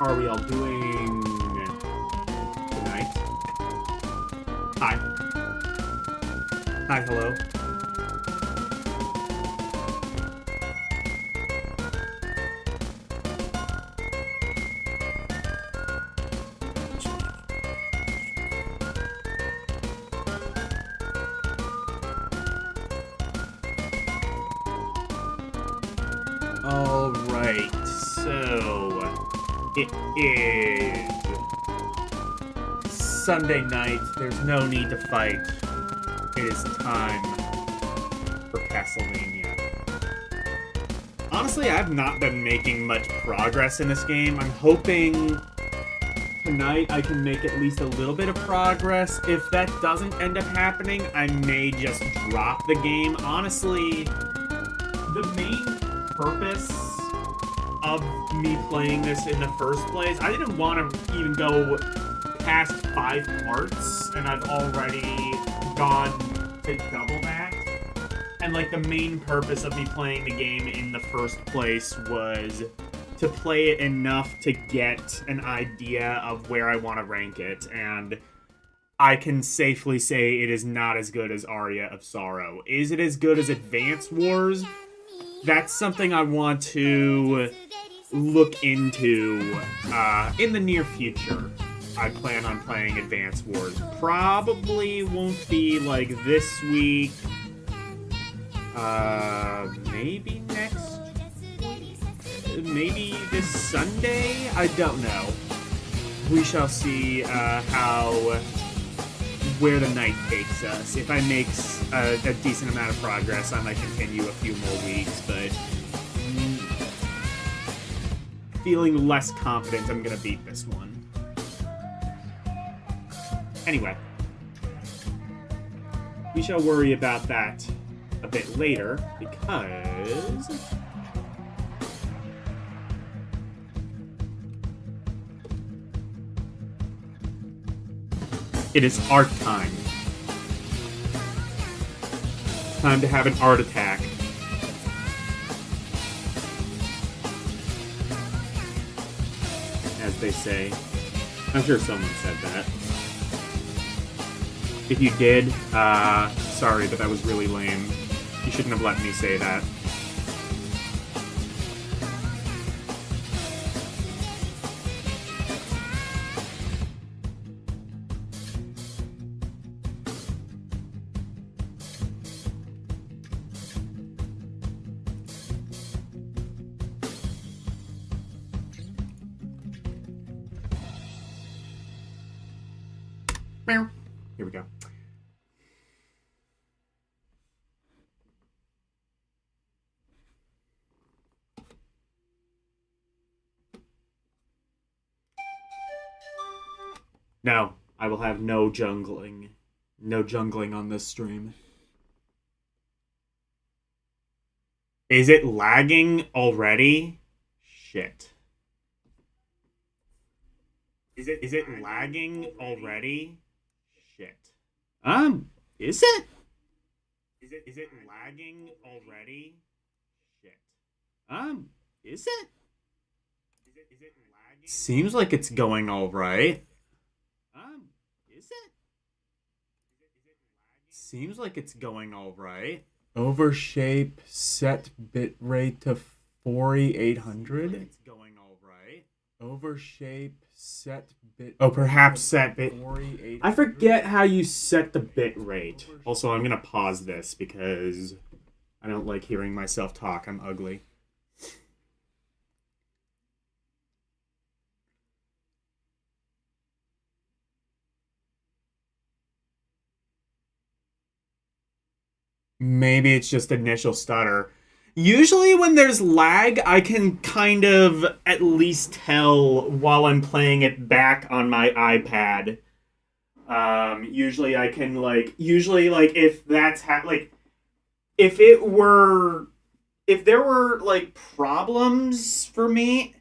are we all doing tonight? Hi. Hi, hello. All right, so it is Sunday night. There's no need to fight. It is time for Castlevania. Honestly, I've not been making much progress in this game. I'm hoping tonight I can make at least a little bit of progress. If that doesn't end up happening, I may just drop the game. Honestly, the main purpose of me playing this in the first place, I didn't want to even go past 5 parts, and I've already gone to double that. And like the main purpose of me playing the game in the first place was to play it enough to get an idea of where I want to rank it, and I can safely say it is not as good as Aria of Sorrow. Is it as good as Advance Wars? That's something I want to look into in the near future. I plan on playing Advance Wars. Probably won't be like this week. Maybe next week? Maybe this Sunday? I don't know. We shall see where the night takes us. If I make a decent amount of progress, I might continue a few more weeks, but feeling less confident I'm gonna beat this one. Anyway. We shall worry about that a bit later, because... it is art time. Time to have an art attack. As they say. I'm sure someone said that. If you did, sorry, but that was really lame. You shouldn't have let me say that. Here we go. No, I will have no jungling. No jungling on this stream. Is it lagging already? Shit. Is it lagging already? Shit. Is it? Is it lagging already? Shit. Is it? Is it lagging? Seems like it's going all right. Is it? Seems like it's going all right. Overshape set bitrate to 4800. It's going all right. Overshape set bit. Oh, perhaps set bit. I forget how you set the bit rate. Also, I'm gonna pause this because I don't like hearing myself talk. I'm ugly. Maybe it's just initial stutter. Usually when there's lag, I can kind of at least tell while I'm playing it back on my iPad. Usually I can, like, if that's, if there were, like, problems for me,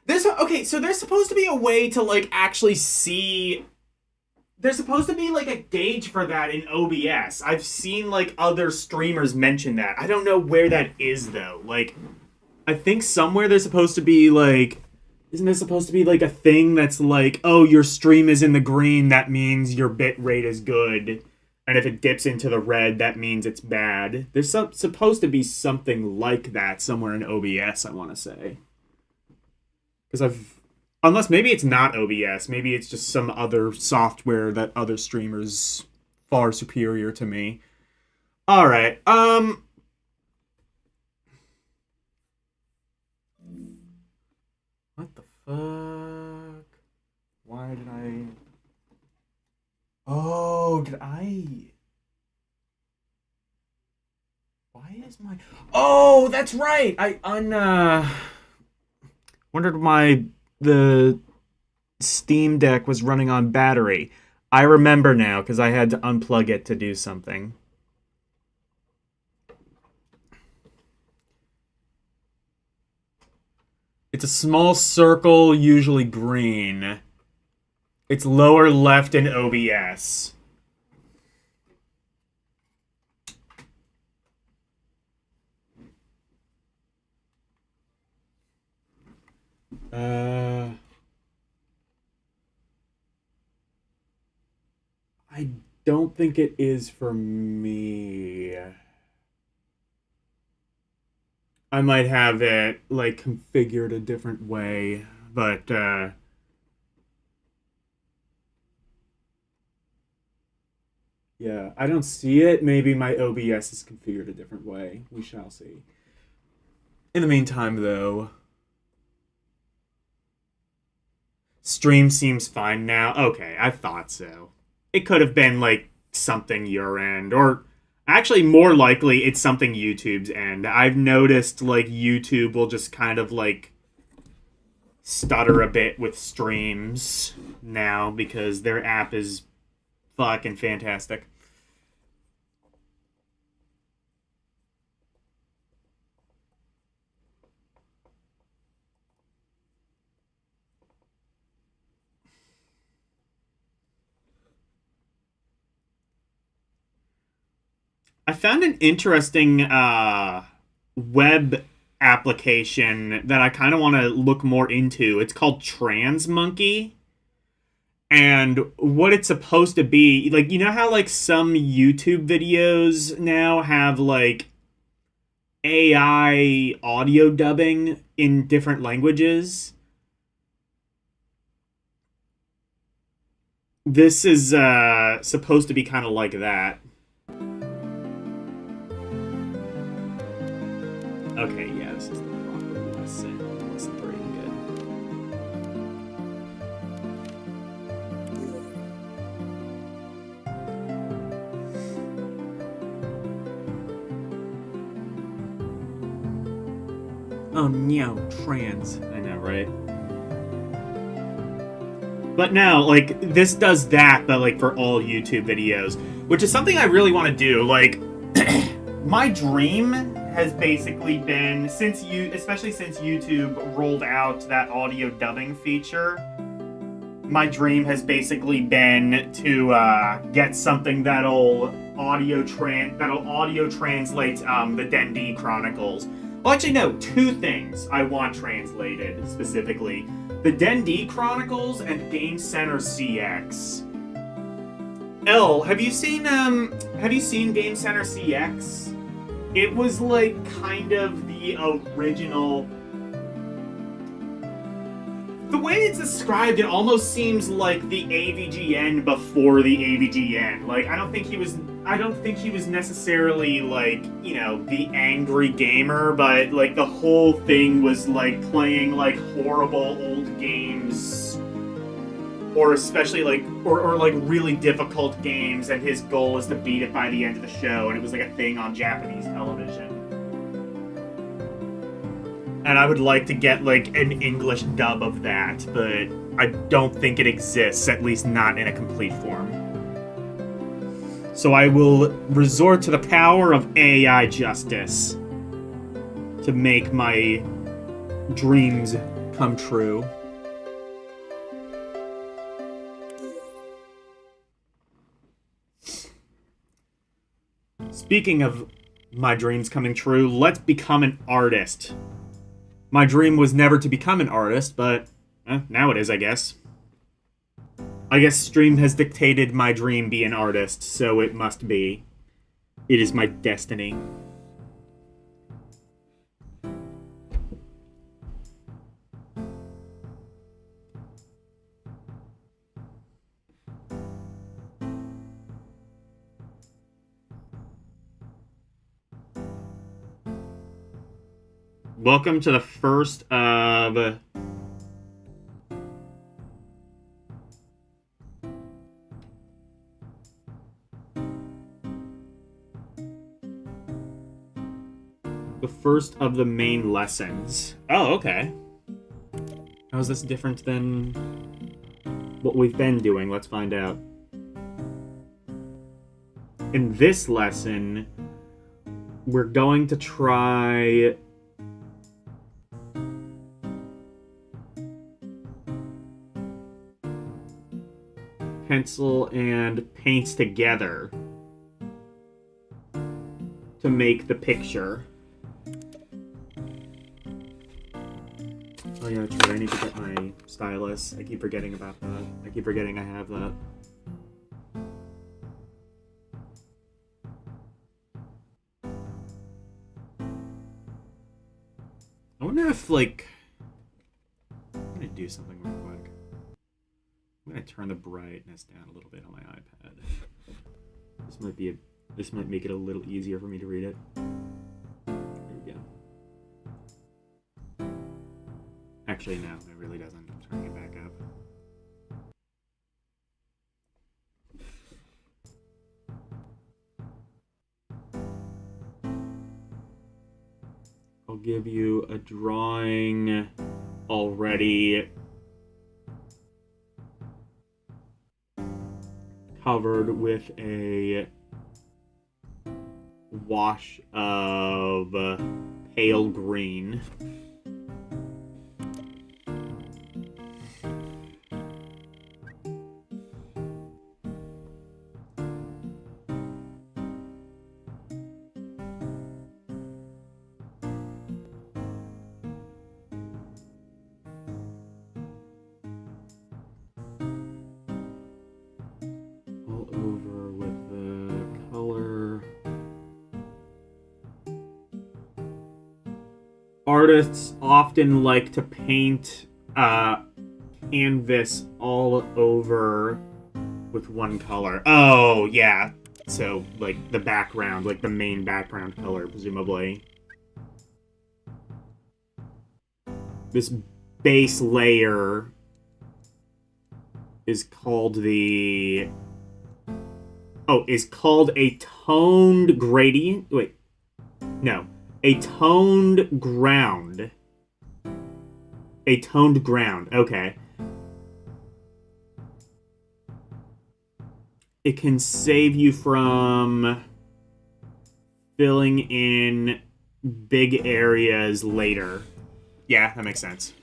so there's supposed to be a way to, like, actually see... There's supposed to be, like, a gauge for that in OBS. I've seen, like, other streamers mention that. I don't know where that is, though. Like, I think somewhere there's supposed to be, like... Isn't there supposed to be, like, a thing that's like, oh, your stream is in the green, that means your bit rate is good. And if it dips into the red, that means it's bad. There's supposed to be something like that somewhere in OBS, I want to say. Because Unless maybe it's not OBS. Maybe it's just some other software that other streamers far superior to me. Alright, What the fuck? Why did I... Oh, did I... Why is my... Oh, that's right! I wondered why the Steam Deck was running on battery. I remember now, because I had to unplug it to do something. It's a small circle, usually green. It's lower left in OBS. I don't think it is for me. I might have it, like, configured a different way, but, yeah, I don't see it. Maybe my OBS is configured a different way. We shall see. In the meantime, though... Stream seems fine now. Okay, I thought so. It could have been, like, something your end, or... Actually, more likely, it's something YouTube's end. I've noticed, like, YouTube will just kind of, like, stutter a bit with streams now, because their app is fucking fantastic. I found an interesting web application that I kind of want to look more into. It's called Trans Monkey. And what it's supposed to be, like, you know how, like, some YouTube videos now have, like, AI audio dubbing in different languages? This is supposed to be kind of like that. Okay, yeah, this is the proper lesson. Lesson 3, good. Oh no, trans. I know, right? But no, like, this does that, but, like, for all YouTube videos, which is something I really want to do. Like, my dream has basically been, especially since YouTube rolled out that audio dubbing feature, my dream has basically been to get something that'll audio translate the D&D Chronicles. Well, actually, no, two things I want translated specifically: the D&D Chronicles and Game Center CX. Elle, have you seen Game Center CX? It was like kind of the original. The way it's described, it almost seems like the AVGN before the AVGN. Like, I don't think he was necessarily, like, you know, the angry gamer, but, like, the whole thing was, like, playing, like, horrible old games, or especially, like, or like, really difficult games, and his goal was to beat it by the end of the show, and it was, like, a thing on Japanese television. And I would like to get, like, an English dub of that, but I don't think it exists, at least not in a complete form. So I will resort to the power of AI justice to make my dreams come true. Speaking of my dreams coming true, let's become an artist. My dream was never to become an artist, but now it is, I guess. I guess stream has dictated my dream be an artist, so it must be. It is my destiny. Welcome to the first of... the first of the main lessons. Oh, okay. How is this different than what we've been doing? Let's find out. In this lesson, we're going to try... pencil and paints together to make the picture. Oh yeah, that's right, I need to get my stylus. I keep forgetting about that. I keep forgetting I have that. I wonder if, like... I'm gonna do something real quick. I'm gonna turn the brightness down a little bit on my iPad. This might make it a little easier for me to read it. There we go. Actually, no, it really doesn't. I'm turning it back up. I'll give you a drawing already covered with a wash of pale green. All over with the color. Artists often like to paint canvas all over with one color. Oh, yeah. So, like, the background, like the main background color, presumably. This base layer is called the... Oh, is called a toned gradient? Wait. No. A toned ground. A toned ground. Okay. It can save you from filling in big areas later. Yeah, that makes sense.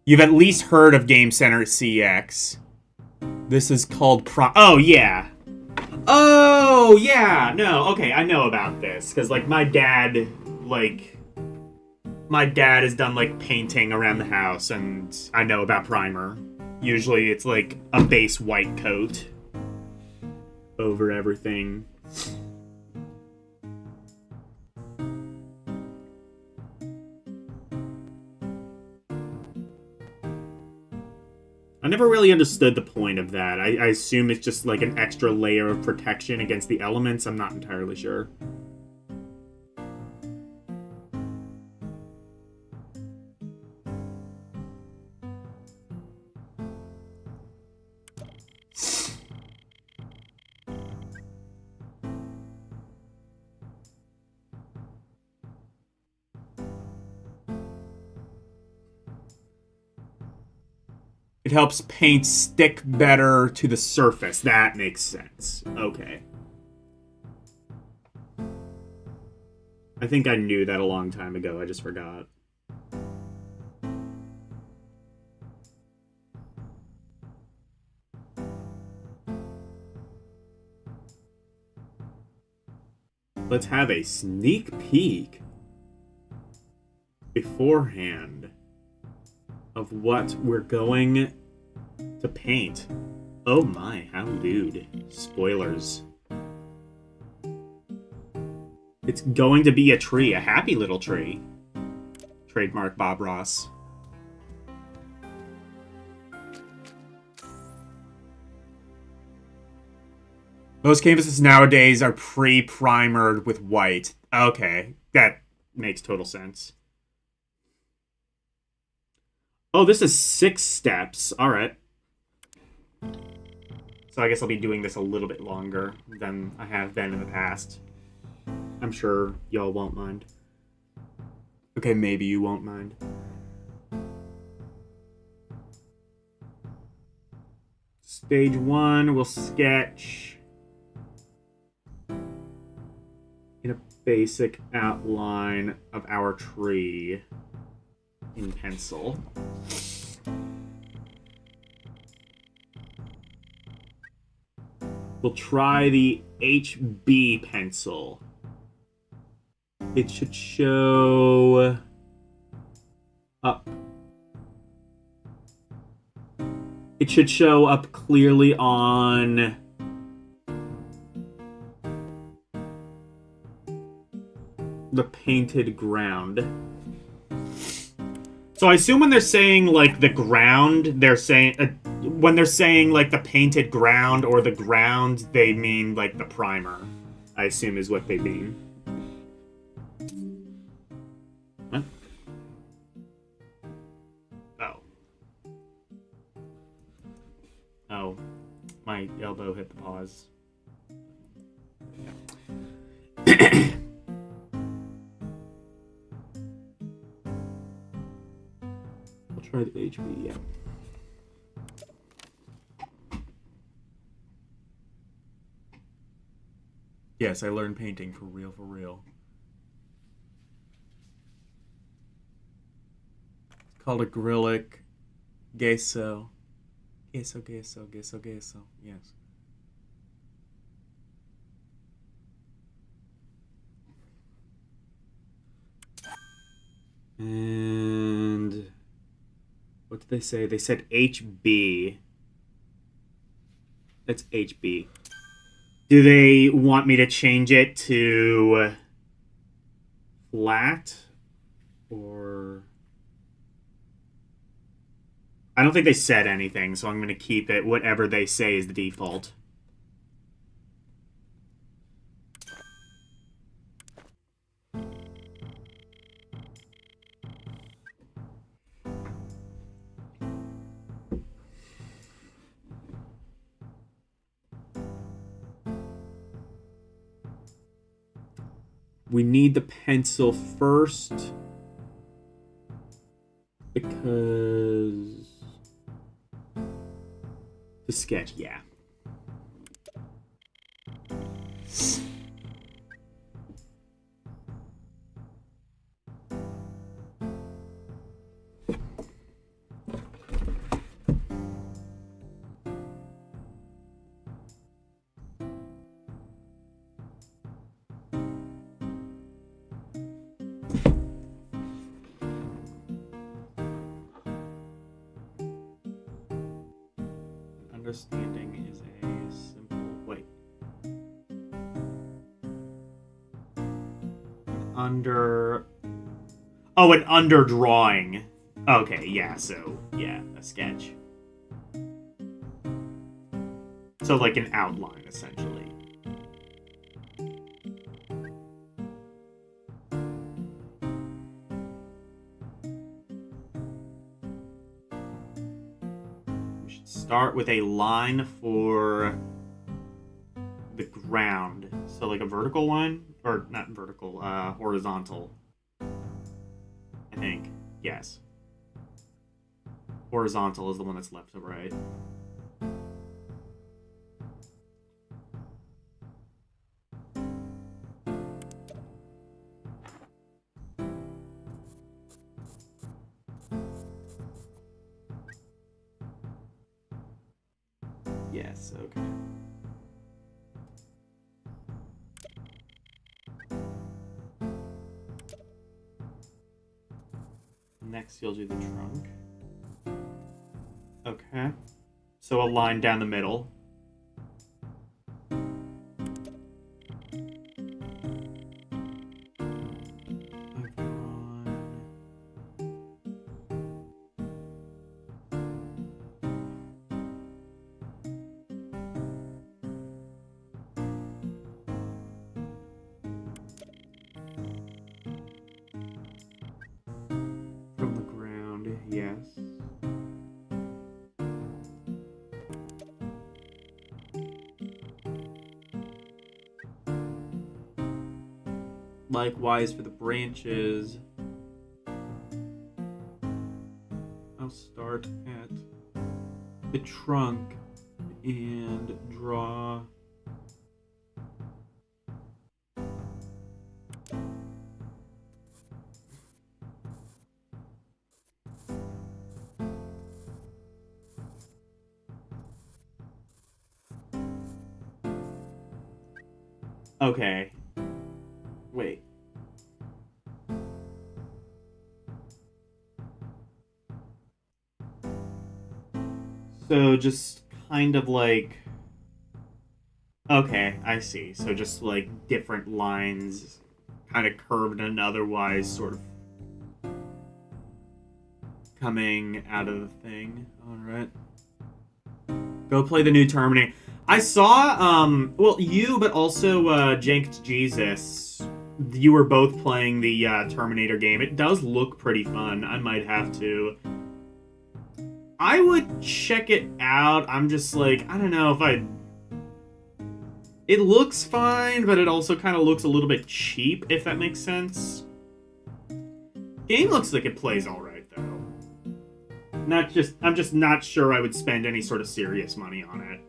You've at least heard of Game Center CX. This is called Oh, yeah. Oh, yeah. No, okay, I know about this. Because, like, my dad has done, like, painting around the house, and I know about primer. Usually it's, like, a base white coat over everything. I never really understood the point of that. I assume it's just, like, an extra layer of protection against the elements. I'm not entirely sure. It helps paint stick better to the surface. That makes sense. Okay. I think I knew that a long time ago. I just forgot. Let's have a sneak peek beforehand of what we're going to paint. Oh my, how lewd. Spoilers. It's going to be a tree, a happy little tree. Trademark Bob Ross. Most canvases nowadays are pre-primered with white. Okay, that makes total sense. Oh, this is 6 steps. Alright. So I guess I'll be doing this a little bit longer than I have been in the past. I'm sure y'all won't mind. Okay, maybe you won't mind. Stage 1, we'll sketch in a basic outline of our tree in pencil. We'll try the HB pencil. It should show up. It should show up clearly on the painted ground. So I assume when they're saying, like, the ground, they're saying... when they're saying, like, the painted ground or the ground, they mean, like, the primer. I assume is what they mean. What? Oh. Oh. My elbow hit the pause. try the HB, yeah. Yes, I learned painting for real, for real. It's called acrylic gesso. Gesso. Yes. And what did they say? They said HB. That's HB. Do they want me to change it to flat? Or... I don't think they said anything, so I'm going to keep it whatever they say is the default. We need the pencil first because the sketch, yeah. Understanding is a simple... Wait. Under... Oh, an underdrawing. Okay, yeah, so, yeah, a sketch. So, like an outline, essentially. We should start with a line for the ground. So, like a vertical line? Or, not vertical, horizontal. I think. Yes. Horizontal is the one that's left to right. Yes, okay. Next, you'll do the trunk. Okay. So a line down the middle. From the ground, yes. Likewise for the branches. I'll start at the trunk and draw okay. Wait. So just kind of like... Okay, I see. So just like different lines kind of curved and otherwise sort of coming out of the thing. Alright. Go play the new Terminator. I saw, well, you, but also Janked Jesus. You were both playing the Terminator game. It does look pretty fun. I might have to. I would check it out. I'm just like, I don't know if I... It looks fine, but it also kind of looks a little bit cheap, if that makes sense. Game looks like it plays alright, though. I'm just not sure I would spend any sort of serious money on it.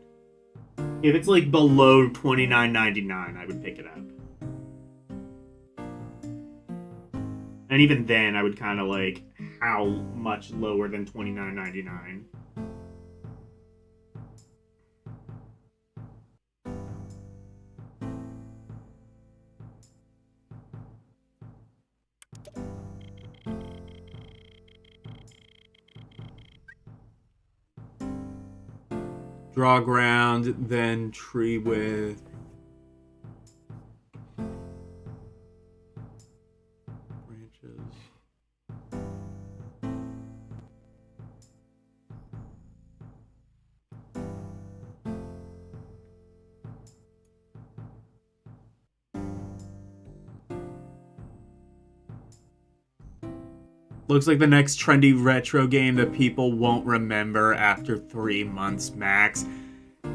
If it's like below $29.99, I would pick it up. And even then, I would kind of like, how much lower than $29.99? Draw ground, then tree with branches. Looks like the next trendy retro game that people won't remember after 3 months max.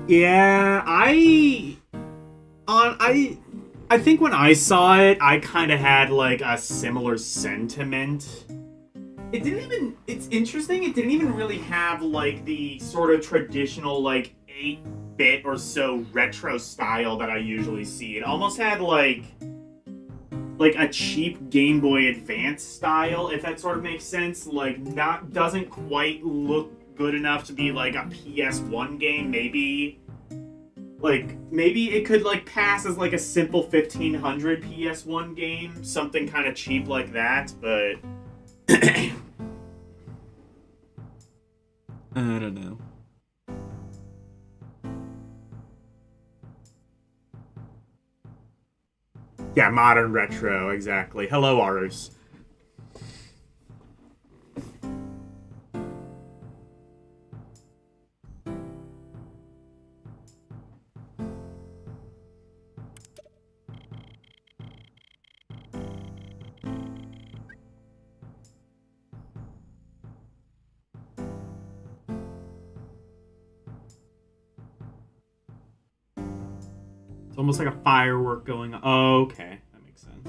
Yeah, I think when I saw it, I kind of had like a similar sentiment. It didn't even, it's interesting, it didn't even really have like the sort of traditional like 8-bit or so retro style that I usually see. It almost had like a cheap Game Boy Advance style, if that sort of makes sense. Like, doesn't quite look good enough to be like a PS1 game. Maybe it could like pass as like a simple 1500 PS1 game, something kind of cheap like that, but I don't know. Yeah, modern retro, exactly. Hello, Arus. It's almost like a firework going on. Oh, okay. That makes sense.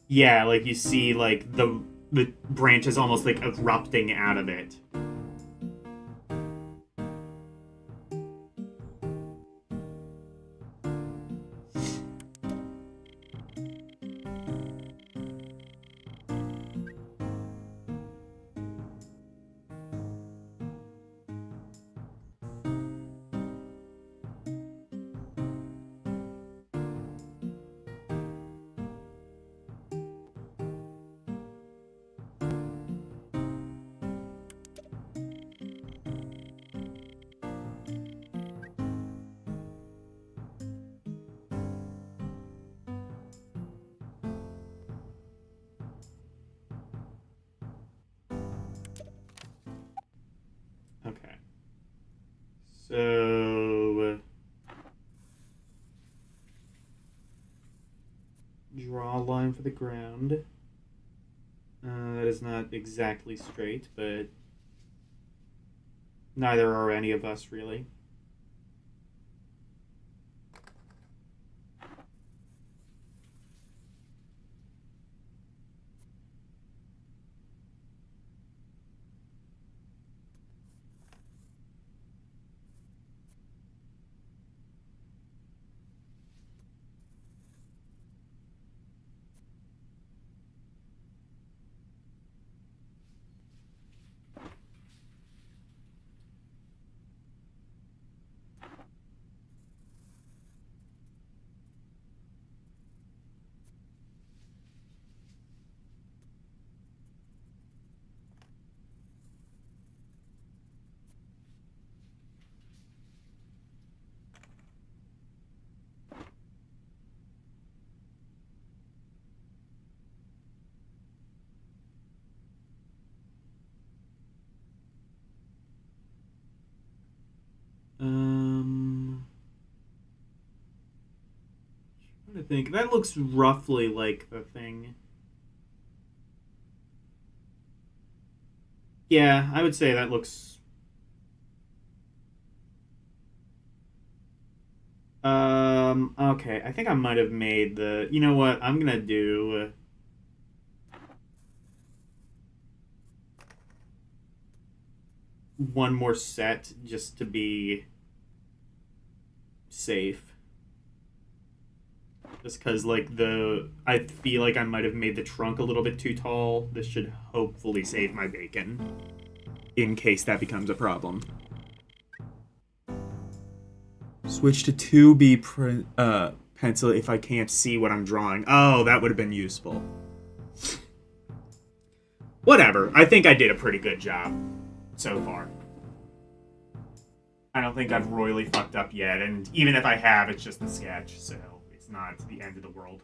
Yeah, like you see like the branches almost like erupting out of it. Okay. So draw a line for the ground. That is not exactly straight, but neither are any of us really. I think that looks roughly like the thing. Yeah, I would say that looks. Okay. I think I might have made the. You know what? I'm gonna do. one more set just to be safe. Just because, like, I feel like I might have made the trunk a little bit too tall. This should hopefully save my bacon, in case that becomes a problem. Switch to 2B pencil if I can't see what I'm drawing. Oh, that would have been useful. Whatever. I think I did a pretty good job so far. I don't think I've royally fucked up yet, and even if I have, it's just a sketch, so it's not the end of the world.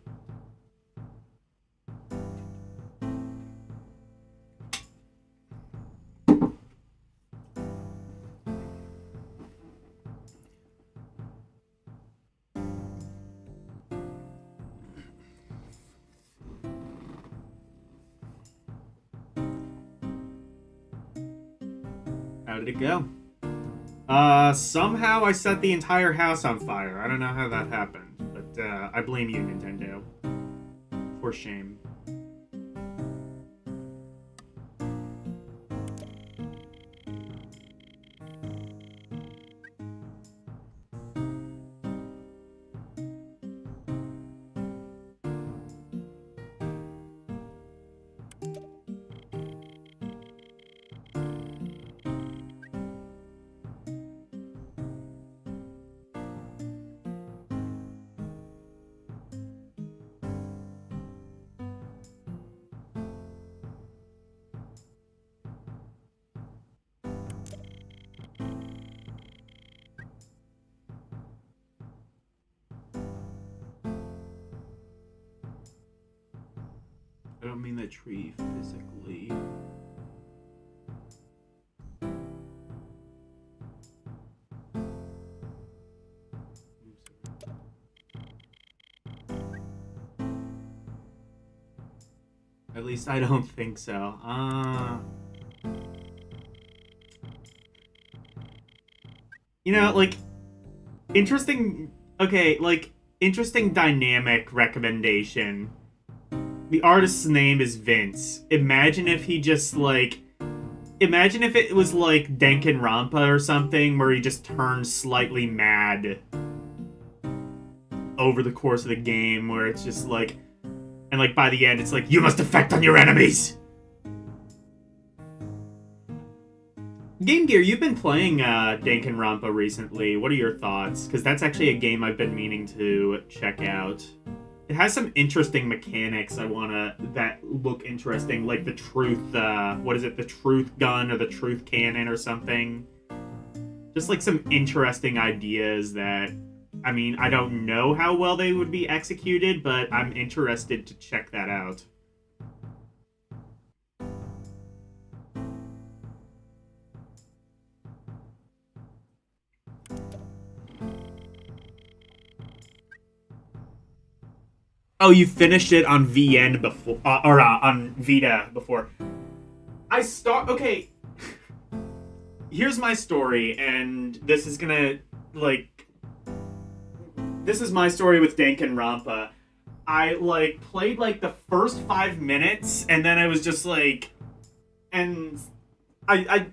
How did it go? Somehow I set the entire house on fire. I don't know how that happened, but I blame you, Nintendo. For shame. I don't mean the tree physically. At least I don't think so. You know, like, interesting... Okay, like, interesting dynamic recommendation. The artist's name is Vince. Imagine if he just, like... Imagine if it was, like, Danganronpa or something, where he just turns slightly mad over the course of the game, where it's just, like... And, like, by the end, it's like, you must defect on your enemies! Game Gear, you've been playing Danganronpa recently. What are your thoughts? Because that's actually a game I've been meaning to check out. It has some interesting mechanics that look interesting, like the truth, what is it, the truth gun or the truth cannon or something. Just like some interesting ideas that, I mean, I don't know how well they would be executed, but I'm interested to check that out. Oh, you finished it on VN before, on Vita before. Okay. Here's my story, and this is gonna, like... This is my story with Danganronpa. I, like, played, like, the first 5 minutes, and then I was just, like... And... I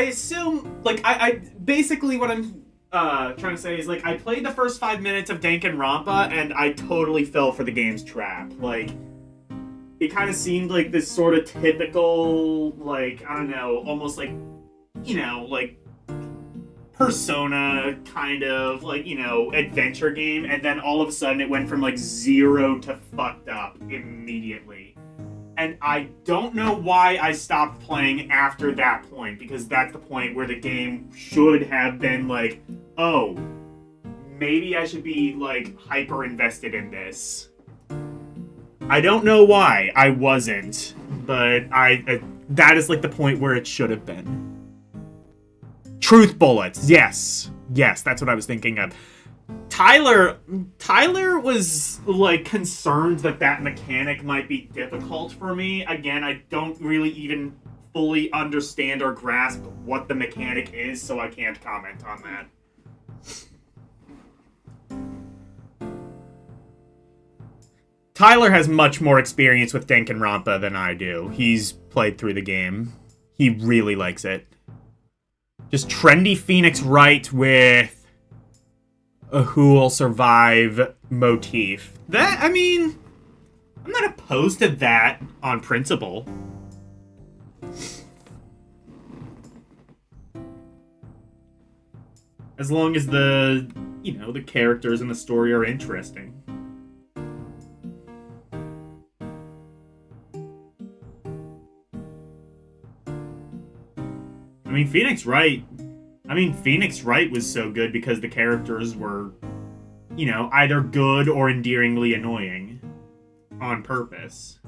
assume, like, basically what I'm trying to say is, like, I played the first 5 minutes of Danganronpa, and I totally fell for the game's trap. Like, it kind of seemed like this sort of typical, like, I don't know, almost like, you know, like, Persona kind of, like, you know, adventure game, and then all of a sudden it went from, like, 0 to fucked up immediately. And I don't know why I stopped playing after that point, because that's the point where the game should have been like, oh, maybe I should be, like, hyper invested in this. I don't know why I wasn't, but that is, like, the point where it should have been. Truth bullets, yes. Yes, that's what I was thinking of. Tyler was, like, concerned that mechanic might be difficult for me. Again, I don't really even fully understand or grasp what the mechanic is, so I can't comment on that. Tyler has much more experience with Danganronpa than I do. He's played through the game. He really likes it. Just trendy Phoenix Wright with a who will survive motif. That, I mean, I'm not opposed to that on principle. As long as the, you know, the characters in the story are interesting. I mean, Phoenix Wright was so good because the characters were, you know, either good or endearingly annoying on purpose.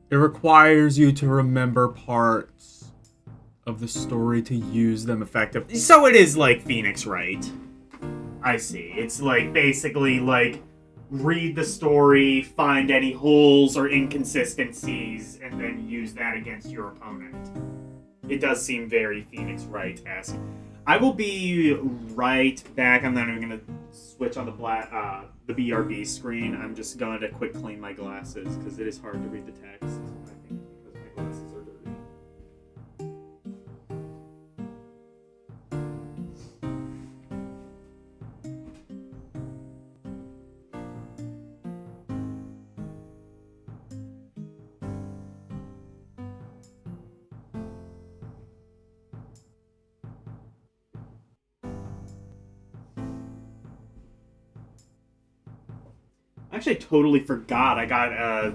It requires you to remember parts of the story to use them effectively. So it is like Phoenix Wright. I see. It's like basically like read the story, find any holes or inconsistencies, and then use that against your opponent. It does seem very Phoenix Wright-esque. I will be right back. I'm not even going to switch on the BRB screen. I'm just going to quick clean my glasses because it is hard to read the text. I think it's because my glasses are dirty. Actually, I totally forgot.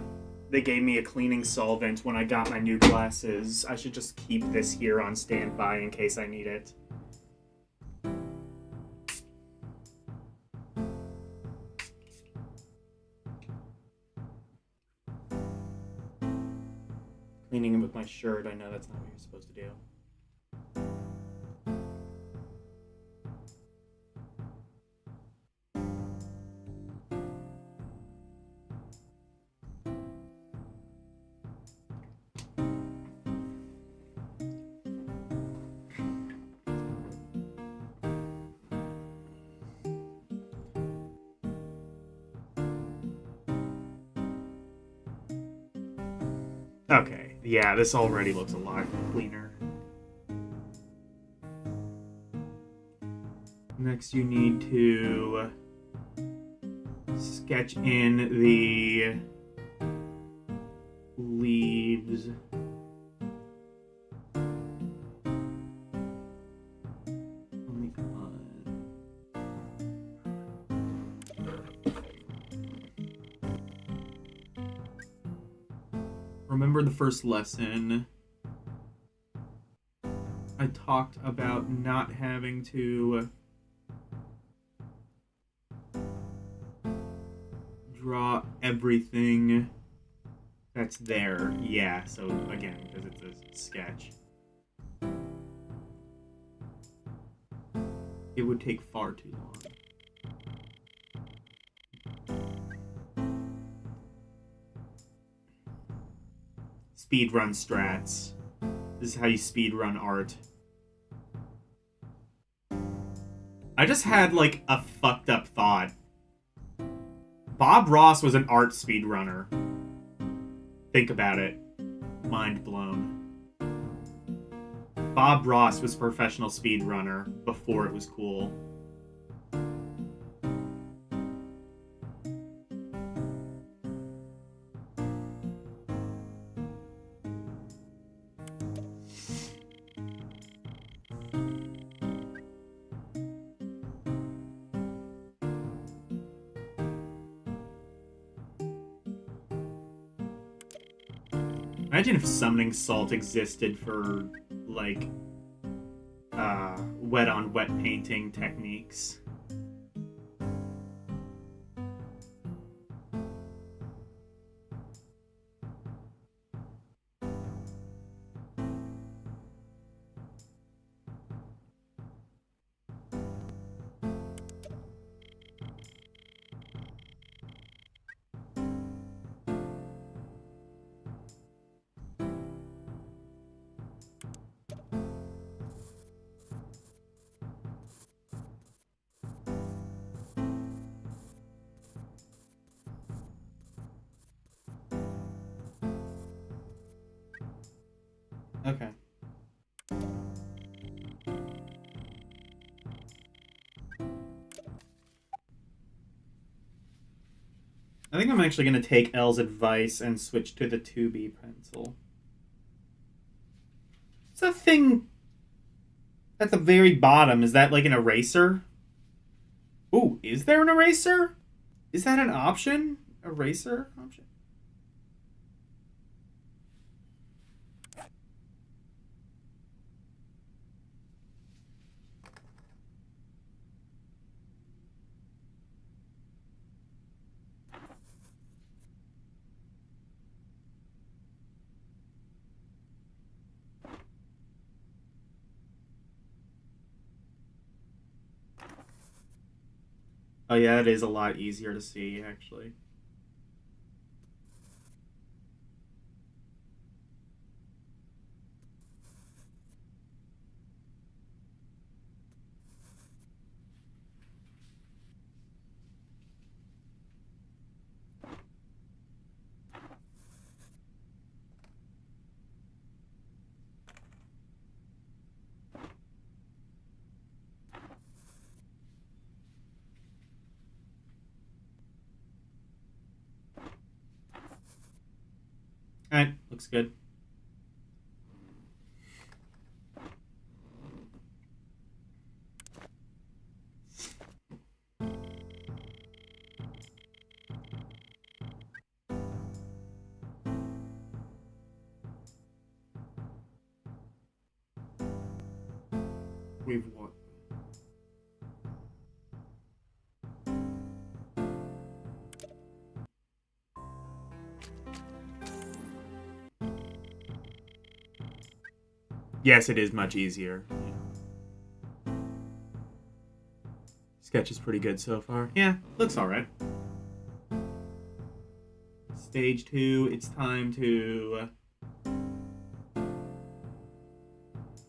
They gave me a cleaning solvent when I got my new glasses. I should just keep this here on standby in case I need it. Cleaning it with my shirt, I know that's not what you're supposed to do. Okay, yeah, this already looks a lot cleaner. Next, you need to sketch in the leaves. Remember the first lesson? I talked about not having to draw everything that's there. Yeah, so again, because it's a sketch. It would take far too long. Speedrun strats. This is how you speedrun art. I just had, like, a fucked up thought. Bob Ross was an art speedrunner. Think about it. Mind blown. Bob Ross was a professional speedrunner before it was cool. Imagine if summoning salt existed for, like, wet-on-wet painting techniques. Okay. I think I'm actually going to take L's advice and switch to the 2B pencil. What's that thing at the very bottom? Is that like an eraser? Ooh, is there an eraser? Is that an option? Eraser option? Oh yeah, it is a lot easier to see, actually. Alright, looks good. We've won. Yes, it is much easier. Sketch is pretty good so far. Yeah, looks alright. Stage 2, it's time to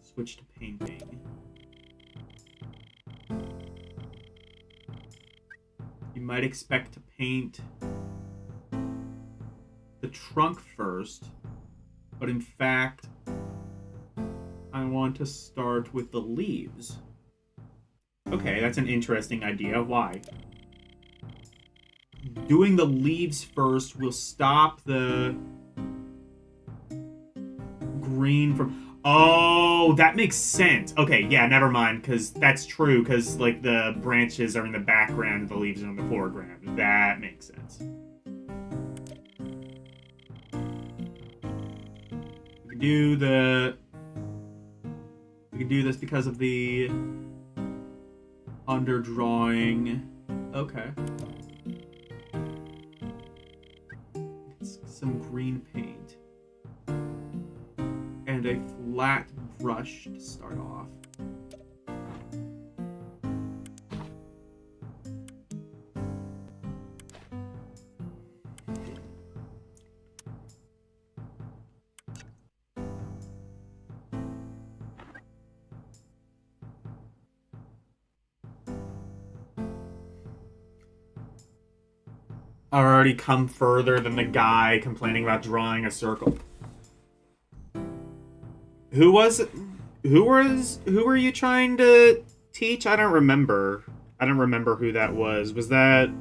switch to painting. You might expect to paint the trunk first, but in fact, I want to start with the leaves. Okay, that's an interesting idea. Why? Doing the leaves first will stop the green from... Oh, that makes sense. Okay, yeah, never mind, because that's true, because, like, the branches are in the background and the leaves are in the foreground. That makes sense. We can do the... We can do this because of the underdrawing. Okay. Some green paint. And a flat brush to start off. I've already come further than the guy complaining about drawing a circle. Who were you trying to teach? I don't remember. I don't remember who that was. Was that...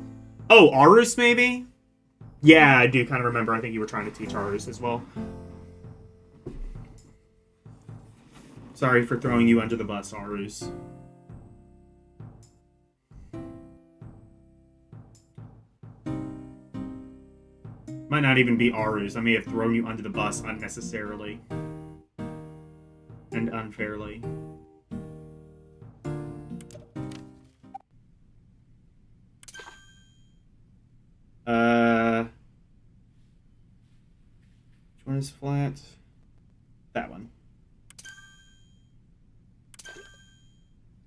Oh, Arus, maybe? Yeah, I do kind of remember. I think you were trying to teach Arus as well. Sorry for throwing you under the bus, Arus. might not even be ours. I may have thrown you under the bus unnecessarily. And unfairly. Which one is flat? That one.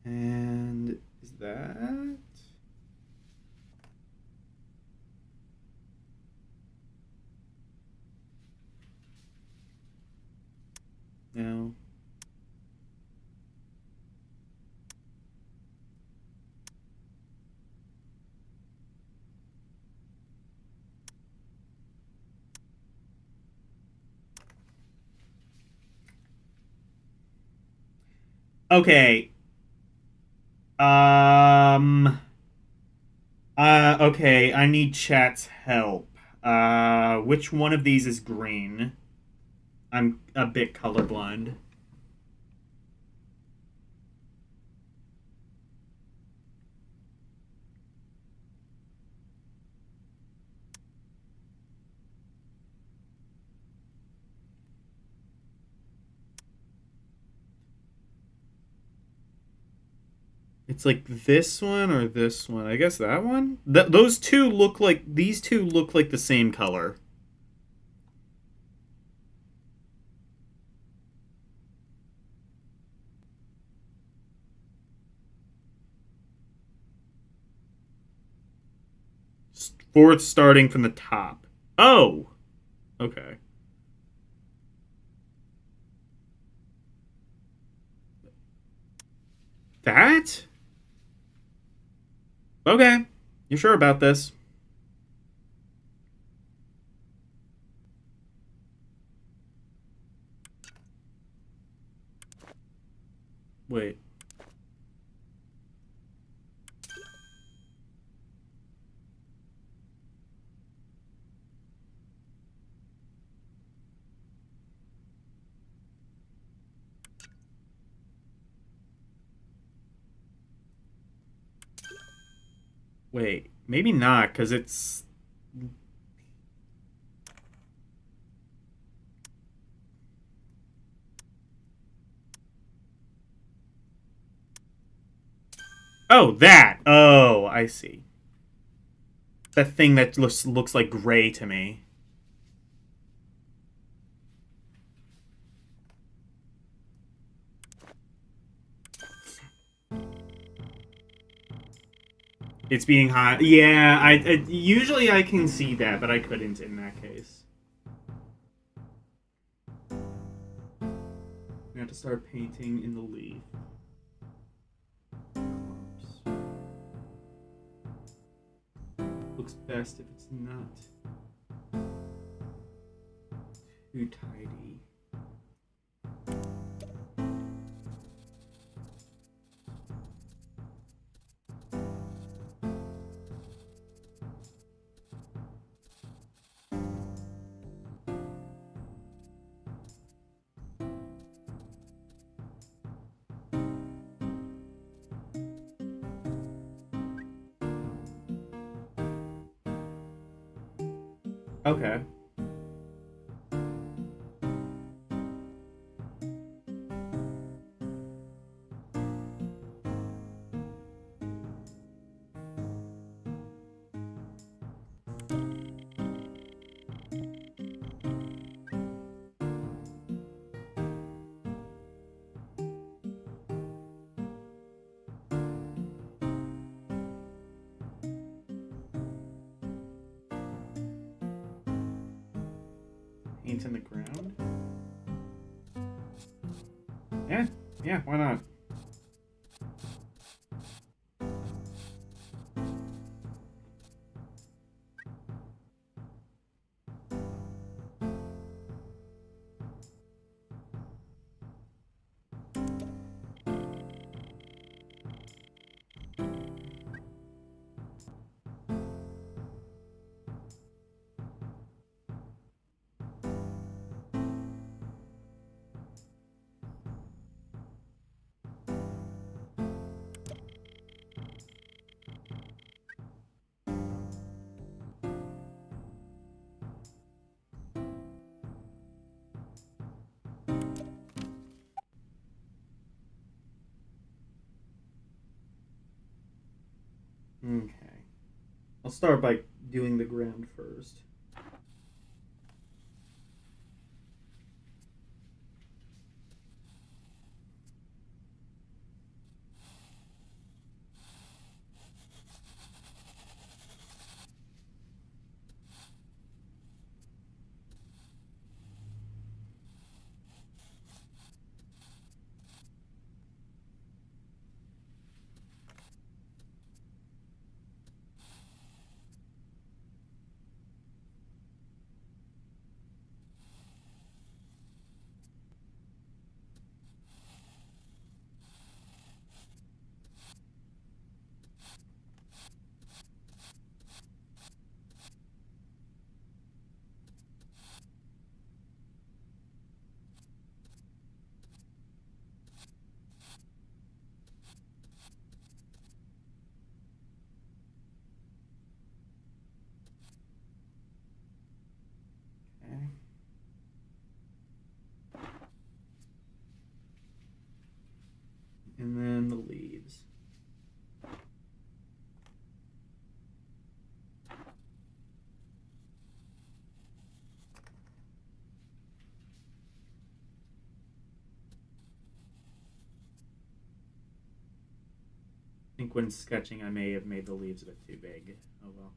And is that? No. Okay. Okay, I need chat's help. Which one of these is green? I'm a bit colorblind. It's like this one or this one. I guess that one? Those two look like... These two look like the same color. Fourth starting from the top. Oh! Okay. That? Okay. You sure about this? Wait. Wait. Maybe not, because it's... Oh, that! Oh, I see. That thing that looks like gray to me. It's being hot. Yeah, I usually I can see that, but I couldn't in that case. I have to start painting in the leaf. Clumps. Looks best if it's not too tidy. Okay. Paint in the ground? Yeah, why not? Okay. I'll start by doing the ground first. Okay. And then the leaves. I think when sketching, I may have made the leaves a bit too big. Oh well.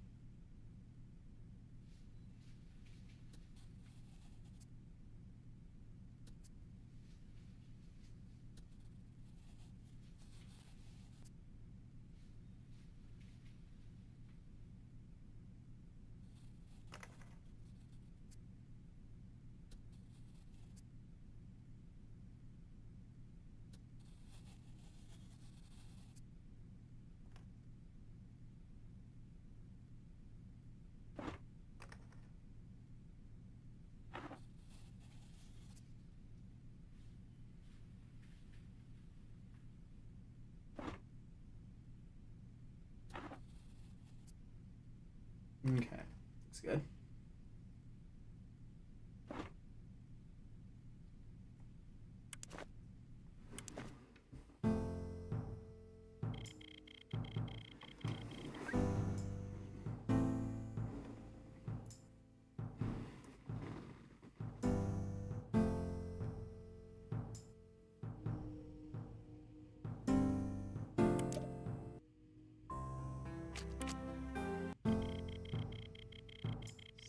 Okay, looks good.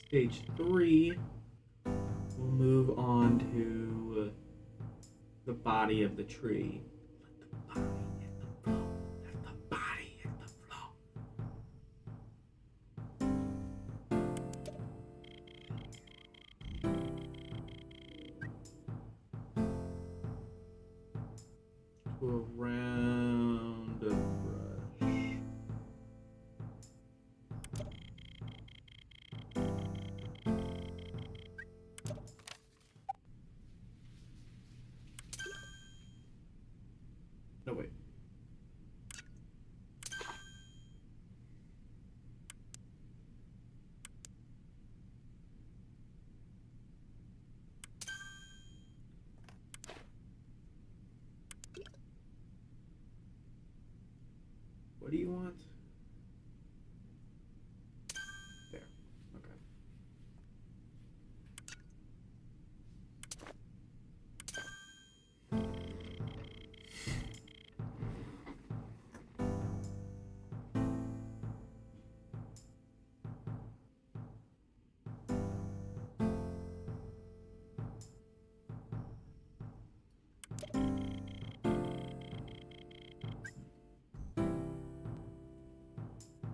Stage 3, we'll move on to the body of the tree. Let the body hit the floor. Let the body hit the floor. To a round of brush. No, wait. What do you want? There. Okay.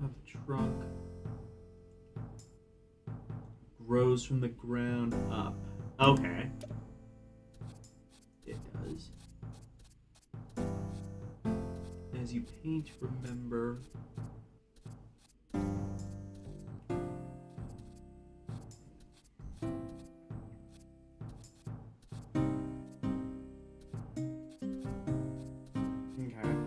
The trunk grows from the ground up. Okay. It does. As you paint, remember. Okay.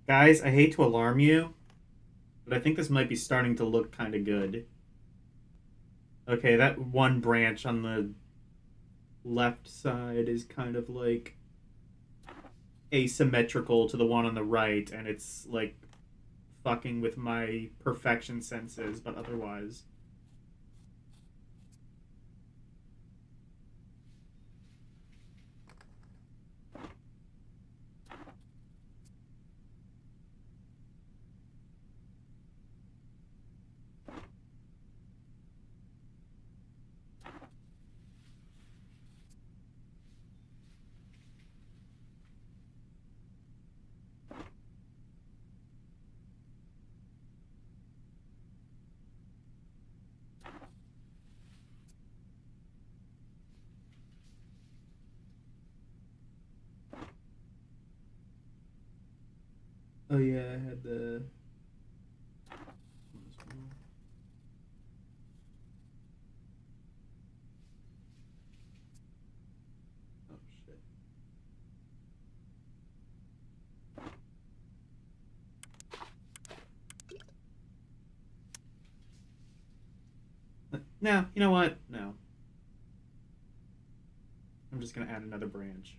Guys, I hate to alarm you, but I think this might be starting to look kind of good. Okay, that one branch on the left side is kind of like asymmetrical to the one on the right, and it's like fucking with my perfection senses, but otherwise. Oh yeah, I had the. Oh shit. No, you know what? No. I'm just gonna add another branch.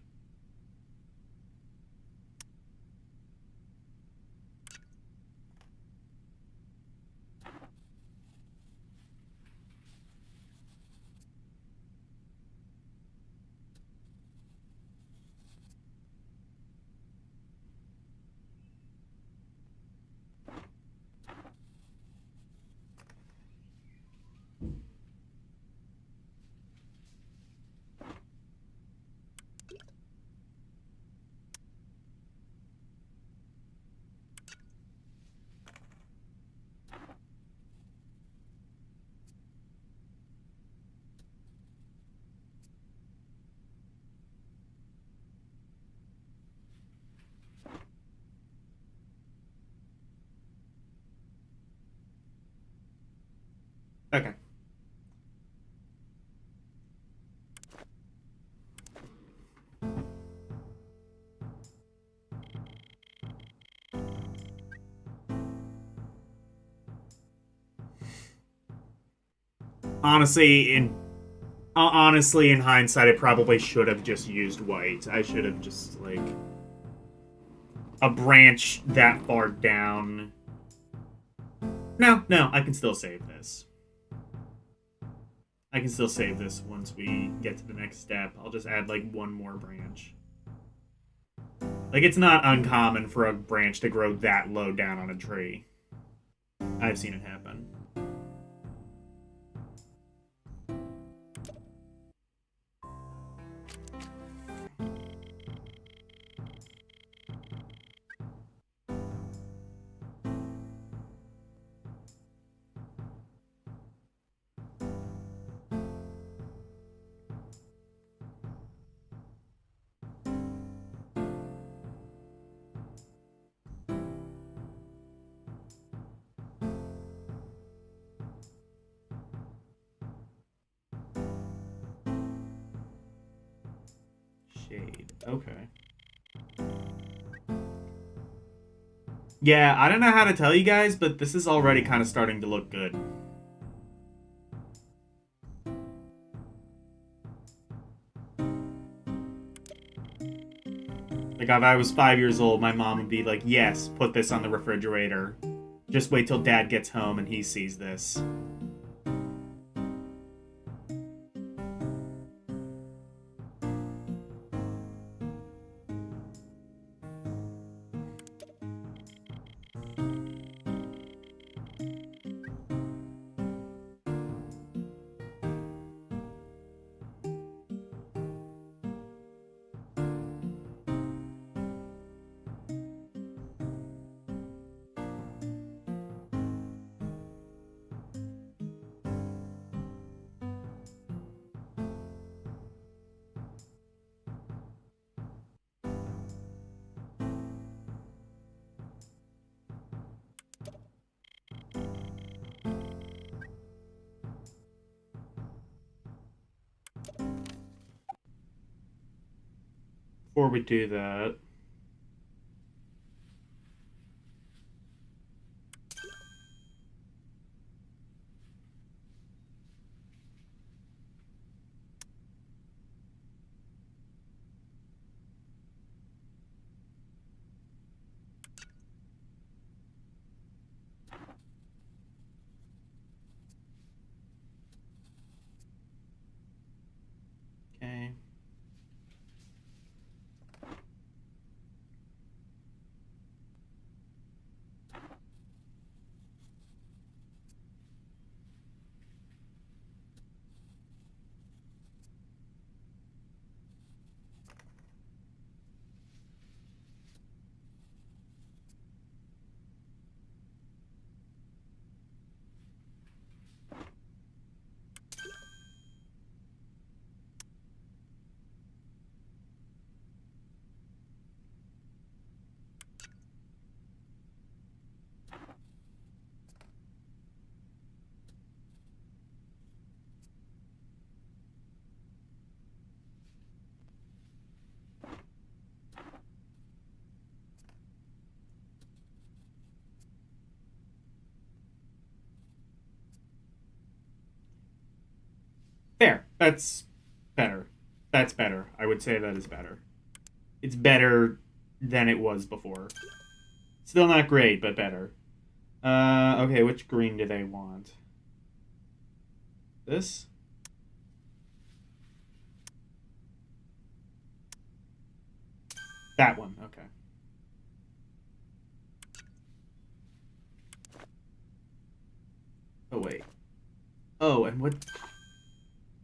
Okay. Honestly, in hindsight, I probably should have just used white. I should have just like a branch that far down. No, no, I can still save this. I can still save this once we get to the next step. I'll just add like one more branch. Like it's not uncommon for a branch to grow that low down on a tree. I've seen it happen. Shade. Okay. Yeah, I don't know how to tell you guys, but this is already kind of starting to look good. Like, if I was 5 years old, my mom would be like, yes, put this on the refrigerator. Just wait till dad gets home and he sees this. Before we do that, That's better. That's better. I would say that is better. It's better than it was before. Still not great, but better. Okay, which green do they want? This? That one, okay. Oh, wait. Oh, and what...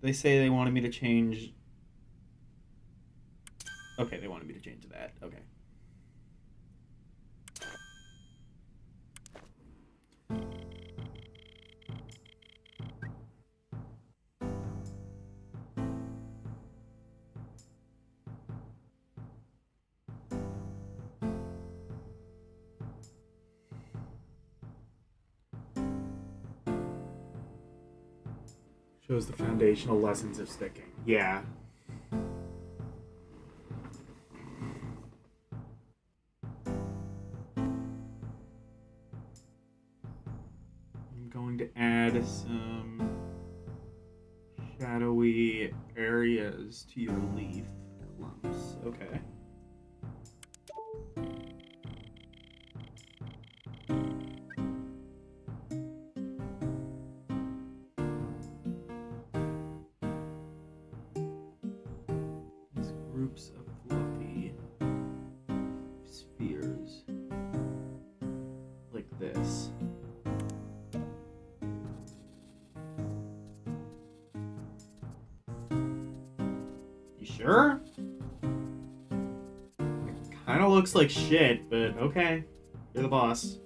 They say they wanted me to change... Okay, they wanted me to change that. Okay. Shows the foundational lessons of sticking. Yeah. I'm going to add some shadowy areas to your leaf clumps. Okay. These groups of fluffy spheres like this. You sure? It kind of looks like shit, but okay. You're the boss.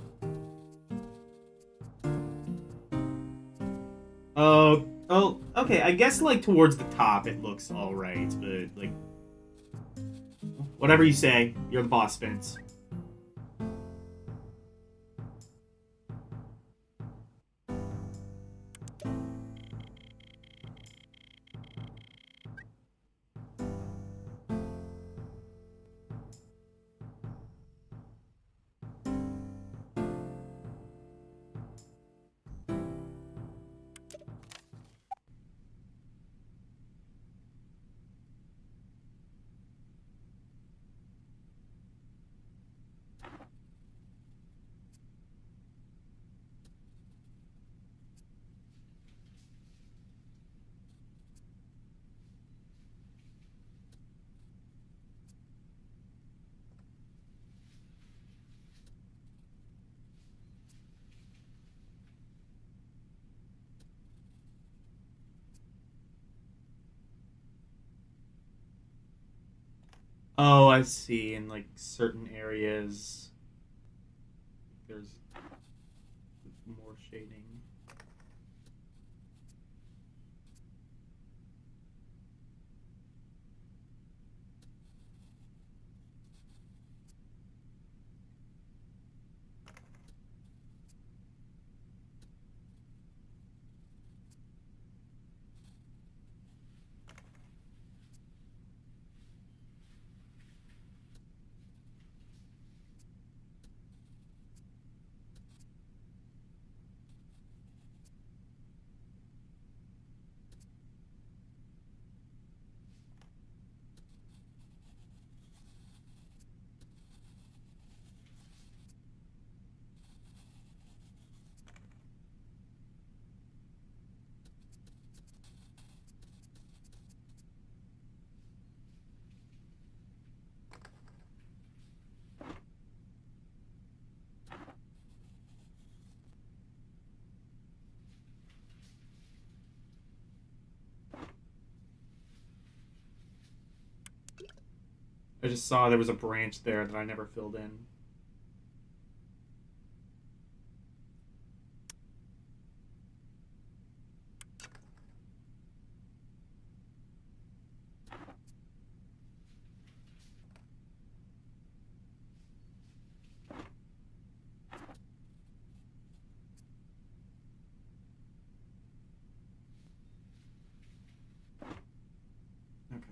Oh, okay. I guess like towards the top it looks all right, but like whatever you say, you're the boss, Vince. Oh, I see. In like certain areas, there's more shading. I just saw there was a branch there that I never filled in. Okay.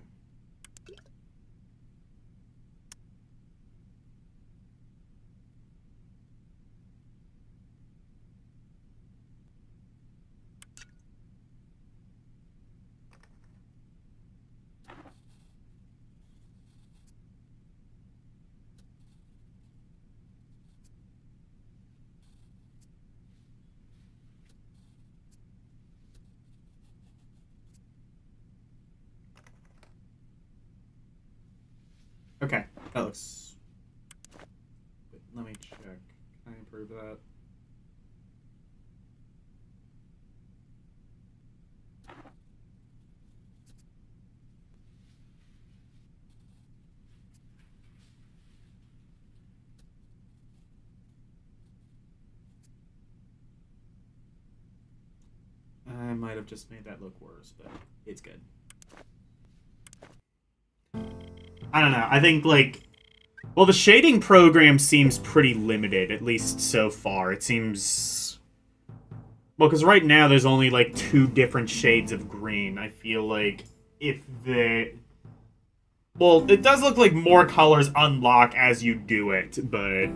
Okay, that looks... Let me check. Can I improve that? I might have just made that look worse, but it's good. I don't know. I think, like... Well, the shading program seems pretty limited, at least so far. It seems... Well, because right now there's only, like, 2 different shades of green. I feel like if the... Well, it does look like more colors unlock as you do it, but...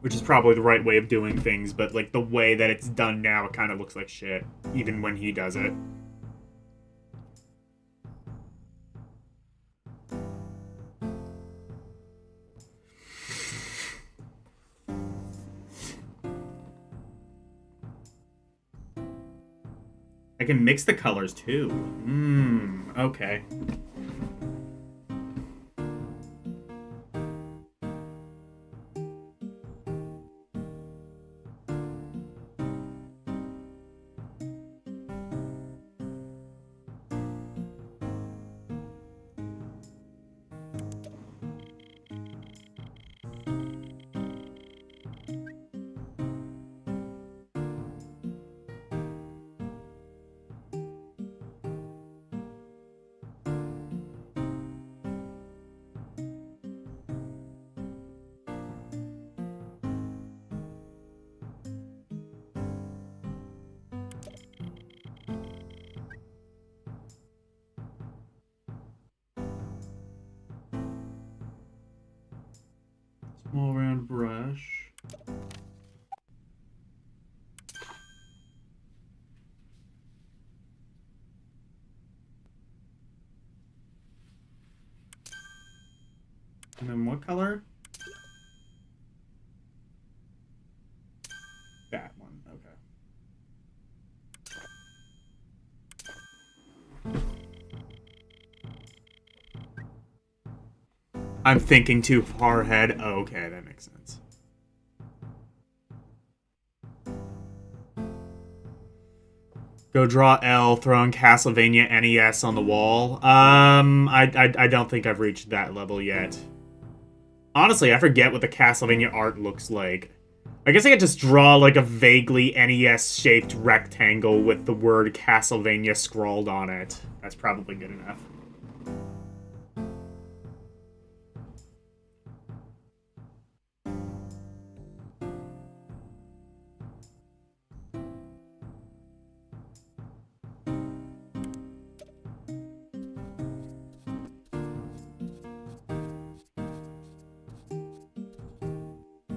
Which is probably the right way of doing things, but, like, the way that it's done now, it kind of looks like shit, even when he does it. I can mix the colors, too. Okay. Small round brush. And then what color? That one, okay. I'm thinking too far ahead. Oh, okay, that makes sense. Go draw L, throwing Castlevania NES on the wall. I don't think I've reached that level yet. Honestly, I forget what the Castlevania art looks like. I guess I could just draw like a vaguely NES-shaped rectangle with the word Castlevania scrawled on it. That's probably good enough.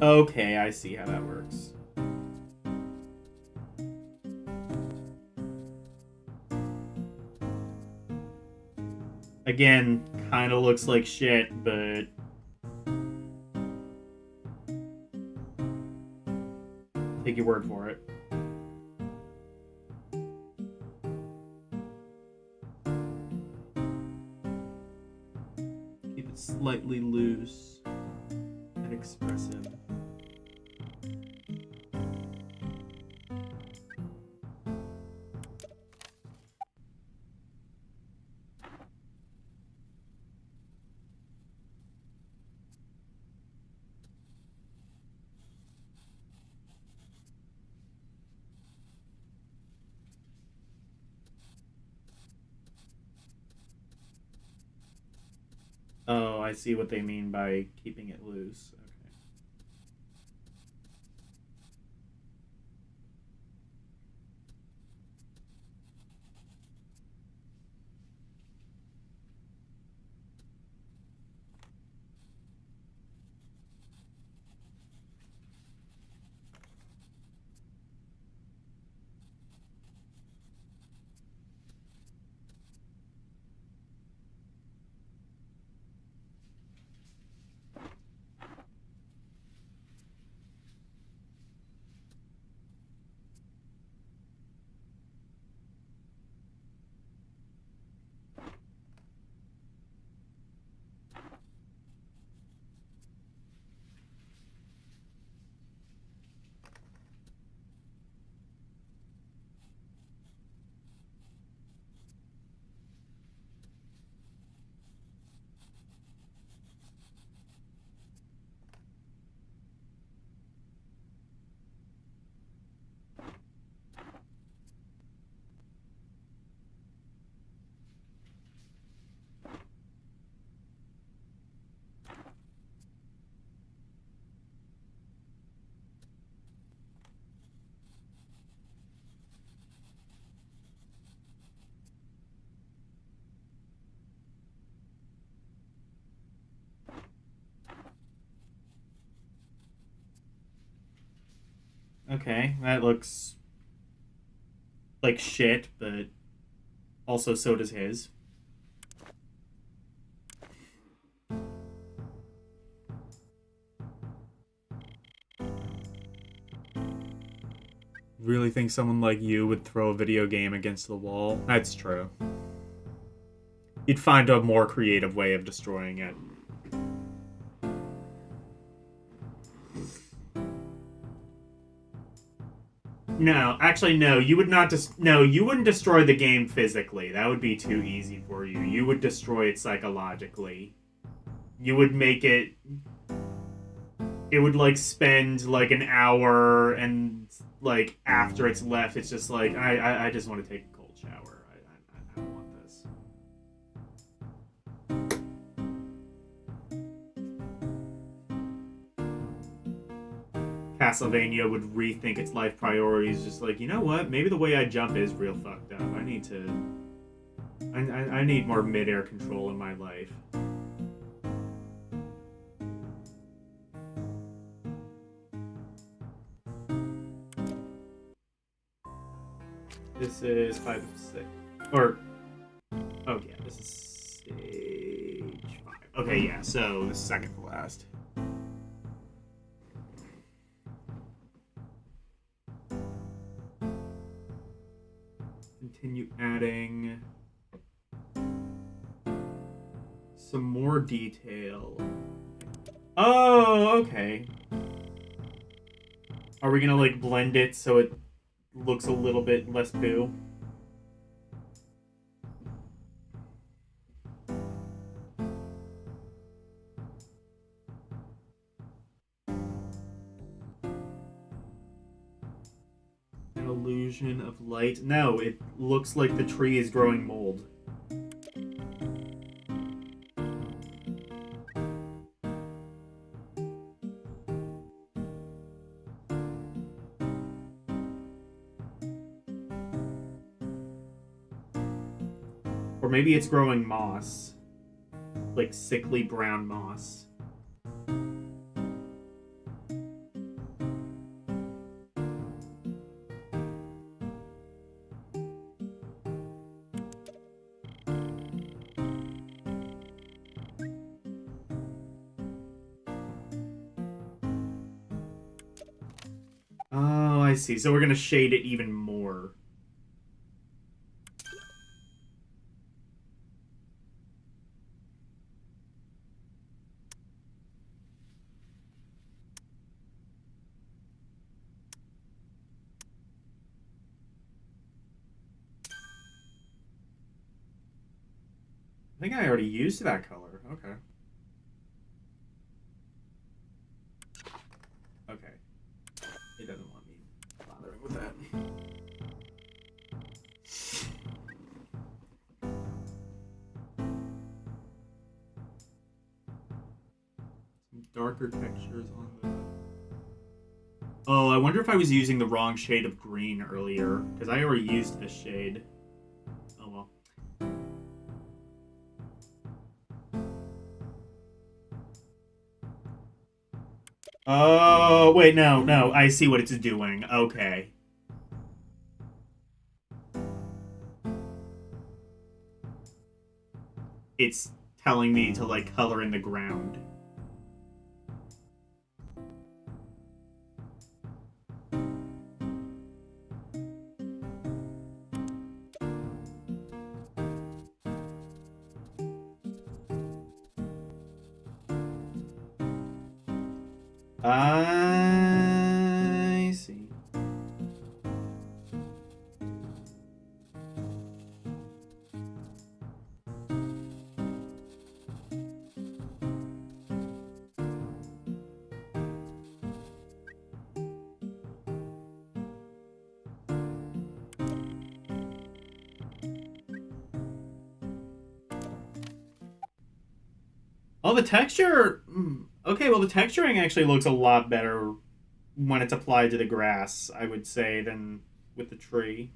Okay, I see how that works. Again, kind of looks like shit, but... Take your word for it. Keep it slightly loose and expressive. Oh, I see what they mean by keeping it loose. Okay. Okay, that looks like shit, but also so does his. Really think someone like you would throw a video game against the wall? That's true. You'd find a more creative way of destroying it. No, actually, no. You would not no, you wouldn't destroy the game physically. That would be too easy for you. You would destroy it psychologically. You would make it. It would like spend like an hour, and like after it's left, it's just like I just want to take a cold shower. I don't want this. Castlevania would rethink its life priorities, just like, you know what? Maybe the way I jump is real fucked up. I need to. I need more mid-air control in my life. This is 5 of 6. Or. Oh, yeah, this is stage 5. Okay, yeah, so the second to last. Continue adding some more detail. Oh, okay. Are we gonna like blend it so it looks a little bit less boo? An illusion of light. No, it looks like the tree is growing mold. Or maybe it's growing moss. Like sickly brown moss. Oh, I see. So we're gonna shade it even more. I think I already used that color. Okay. Okay. It doesn't want me bothering with that. Some darker textures on the... Oh, I wonder if I was using the wrong shade of green earlier, because I already used this shade. Oh well. Oh, wait, no, I see what it's doing. Okay. It's telling me to, like, color in the ground. I see. Oh, the texture... Okay, well, the texturing actually looks a lot better when it's applied to the grass, I would say, than with the tree.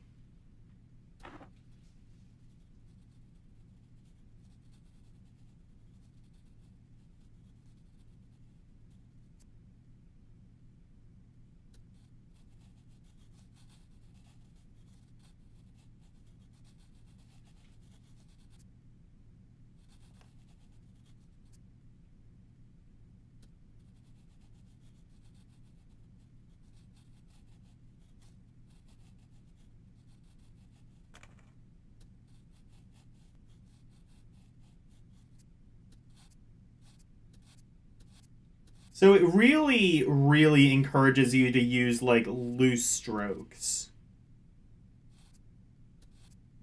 So it really, really encourages you to use, like, loose strokes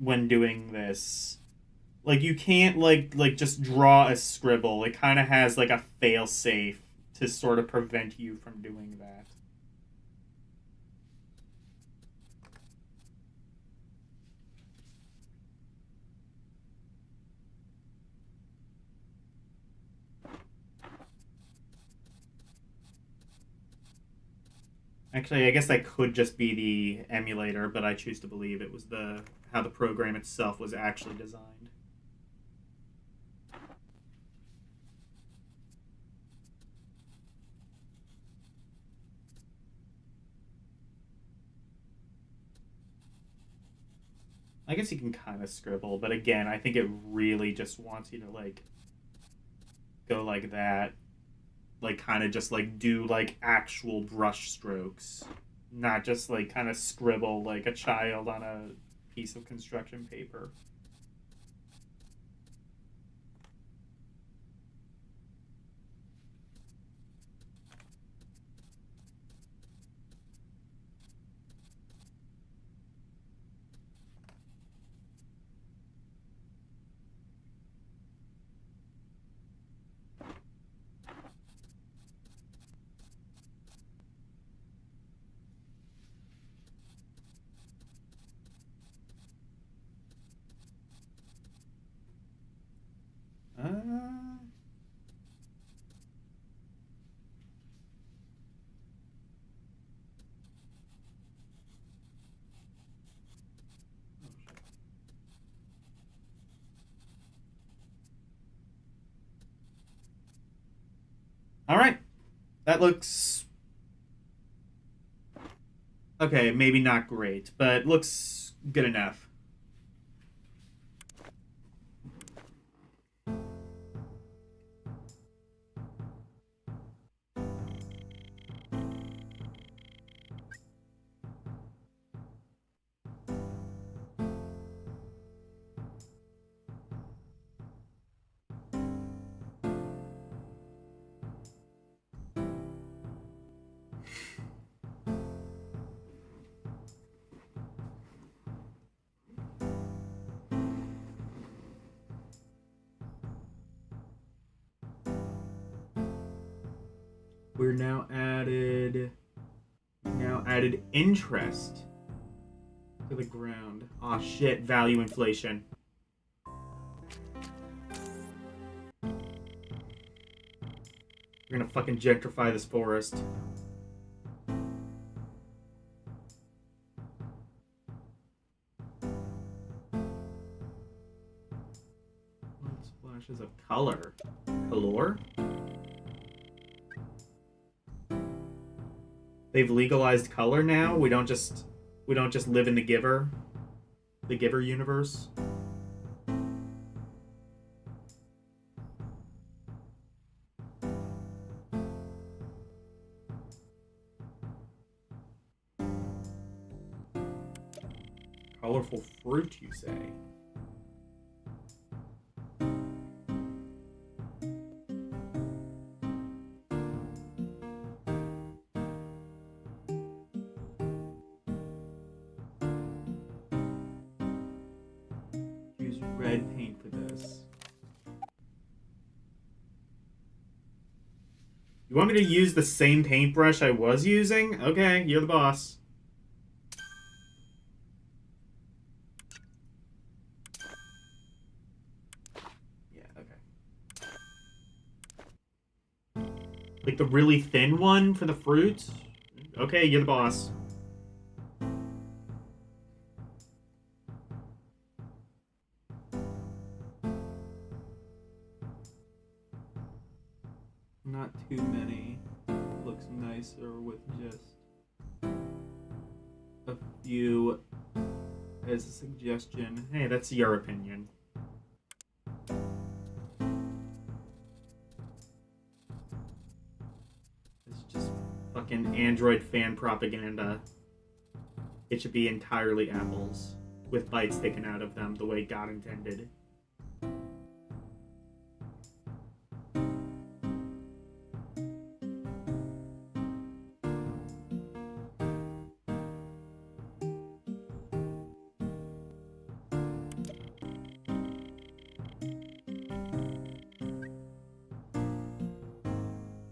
when doing this. Like, you can't, like just draw a scribble. It kind of has, like, a fail-safe to sort of prevent you from doing that. Actually, I guess that could just be the emulator, but I choose to believe it was how the program itself was actually designed. I guess you can kind of scribble, but again, I think it really just wants you to, like, go like that. Like, kind of just, like, do, like, actual brush strokes. Not just, like, kind of scribble like a child on a piece of construction paper. Uh... All right. That looks... Okay, maybe not great, but looks good enough. We're now added interest to the ground. Aw, shit, value inflation. We're gonna fucking gentrify this forest. What splashes of color? Color? They've legalized color now. We don't just live in the Giver universe. Colorful fruit, you say? Use red paint for this. You want me to use the same paintbrush I was using? Okay, you're the boss. Like the really thin one for the fruit? Okay, you're the boss. Not too many. Looks nicer with just a few as a suggestion. Hey, that's your opinion. Fucking Android fan propaganda. It should be entirely apples, with bites taken out of them the way God intended.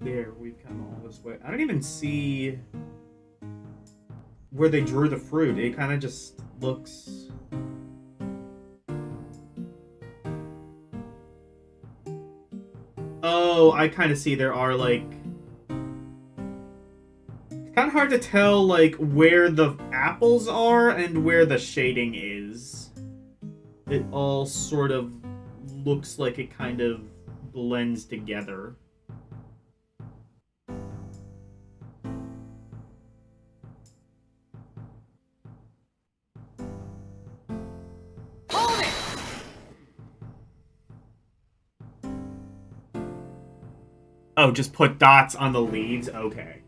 There, we've come all this way. I don't even see where they drew the fruit. It kind of just looks... Oh, I kind of see there are, like... It's kind of hard to tell, like, where the apples are and where the shading is. It all sort of looks like it kind of blends together. Oh, just put dots on the leaves? Okay.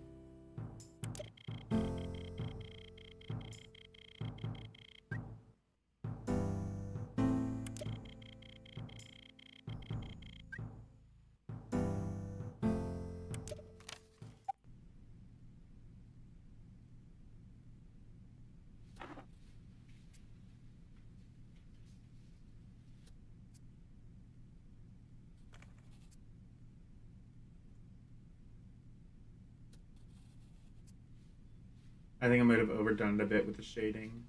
I think I might have overdone it a bit with the shading.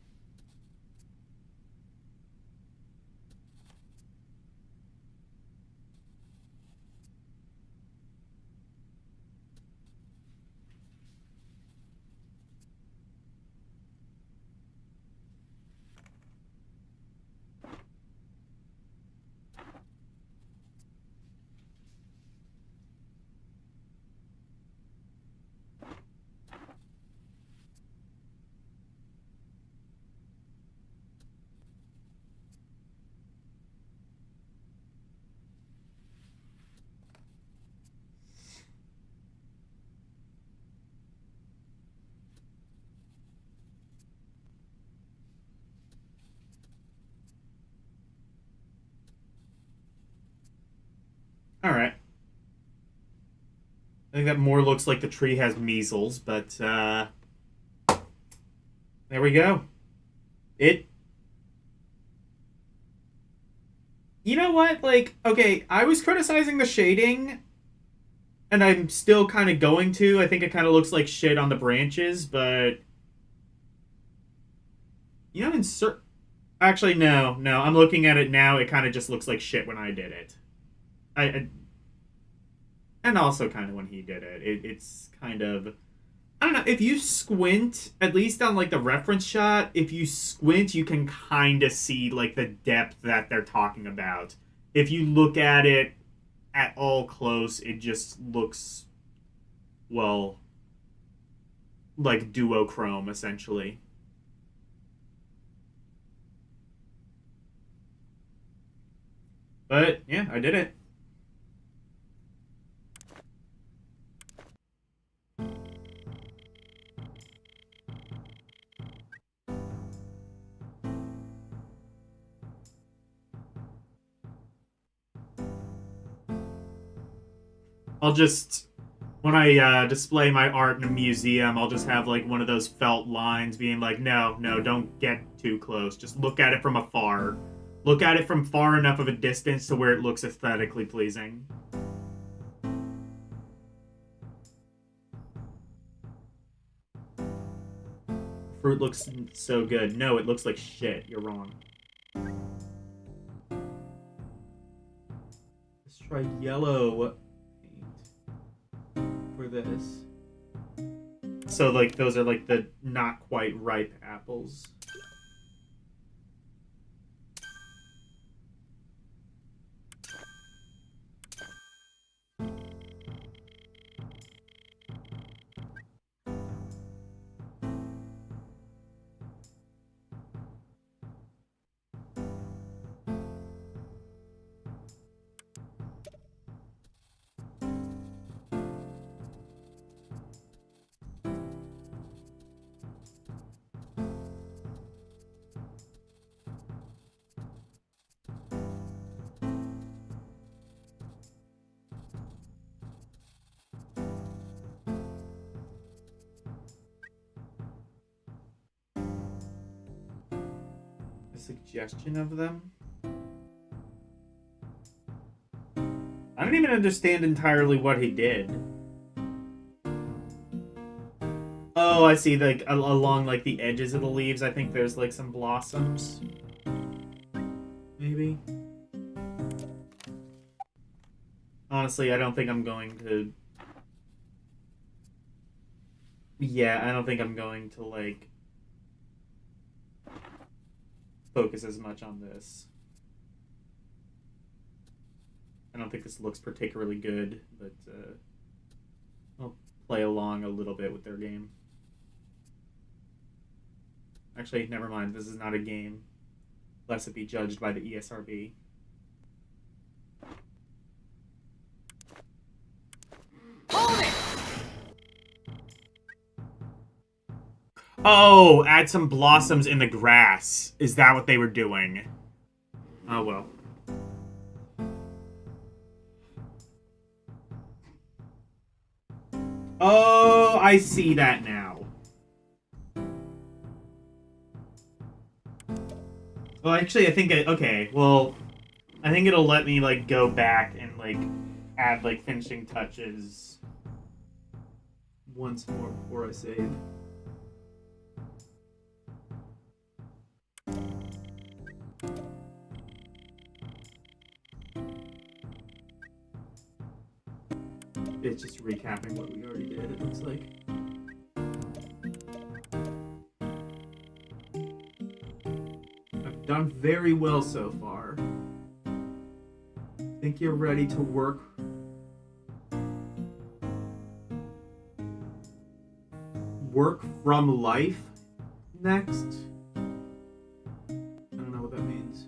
Alright. I think that more looks like the tree has measles, but, there we go. You know what? Like, okay, I was criticizing the shading, and I'm still kind of going to. I think it kind of looks like shit on the branches, but... You know, Actually, no. I'm looking at it now. It kind of just looks like shit when I did it. And also kind of when he did it. It's kind of... I don't know. If you squint, at least on, like, the reference shot, if you squint, you can kind of see, like, the depth that they're talking about. If you look at it at all close, it just looks, well, like duochrome, essentially. But, yeah, I did it. I'll just, when I display my art in a museum, I'll just have, like, one of those felt lines being like, no, don't get too close. Just look at it from afar. Look at it from far enough of a distance to where it looks aesthetically pleasing. Fruit looks so good. No, it looks like shit. You're wrong. Let's try yellow paint for this. So, like, those are, like, the not quite ripe apples. Suggestion of them. I don't even understand entirely what he did. Oh, I see. Like along like the edges of the leaves, I think there's like some blossoms. Maybe. Honestly, I don't think I'm going to. Yeah, I don't think I'm going to like focus as much on this. I don't think this looks particularly good, but I'll play along a little bit with their game. Actually, never mind. This is not a game. Lest it be judged by the ESRB. Hold it! Oh, add some blossoms in the grass. Is that what they were doing? Oh, well. Oh, I see that now. Well, actually, I think okay, well, I think it'll let me, like, go back and, like, add, like, finishing touches once more before I save. It's just recapping what we already did, it looks like. I've done very well so far. Think you're ready to work from life next? I don't know what that means.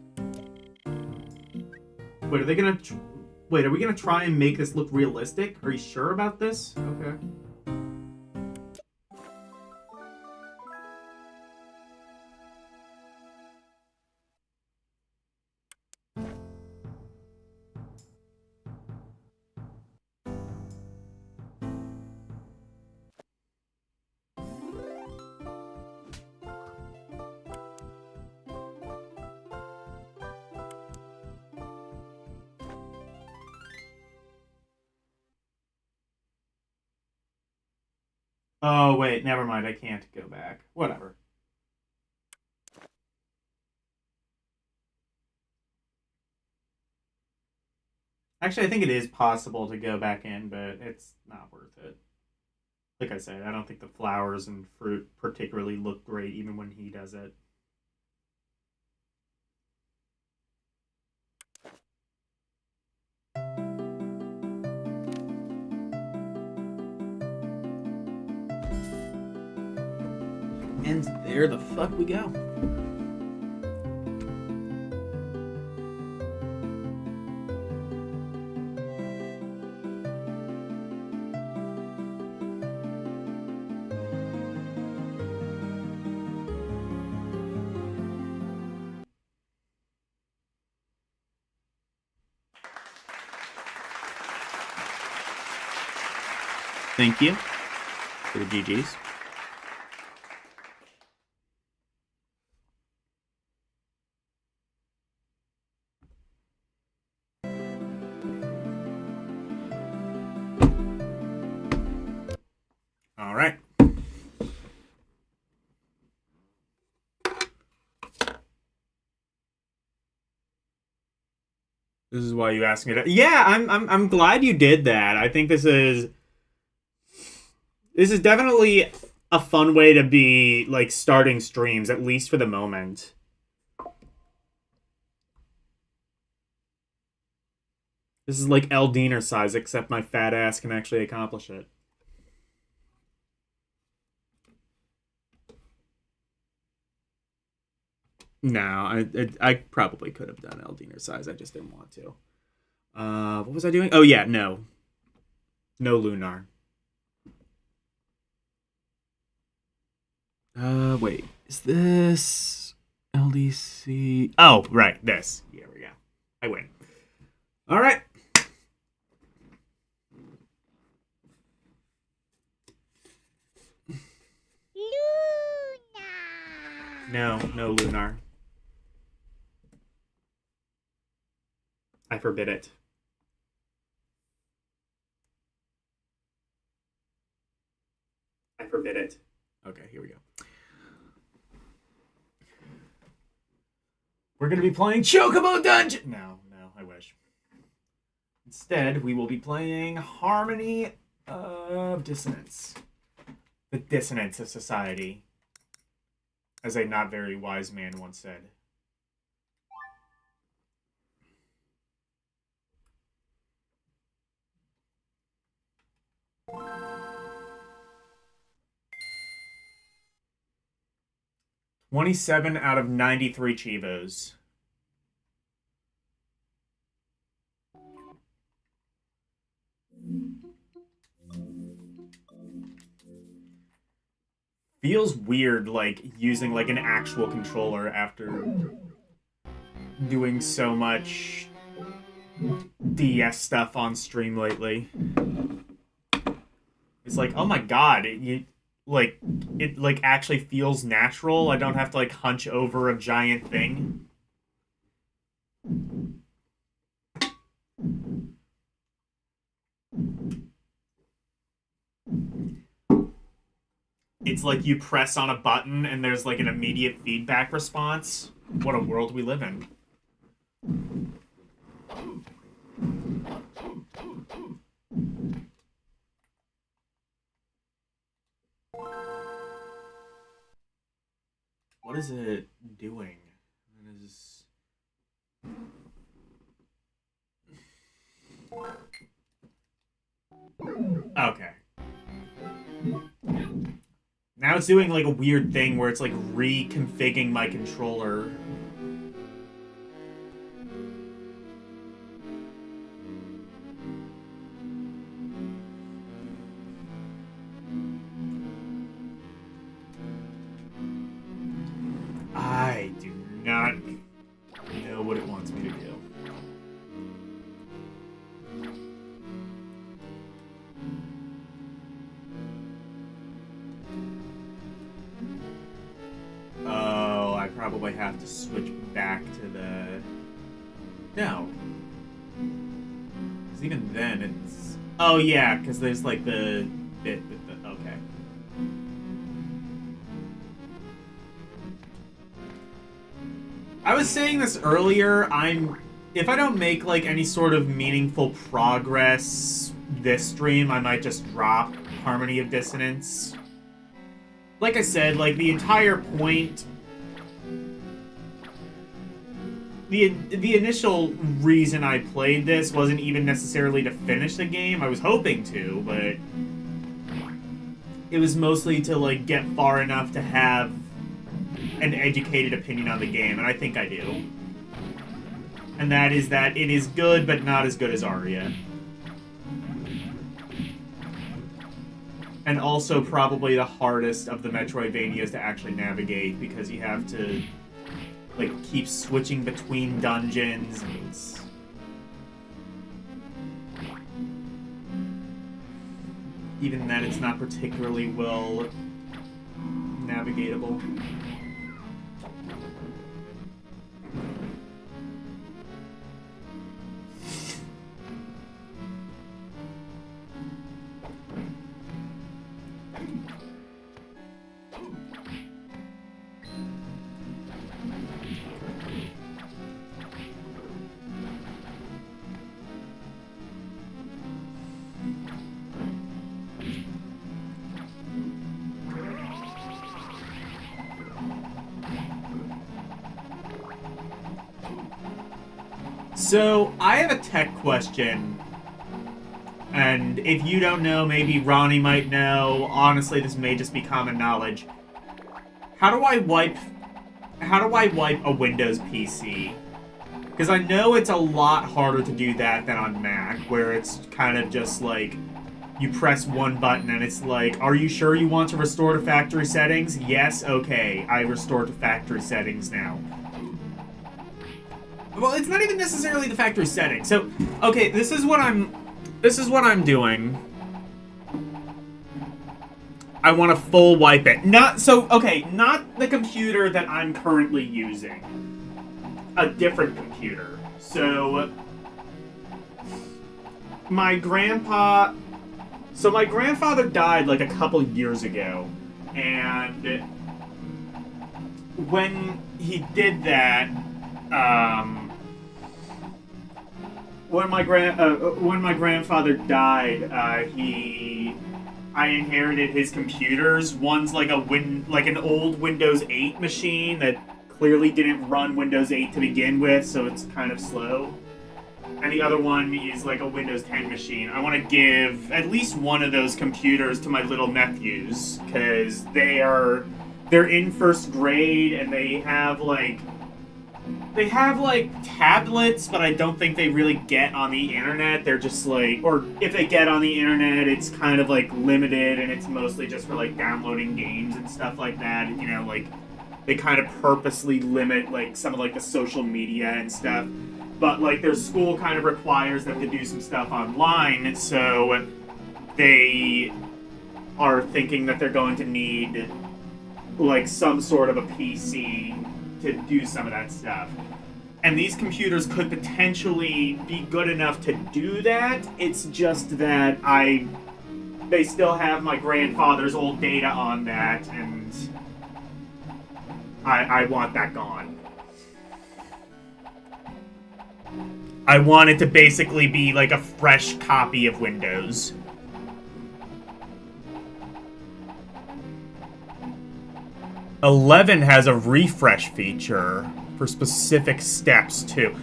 Wait, are they gonna wait, are we gonna try and make this look realistic? Are you sure about this? Okay. Oh, wait, never mind. I can't go back. Whatever. Actually, I think it is possible to go back in, but it's not worth it. Like I said, I don't think the flowers and fruit particularly look great even when he does it. And there the fuck we go. Thank you for the GGs. All right. This is why you asked me that. Yeah, I'm glad you did that. I think this is definitely a fun way to be like starting streams, at least for the moment. This is like Eldiner size, except my fat ass can actually accomplish it. No, I probably could have done Eldiner size. I just didn't want to. What was I doing? Oh yeah, no Lunar. Wait, is this LDC? Oh, right, this. Here we go. I win. All right. Luna! No Lunar. I forbid it. I forbid it. Okay, here we go. We're going to be playing Chocobo Dungeon! No, I wish. Instead, we will be playing Harmony of Dissonance. The dissonance of society. As a not very wise man once said. $27 out of 93 Chivos. Feels weird, like, using, like, an actual controller after doing so much DS stuff on stream lately. It's like, oh my god, it actually feels natural. I don't have to, like, hunch over a giant thing. It's like you press on a button and there's like an immediate feedback response. What a world we live in. What is it doing? It is... Okay. Now it's doing like a weird thing where it's like reconfiguring my controller. I do not know what it wants me to do. Oh, I probably have to switch back to the... No. Because even then it's... Oh yeah, because there's like the bit with the... Okay. I was saying this earlier, if I don't make like any sort of meaningful progress this stream, I might just drop Harmony of Dissonance. Like I said, like the entire point, the initial reason I played this wasn't even necessarily to finish the game. I was hoping to, but it was mostly to like get far enough to have an educated opinion on the game, and I think I do. And that is that it is good, but not as good as Aria. And also probably the hardest of the Metroidvanias to actually navigate, because you have to, like, keep switching between dungeons, and it's... Even then, it's not particularly well navigatable. So, I have a tech question, and if you don't know, maybe Ronnie might know. Honestly, this may just be common knowledge. How do I wipe a Windows PC? Because I know it's a lot harder to do that than on Mac, where it's kind of just like, you press one button and it's like, are you sure you want to restore to factory settings? Yes, okay, I restore to factory settings now. Well, it's not even necessarily the factory settings. So, okay, this is what I'm doing. I want to full wipe it. Not the computer that I'm currently using. A different computer. So, my grandfather died like a couple years ago. And when he did that, when my grandfather died, I inherited his computers. One's like an old Windows 8 machine that clearly didn't run Windows 8 to begin with, so it's kind of slow. And the other one is like a Windows 10 machine. I want to give at least one of those computers to my little nephews, because they're in first grade and they have like tablets, but I don't think they really get on the internet. They're just like, or if they get on the internet, it's kind of like limited, and it's mostly just for like downloading games and stuff like that. You know, like they kind of purposely limit like some of like the social media and stuff. But like their school kind of requires them to do some stuff online, so they are thinking that they're going to need like some sort of a PC to do some of that stuff. And these computers could potentially be good enough to do that. It's just that they still have my grandfather's old data on that, and I want that gone. I want it to basically be like a fresh copy of Windows. '11 has a refresh feature for specific steps too.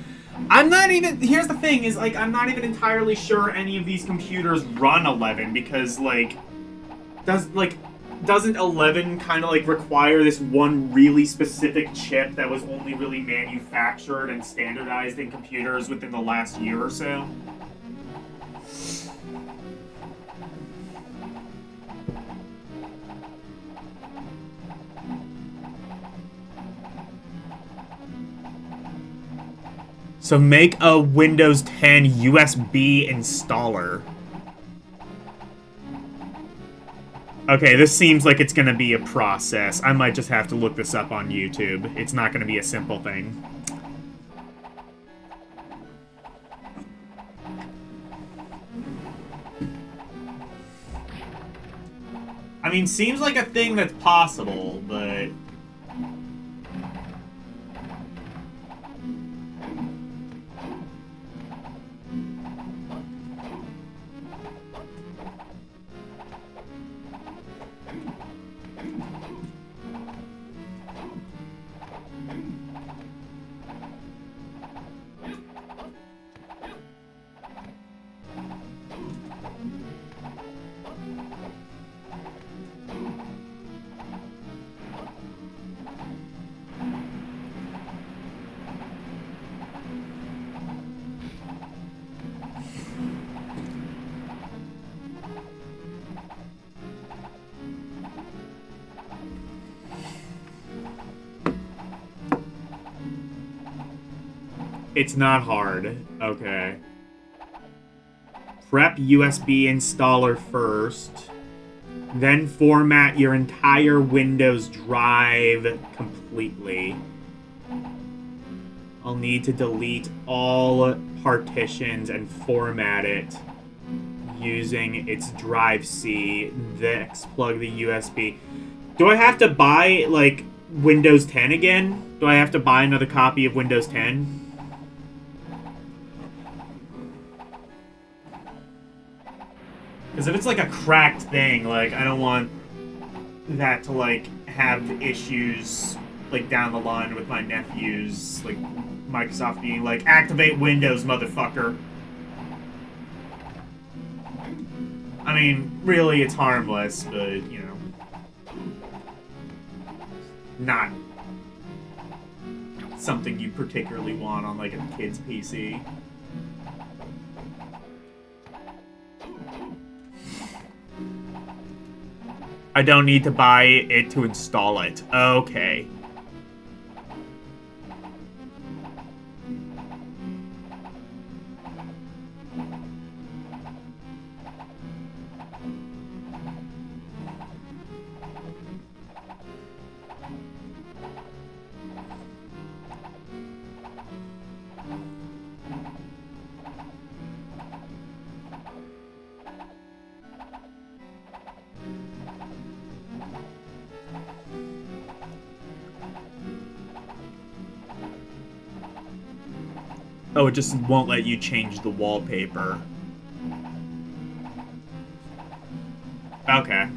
Here's the thing, is like I'm not even entirely sure any of these computers run 11, because like doesn't 11 kind of like require this one really specific chip that was only really manufactured and standardized in computers within the last year or so? So make a Windows 10 USB installer. Okay, this seems like it's going to be a process. I might just have to look this up on YouTube. It's not going to be a simple thing. I mean, seems like a thing that's possible, but... It's not hard. Okay. Prep USB installer first. Then format your entire Windows drive completely. I'll need to delete all partitions and format it using its drive C. Next, plug the USB. Do I have to buy, like, Windows 10 again? Do I have to buy another copy of Windows 10? Because if it's like a cracked thing, like, I don't want that to, like, have issues, like, down the line with my nephews, like, Microsoft being like, activate Windows, motherfucker. I mean, really, it's harmless, but, you know, not something you particularly want on, like, a kid's PC. I don't need to buy it to install it. Okay. Oh, it just won't let you change the wallpaper. Okay.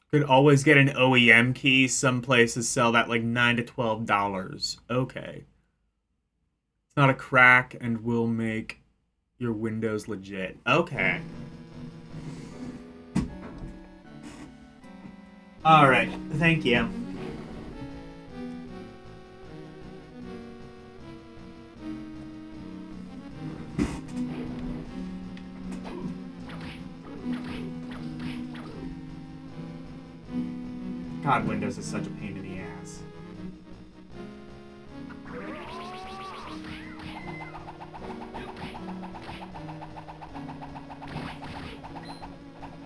Could always get an OEM key. Some places sell that like $9 to $12. Okay. It's not a crack and will make your Windows legit. Okay. Alright, thank you. God, Windows is such a pain in the ass.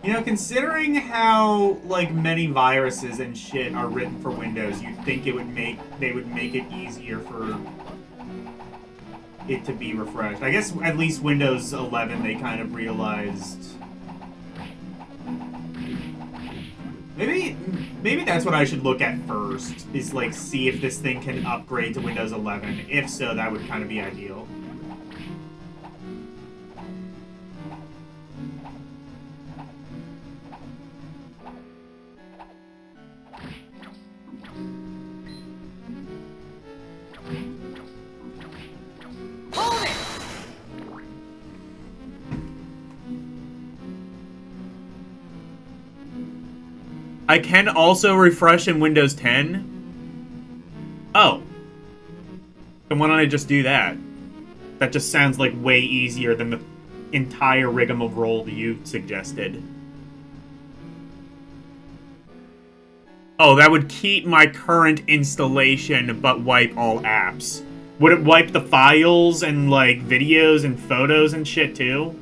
You know, considering how like many viruses and shit are written for Windows, you'd think they would make it easier for it to be refreshed. I guess at least Windows 11 they kind of realized. Maybe that's what I should look at first, is like see if this thing can upgrade to Windows 11. If so, that would kind of be ideal. Hold it! I can also refresh in Windows 10. Oh. Then why don't I just do that? That just sounds like way easier than the entire rigmarole you suggested. Oh, that would keep my current installation but wipe all apps. Would it wipe the files and like videos and photos and shit too?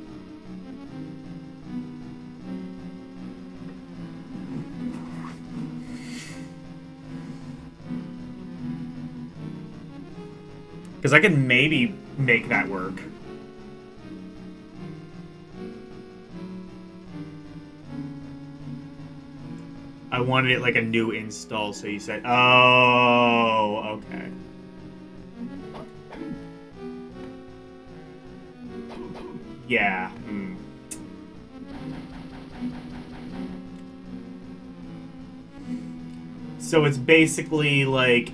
Because I can maybe make that work. I wanted it like a new install, so you said, oh, okay. Yeah. So it's basically like,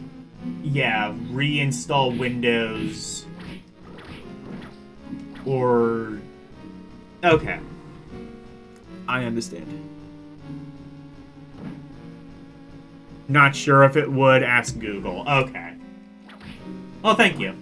yeah, reinstall Windows or... Okay. I understand. Not sure if it would. Ask Google. Okay. Well, thank you.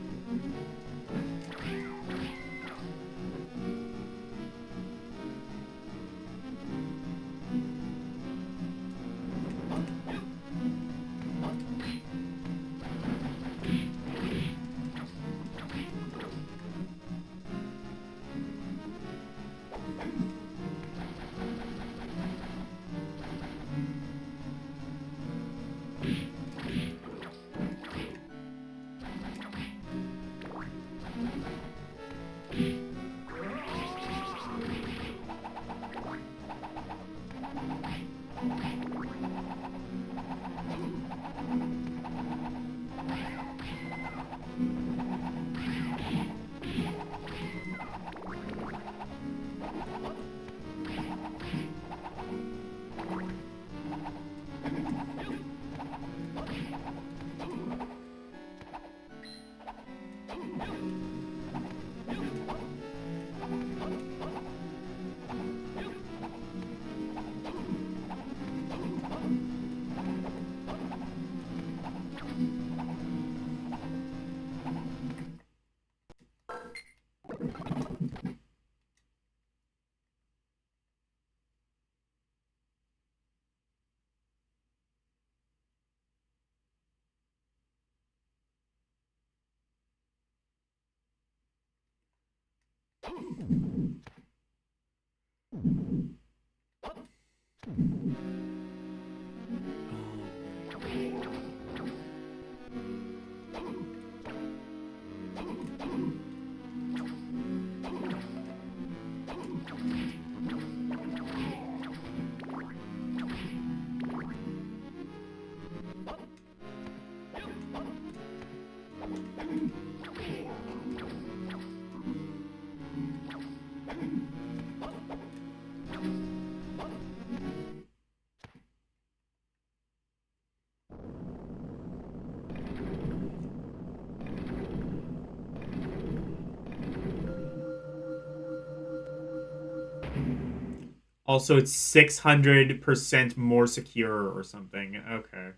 Also, it's 600% more secure or something. Okay.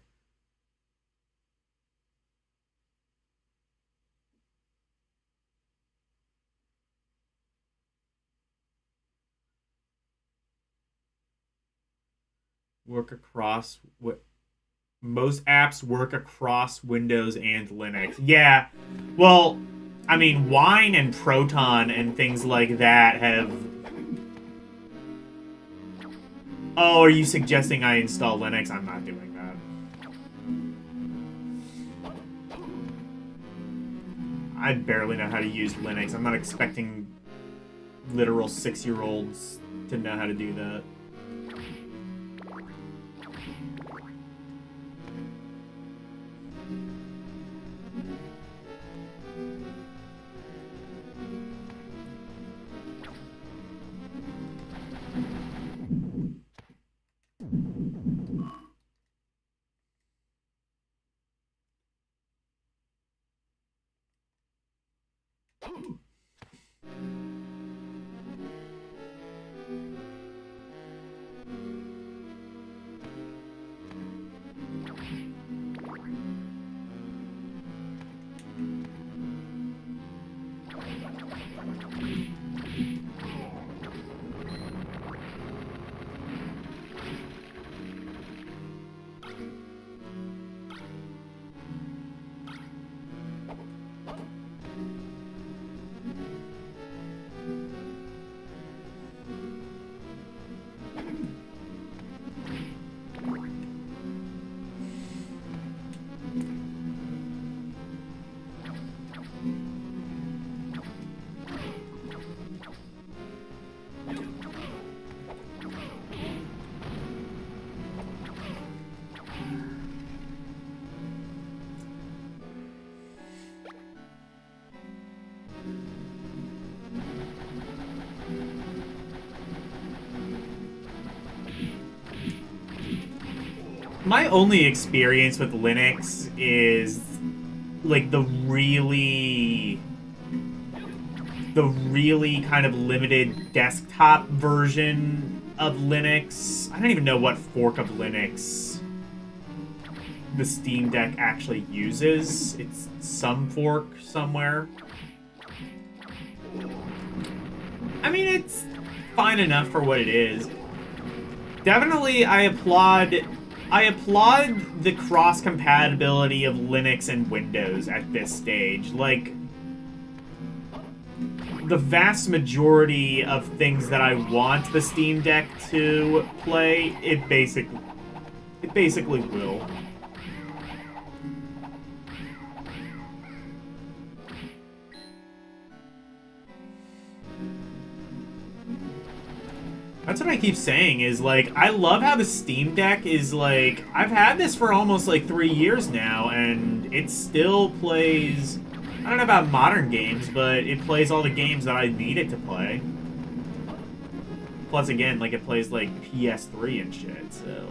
Work across what most apps work across Windows and Linux. Yeah. Well, I mean, Wine and Proton and things like that have. Oh, are you suggesting I install Linux? I'm not doing that. I barely know how to use Linux. I'm not expecting literal 6-year-olds to know how to do that. My only experience with Linux is like the really kind of limited desktop version of Linux. I don't even know what fork of Linux the Steam Deck actually uses. It's some fork somewhere. I mean, it's fine enough for what it is. Definitely, I applaud the cross-compatibility of Linux and Windows at this stage. Like, the vast majority of things that I want the Steam Deck to play, it basically will. That's what I keep saying, is, like, I love how the Steam Deck is, like, I've had this for almost, like, 3 years now, and it still plays, I don't know about modern games, but it plays all the games that I need it to play. Plus, again, like, it plays, like, PS3 and shit, so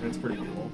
that's pretty cool.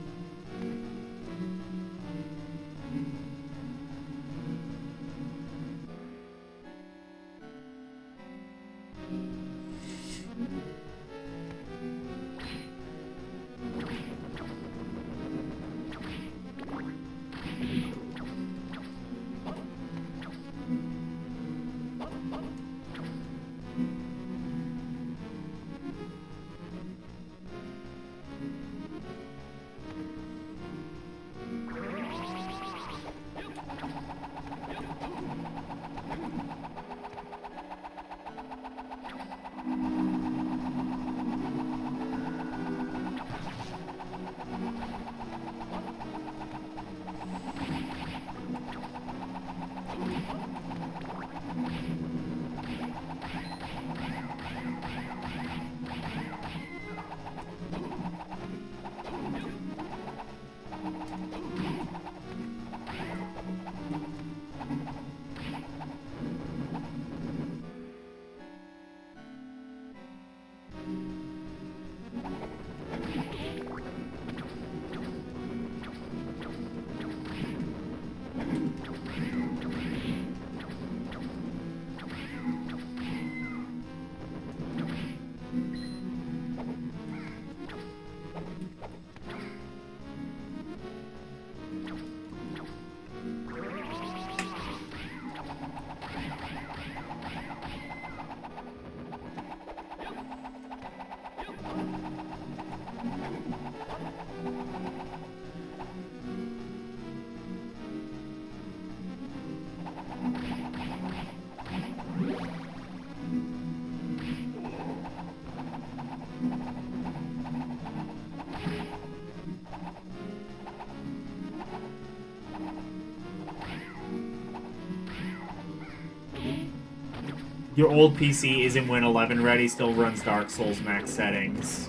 Your old PC isn't Win 11 ready, still runs Dark Souls max settings.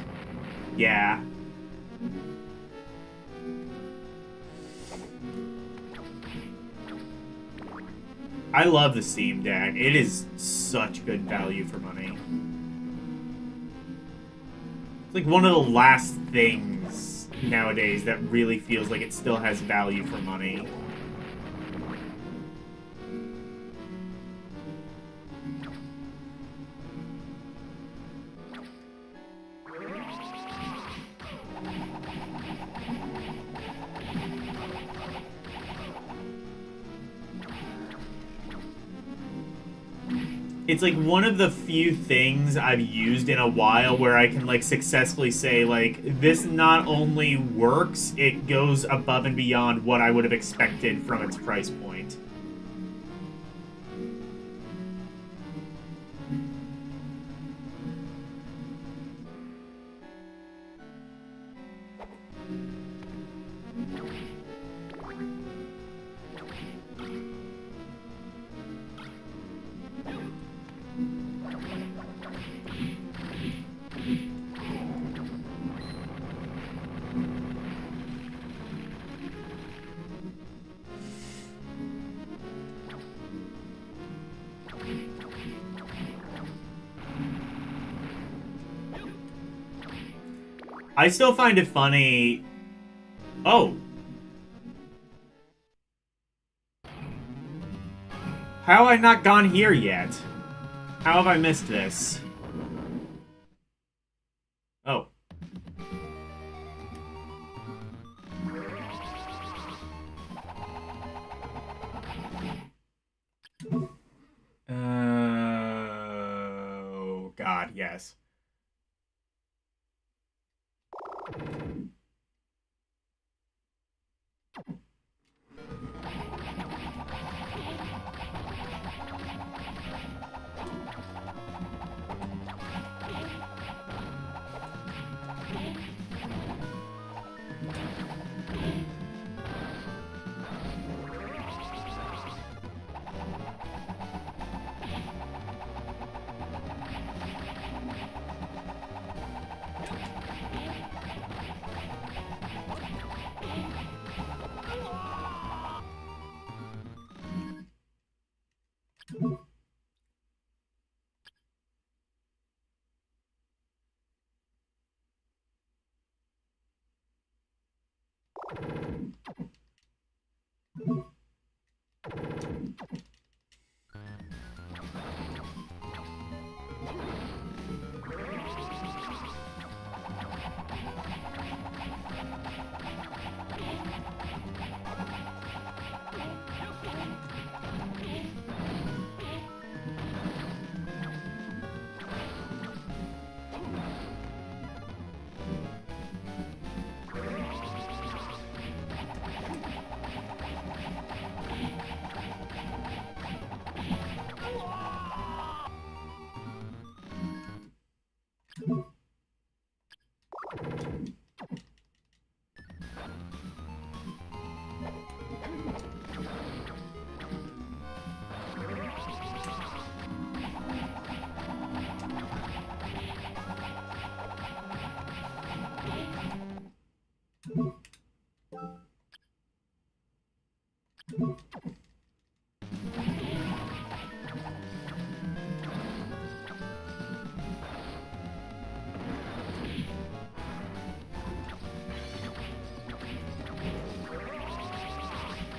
Yeah. I love the Steam Deck. It is such good value for money. It's like one of the last things nowadays that really feels like it still has value for money. It's like one of the few things I've used in a while where I can like successfully say like this not only works, it goes above and beyond what I would have expected from its price point. I still find it funny. Oh. How have I not gone here yet? How have I missed this? Oh. Oh, God, yes.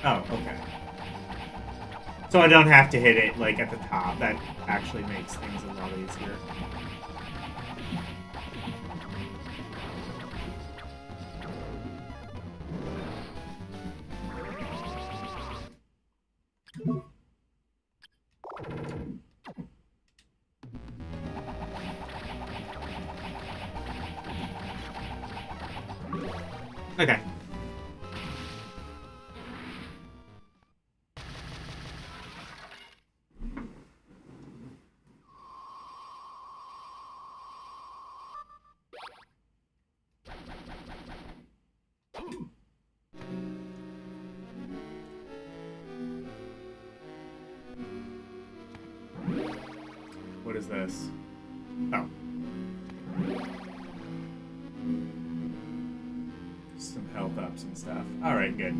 Oh, okay. So I don't have to hit it, like, at the top. That actually makes things a lot easier. Okay. this? Oh. Some health ups and stuff. Alright, good.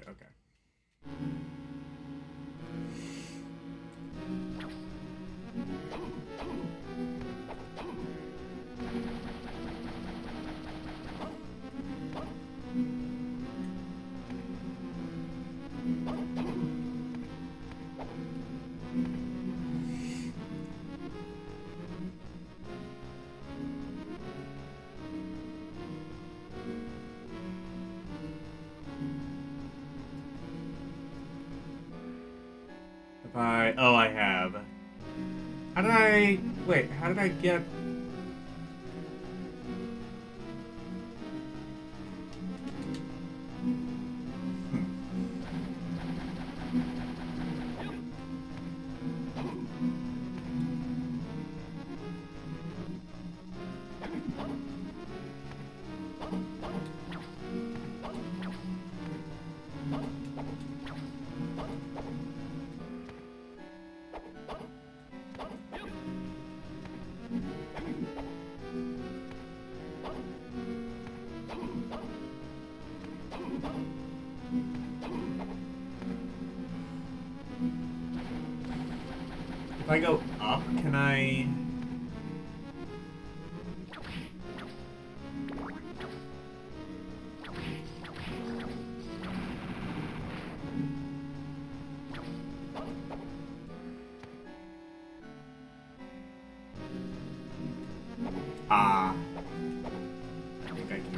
Okay. Oh, I have. How did I... Wait, how did I get... If I go up, can I... Ah. I think I can...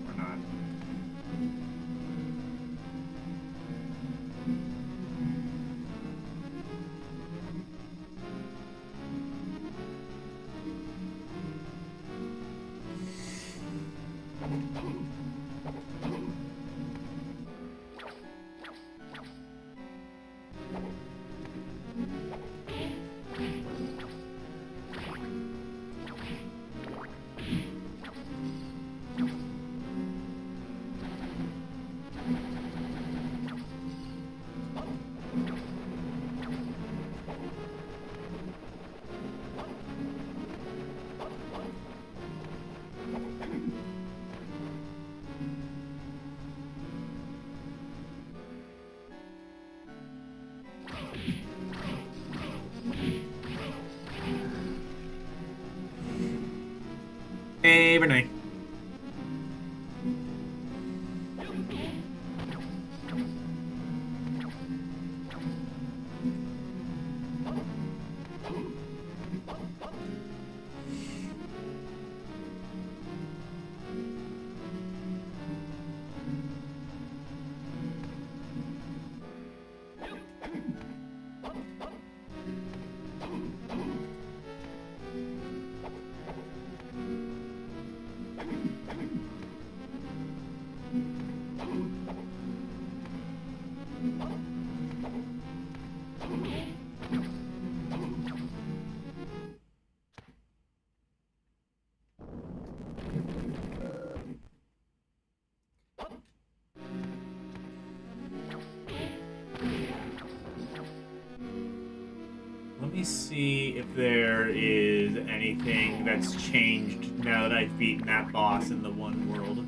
Or not. Hey, Renee. Let me see if there is anything that's changed now that I've beaten that boss in the one world.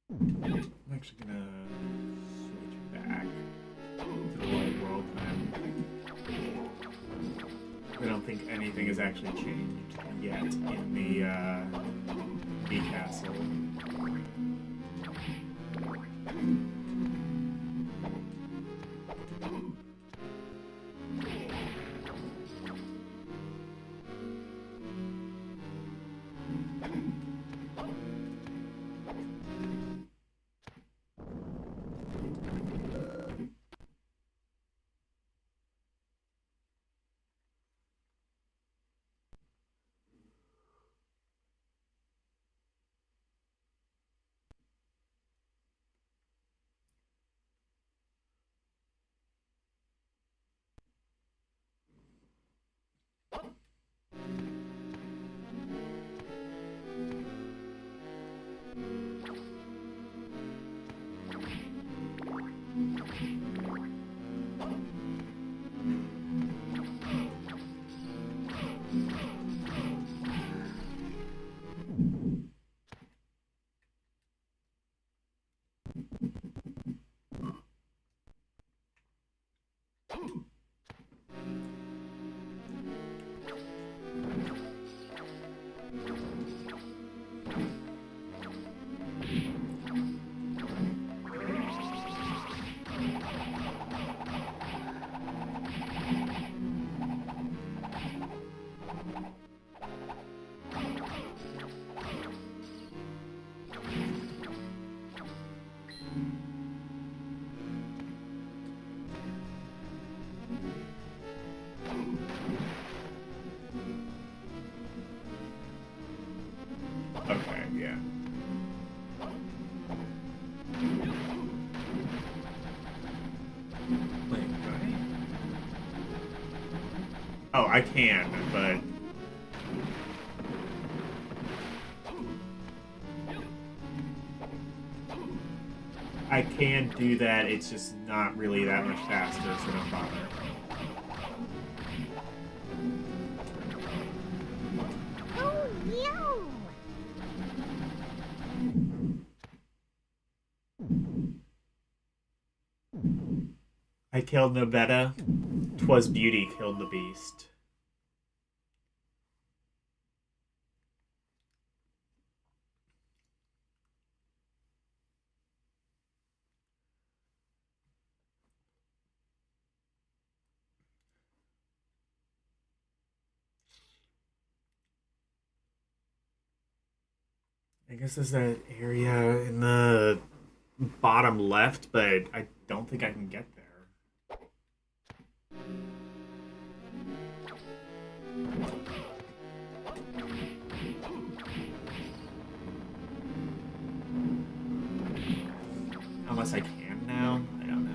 I'm actually gonna switch back to the light world then. I don't think anything has actually changed yet in the castle. Okay, yeah. Wait, right? Oh, I can, but... I can do that, it's just not really that much faster, so don't bother. Oh, no! I killed no better. 'Twas beauty killed the beast. I guess there's that area in the bottom left, but I don't think I can get there. Unless I can now? I don't know.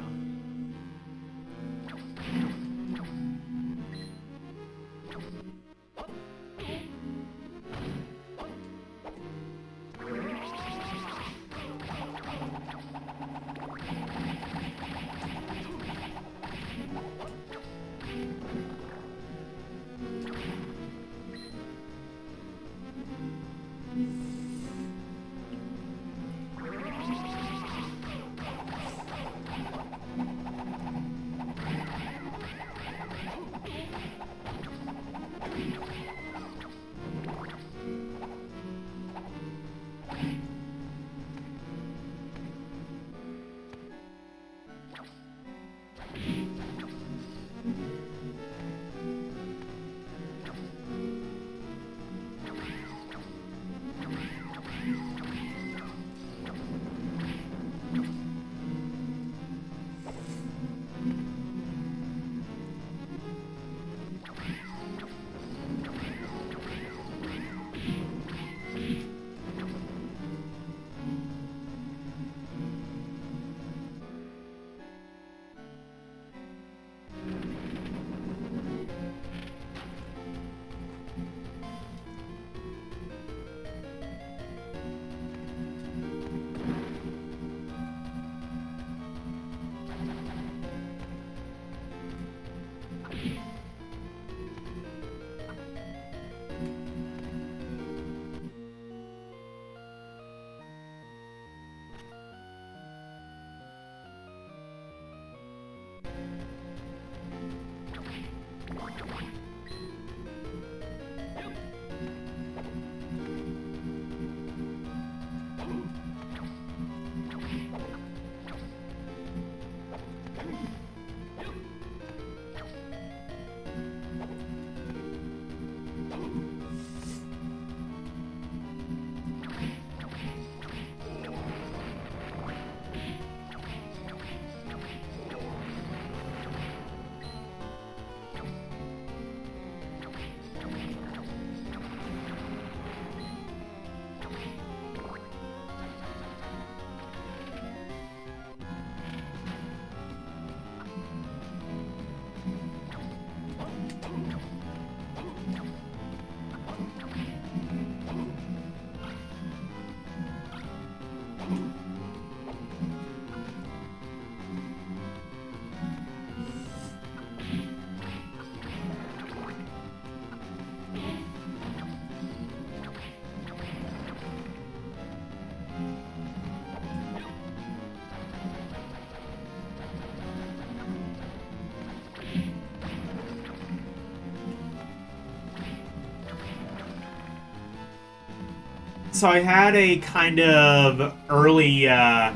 So I had a kind of early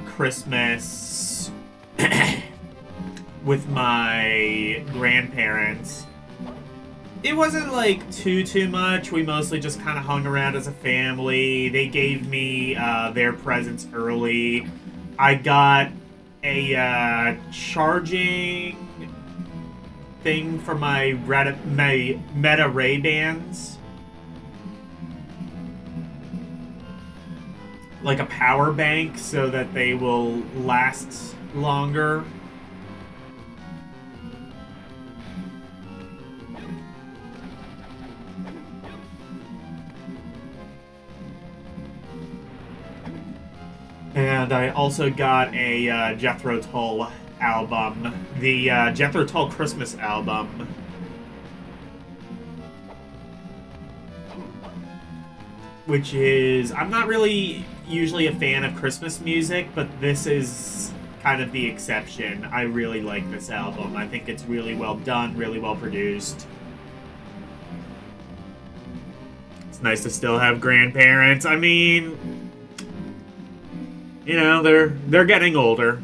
Christmas with my grandparents. It wasn't like too much. We mostly just kind of hung around as a family. They gave me their presents early. I got a charging thing for my Meta Ray-Bans. Like a power bank so that they will last longer. And I also got a Jethro Tull album. The Jethro Tull Christmas album. Which is... I'm not really usually a fan of Christmas music, but this is kind of the exception. I really like this album. I think it's really well done, really well produced. It's nice to still have grandparents. I mean, you know, they're getting older.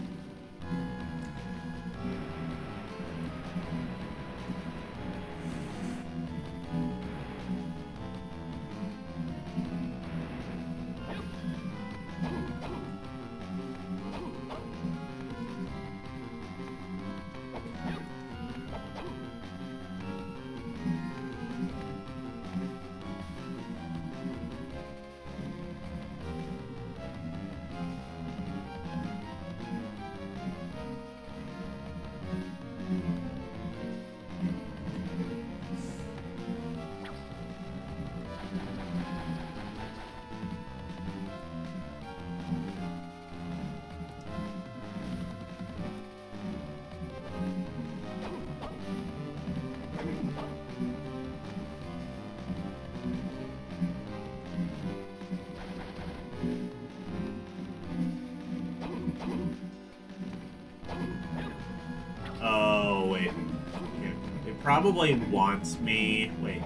Probably wants me... Wait.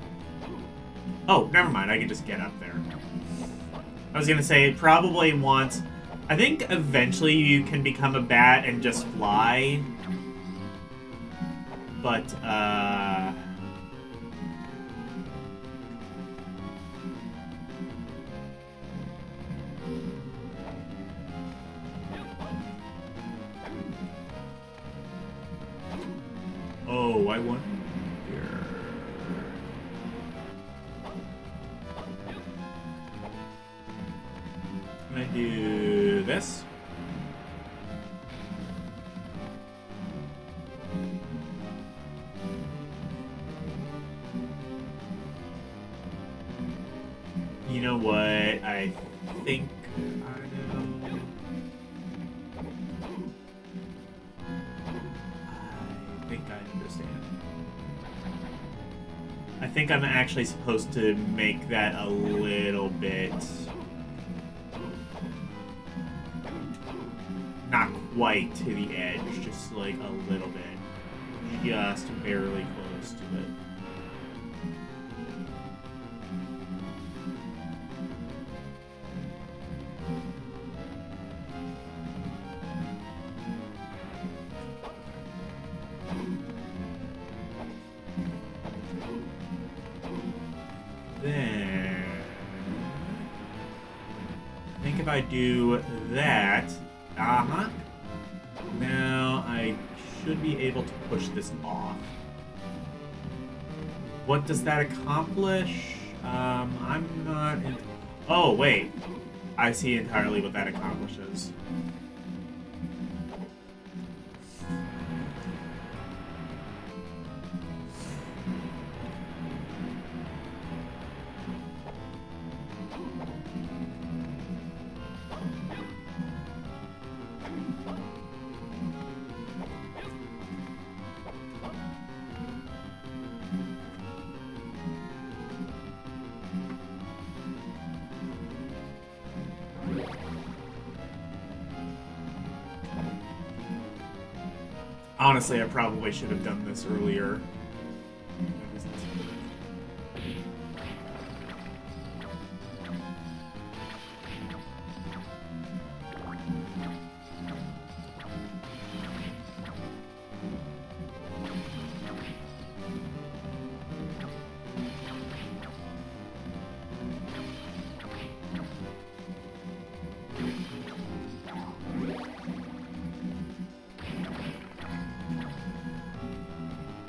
Oh, never mind. I can just get up there. I was gonna say, it probably wants... I think eventually you can become a bat and just fly. But, Oh, I wonder... Can I do this? You know what? I think I know. I think I understand. I think I'm actually supposed to make that a little bit... Not quite to the edge, just like a little bit. Just barely close to it. I do that... Uh-huh. Now I should be able to push this off. What does that accomplish? I'm not... Oh, wait. I see entirely what that accomplishes. Honestly, I probably should have done this earlier.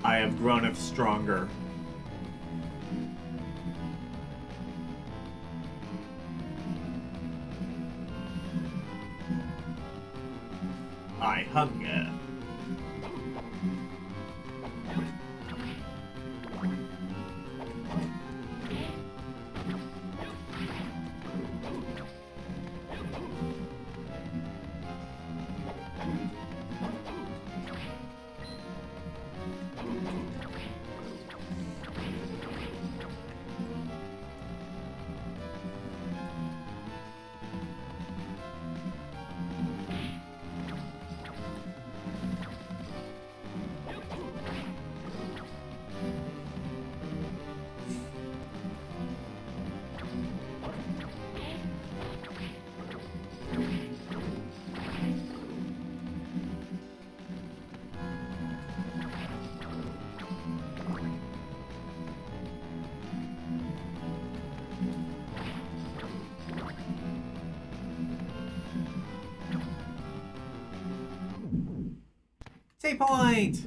I have grown stronger. I hunger. Save point!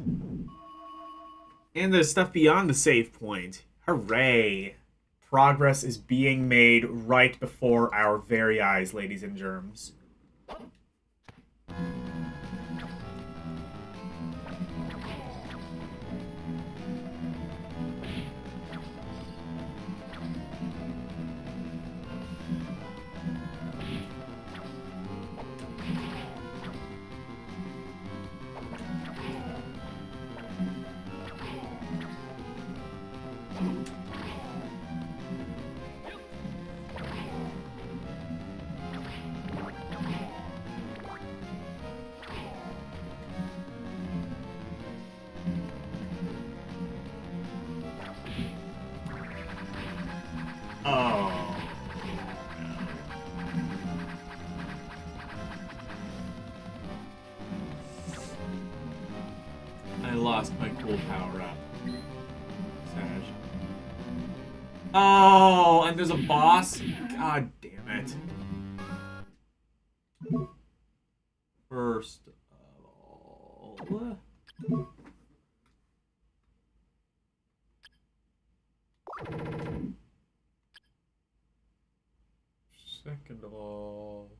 And there's stuff beyond the save point. Hooray! Progress is being made right before our very eyes, ladies and germs. Oh. I lost my cool power up. Sad. Oh, and there's a boss? God damn it. First of all... Second of all...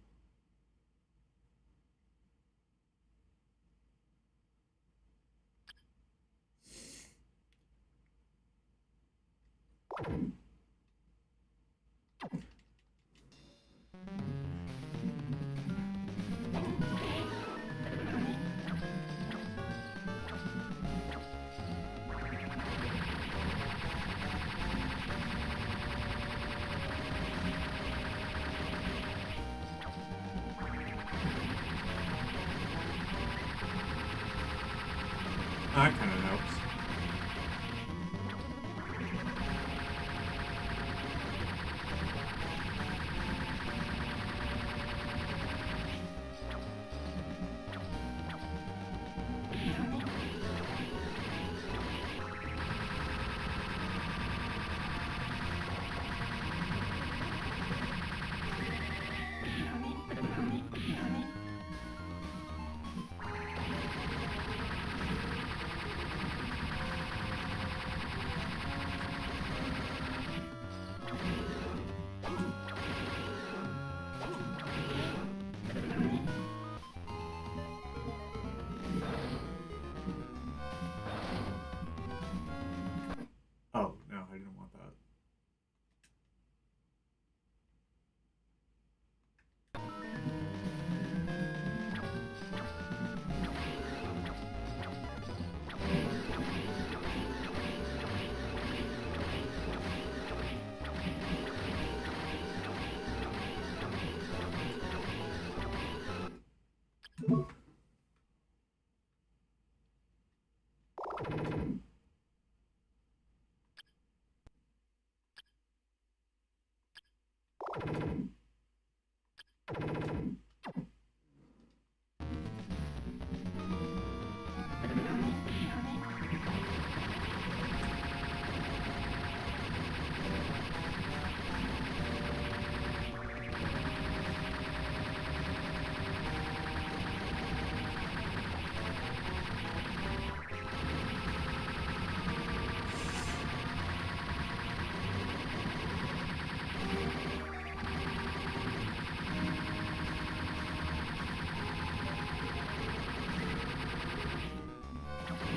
That kind of helps.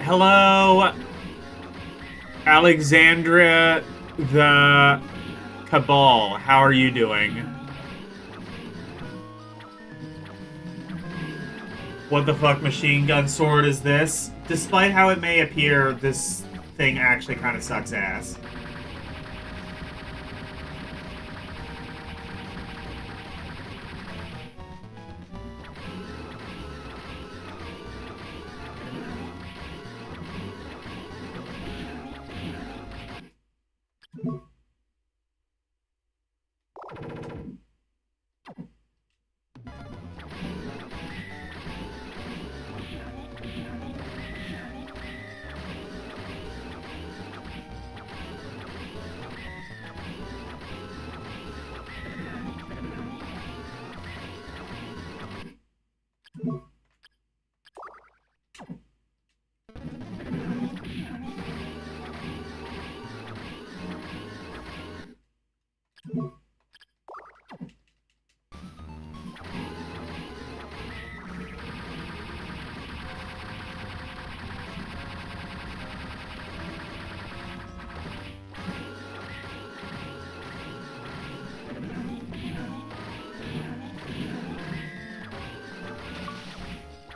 Hello, Alexandria the Cabal. How are you doing? What the fuck machine gun sword is this? Despite how it may appear, this thing actually kind of sucks ass.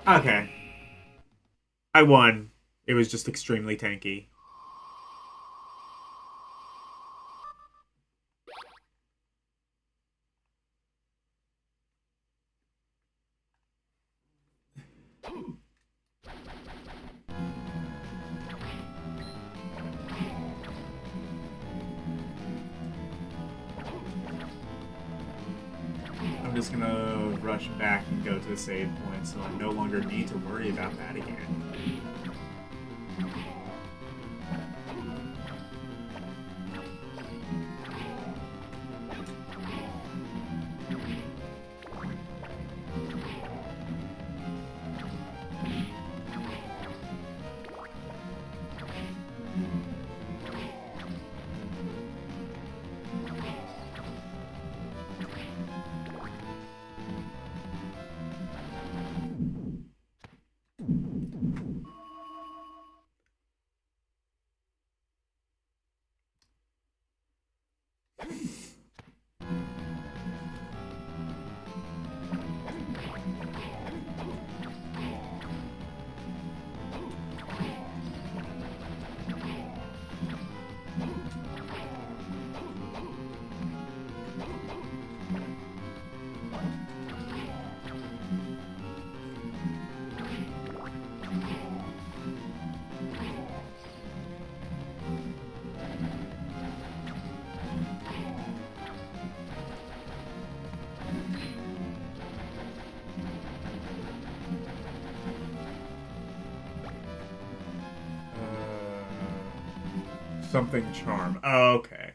Okay. I won. It was just extremely tanky. I'm just gonna rush back and go to the save point so I no longer need to worry about that again. Something charm. Oh, okay.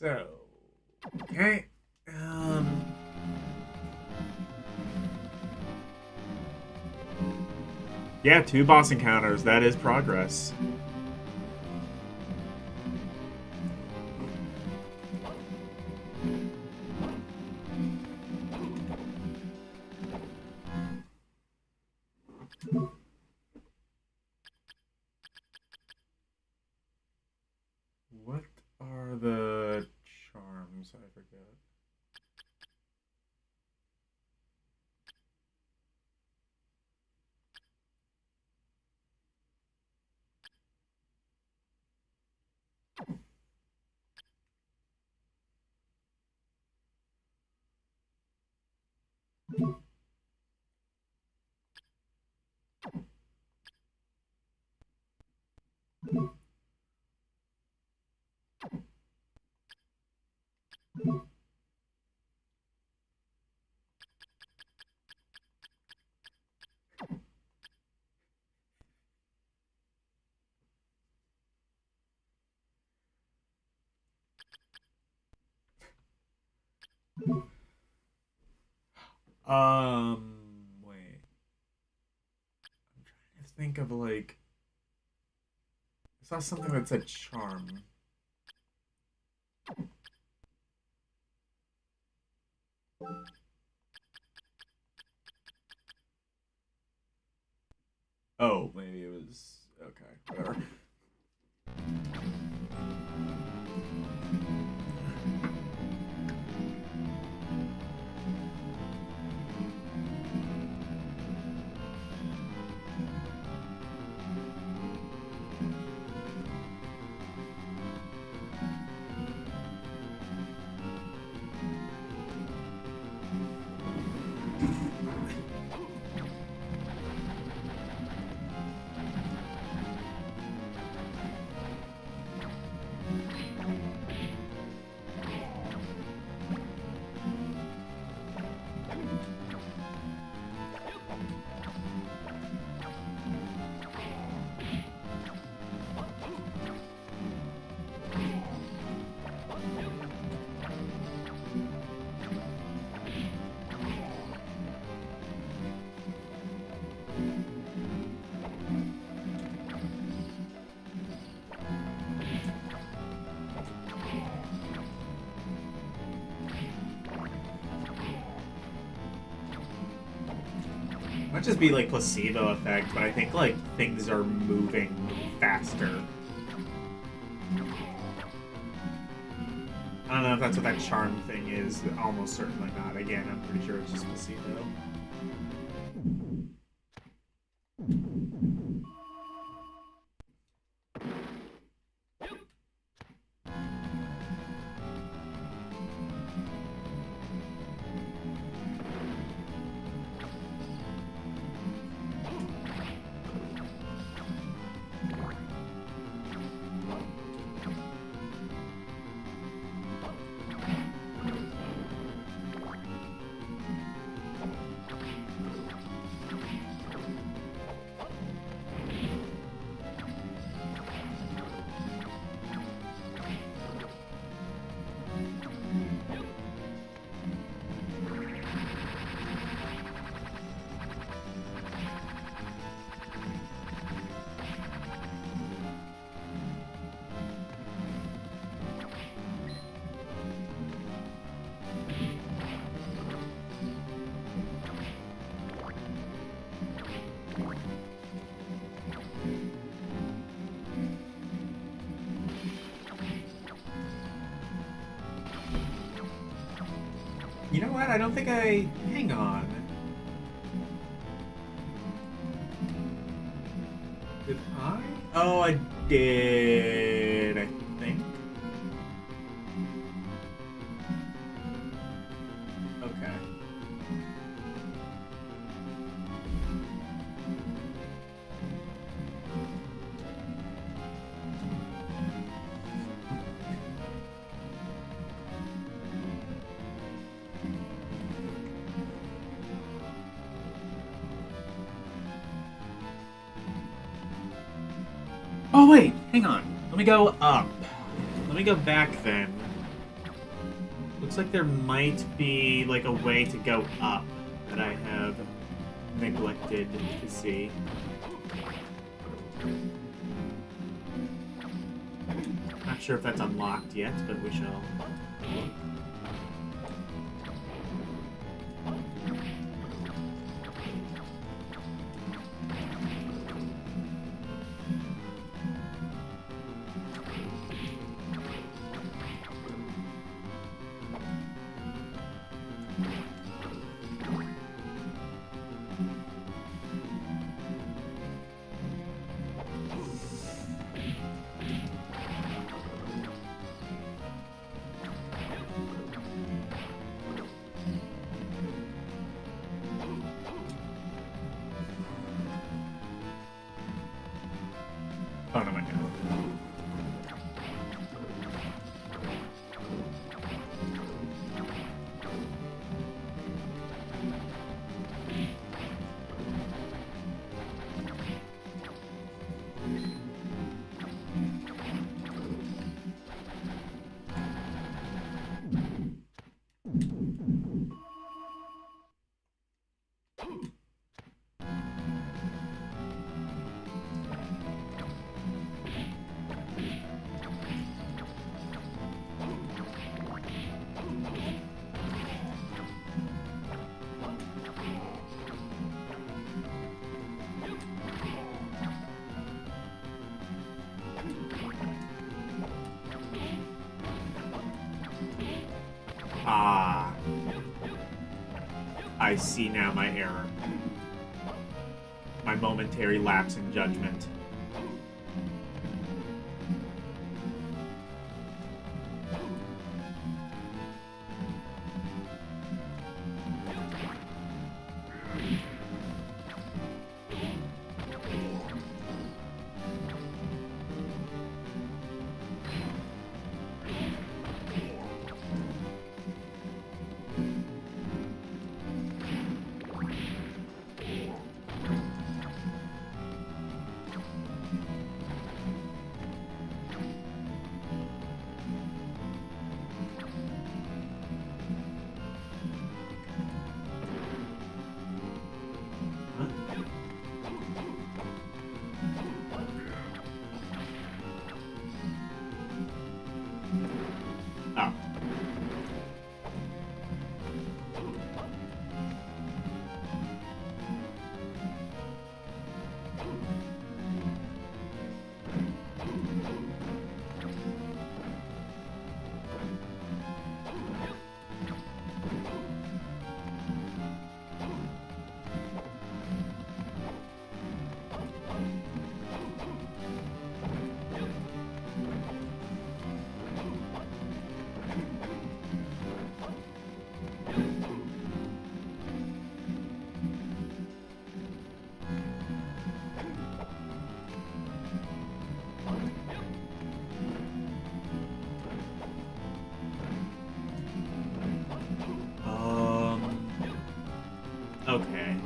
So, okay. Yeah, 2 boss encounters. That is progress. What are the charms? I forget. Wait. I'm trying to think of like. I saw something that said charm. Oh, maybe it was. Okay, whatever. Might just be like placebo effect, but I think like things are moving faster. I don't know if that's what that charm thing is. Almost certainly not. Again, I'm pretty sure it's just placebo. You know what? I don't think I... Hang on. Did I? Oh, I did, I think. Okay. Oh, wait, hang on. Let me go up. Let me go back then. Looks like there might be like a way to go up that I have neglected to see. Not sure if that's unlocked yet, but we shall look. Oh, no, my God. Ah. I see now my error. My momentary lapse in judgment. Oh. Okay.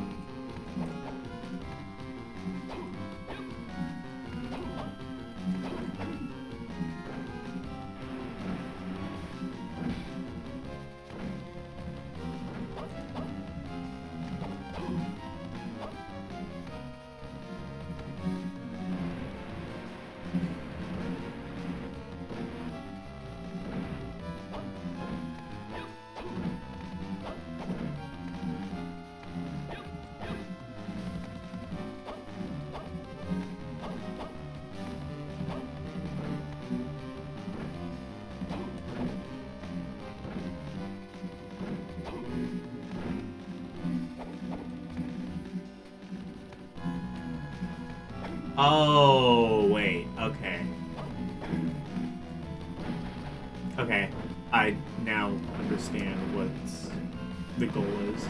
Oh, wait. Okay. Okay. I now understand what the goal is.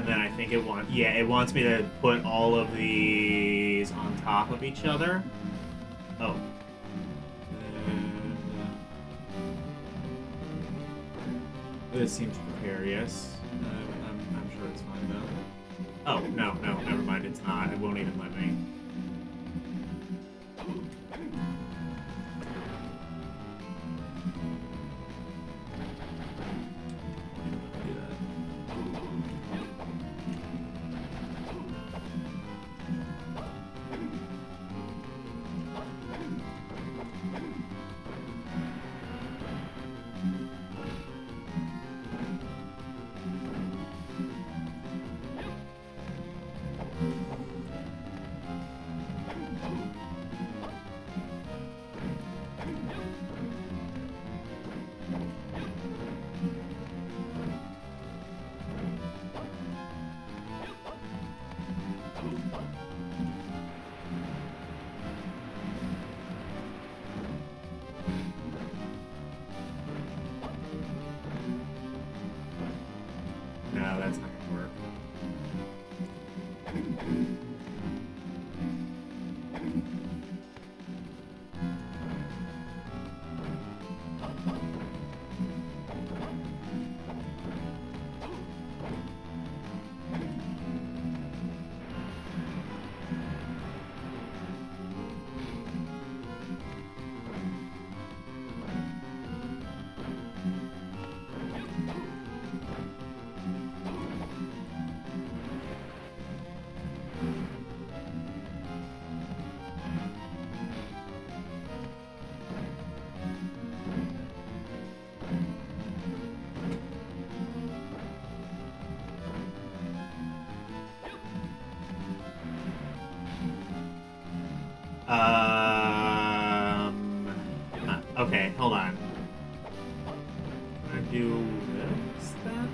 then I think it wants me to put all of these on top of each other. Oh. This seems precarious. I'm sure it's fine though. Oh, no, never mind, it's not. It won't even let me. No, that's not gonna work. Okay, hold on. Can I do this then?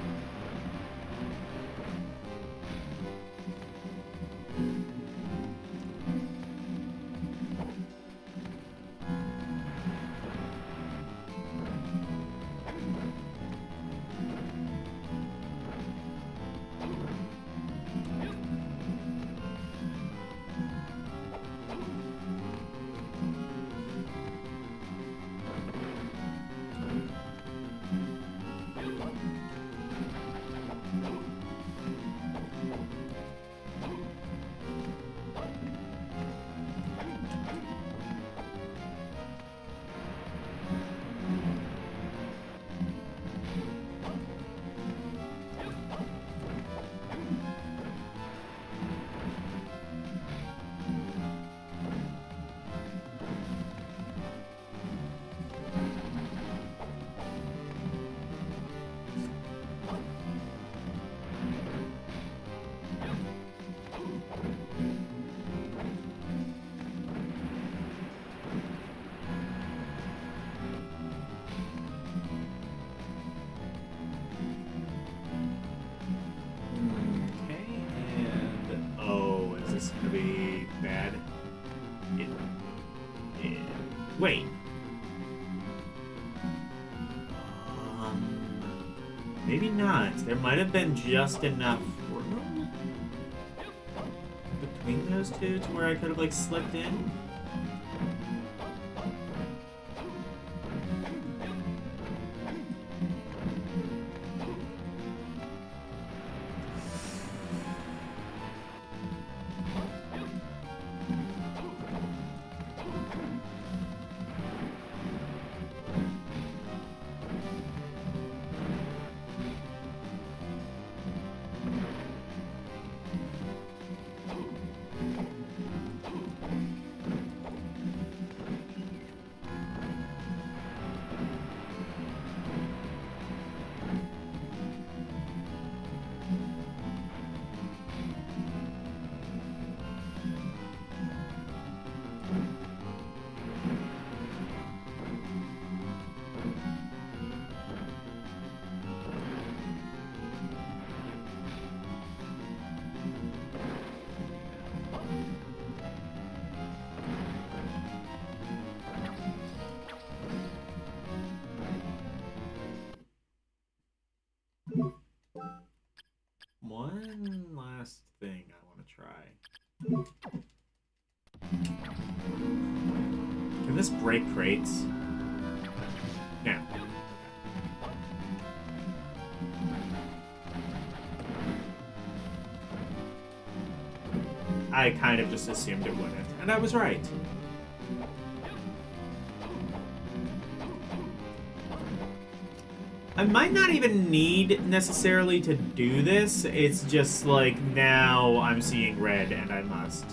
This is gonna be bad. Wait. Maybe not. There might have been just enough room between those two to where I could have like slipped in. one last thing I want to try. Can this break crates? No. I kind of just assumed it wouldn't, and I was right. I might not even need necessarily to do this. It's just like now I'm seeing red and I must.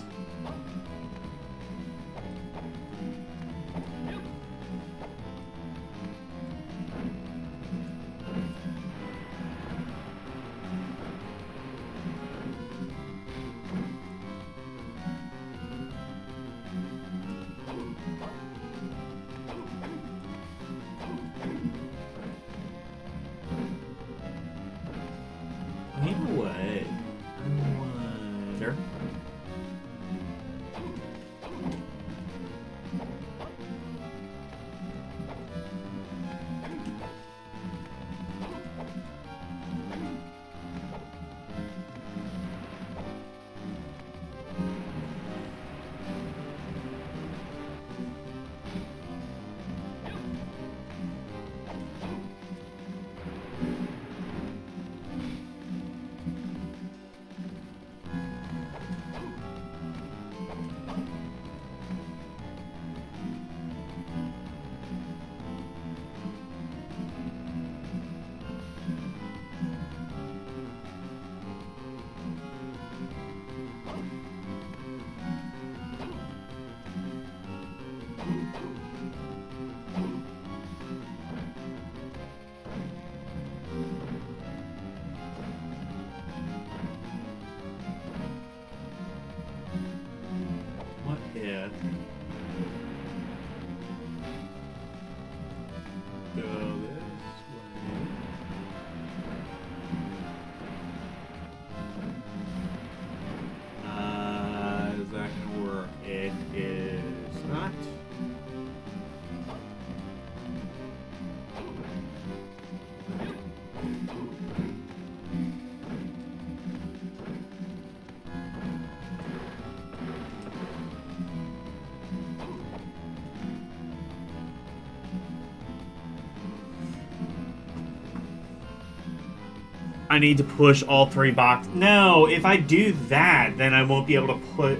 I need to push all 3 boxes. No, if I do that, then I won't be able to put...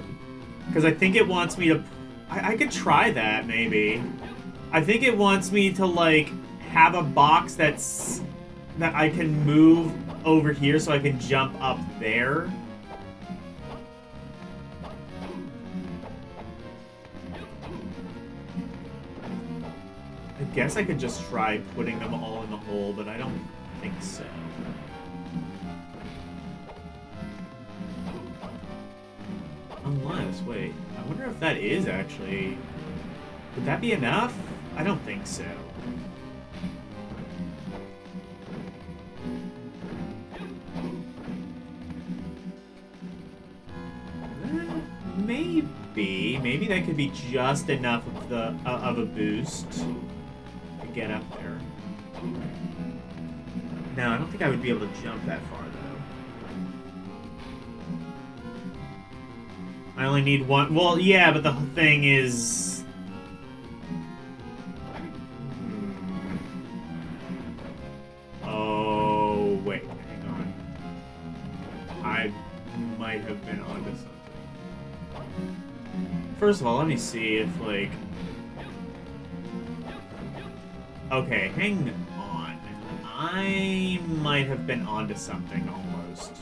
Because I think it wants me to... I could try that, maybe. I think it wants me to, like, have a box that's... that I can move over here so I can jump up there. I guess I could just try putting them all in the hole, but I don't think so. Unless, wait, I wonder if that is actually... Would that be enough? I don't think so. Maybe. Maybe that could be just enough of the of a boost to get up there. No, I don't think I would be able to jump that far, though. I only need one. Well, yeah, but the thing is... Oh, wait. Hang on. I might have been onto something. First of all, let me see if, like... Okay, hang on. I might have been onto something, almost.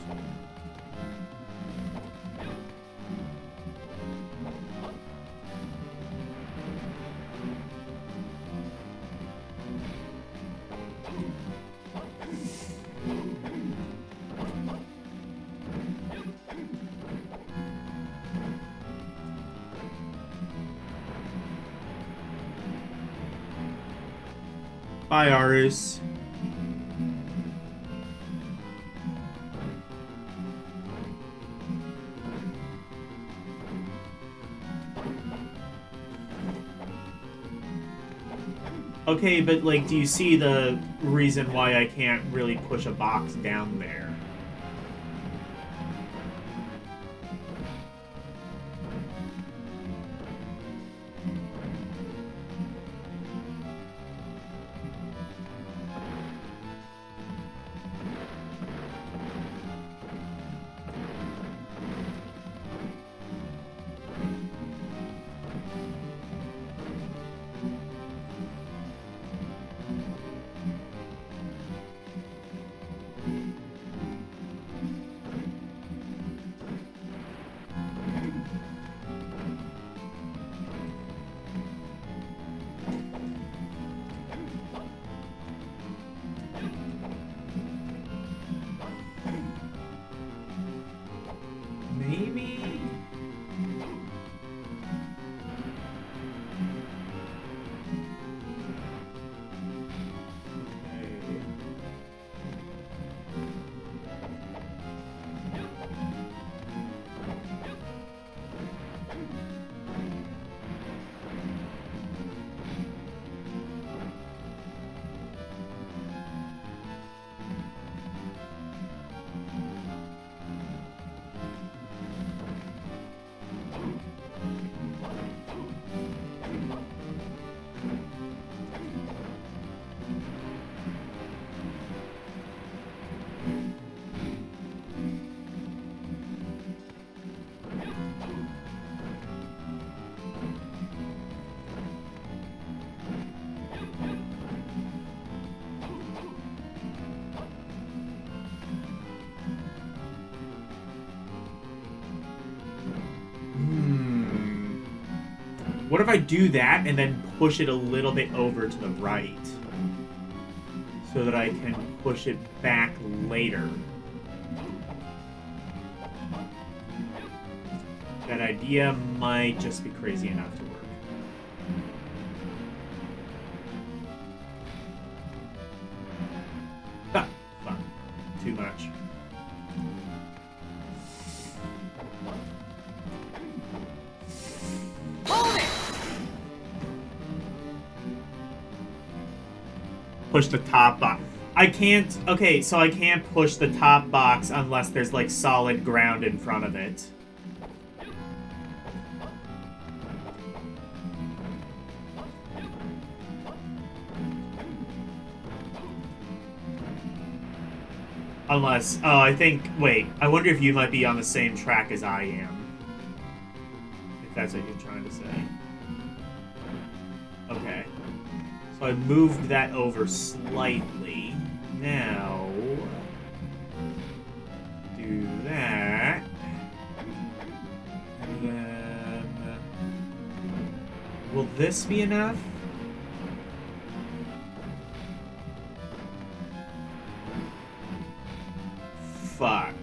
Bye, Arus. Okay, but, like, do you see the reason why I can't really push a box down there? What if I do that and then push it a little bit over to the right? So that I can push it back later. That idea might just be crazy enough to work. Ah, fuck. Too much. Hold it! Push the top box. I can't... Okay, so I can't push the top box unless there's, like, solid ground in front of it. Unless... Oh, I think... Wait. I wonder if you might be on the same track as I am. If that's what you're trying to say. Okay. So I moved that over slightly. Now... do that. And then... will this be enough? Fuck.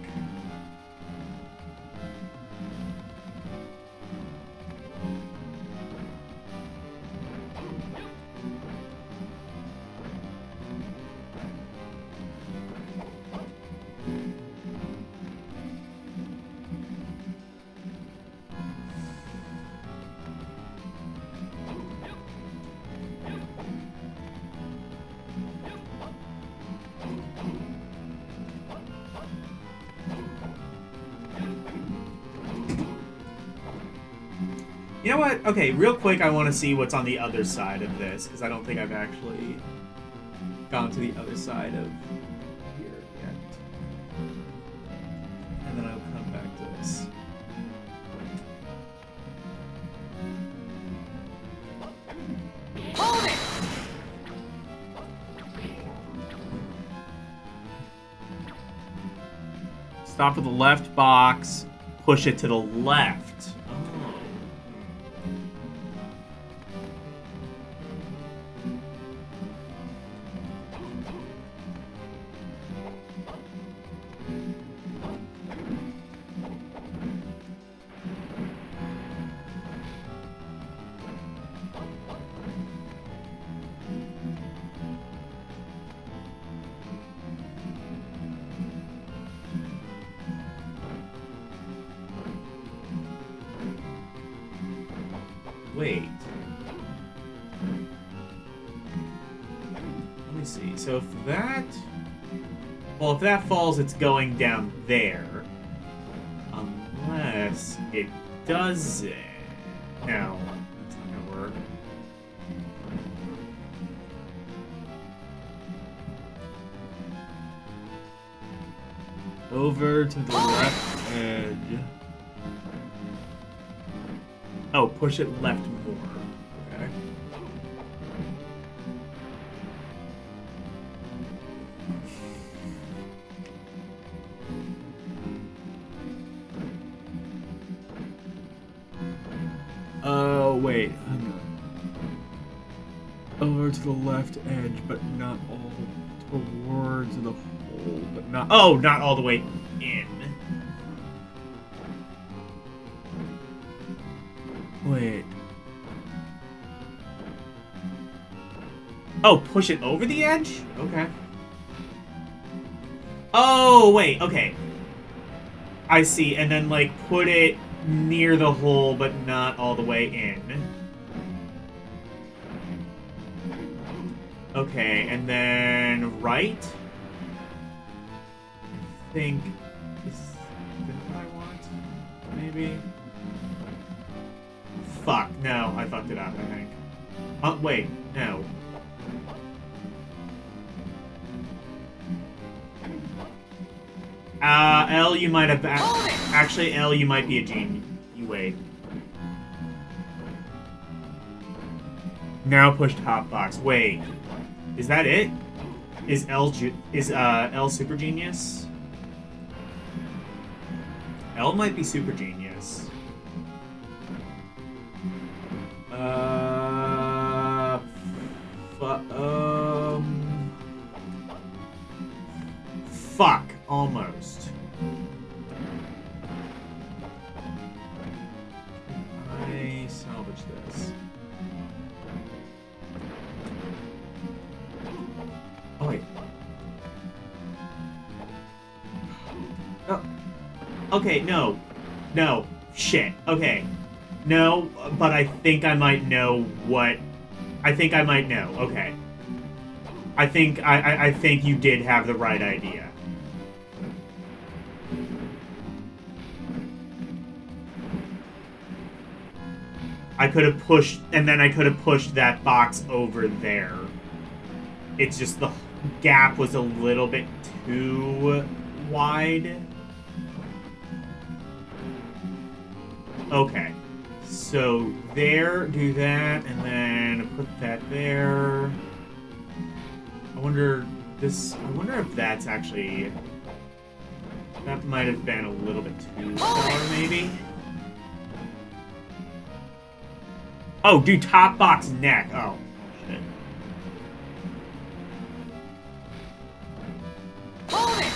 You know what? Okay, real quick, I want to see what's on the other side of this, because I don't think I've actually gone to the other side of here yet. And then I'll come back to this. Hold it! Stop at the left box, push it to the left. Wait. Let me see. So if that... Well, if that falls, it's going down there. Unless it doesn't. No, that's not gonna work. Over to the left edge. Oh, push it left more. Okay. Oh, wait. Hang on. Over to the left edge, but not all towards the hole, but not... Oh, not all the way in. Wait. Oh, push it over the edge? Okay. Oh, wait, okay. I see, and then, like, put it near the hole, but not all the way in. Okay, and then right? I think... Is that what I want? Maybe? Fuck, no, I fucked it up, I think. Wait, no. L, you might have... Actually, L, you might be a genius. You wait. Now push top box. Wait. Is that it? Is L super genius? L might be super genius. this. Oh, wait. Oh. Okay, no. No. Shit. Okay. No, but I think I might know what... I think I might know. Okay. I think you did have the right idea. I could have pushed... And then I could have pushed that box over there. It's just the gap was a little bit too wide. Okay. So there, do that, and then put that there. I wonder if that's actually... That might have been a little bit too far, maybe? Oh, do top box neck. Oh, shit. Hold it!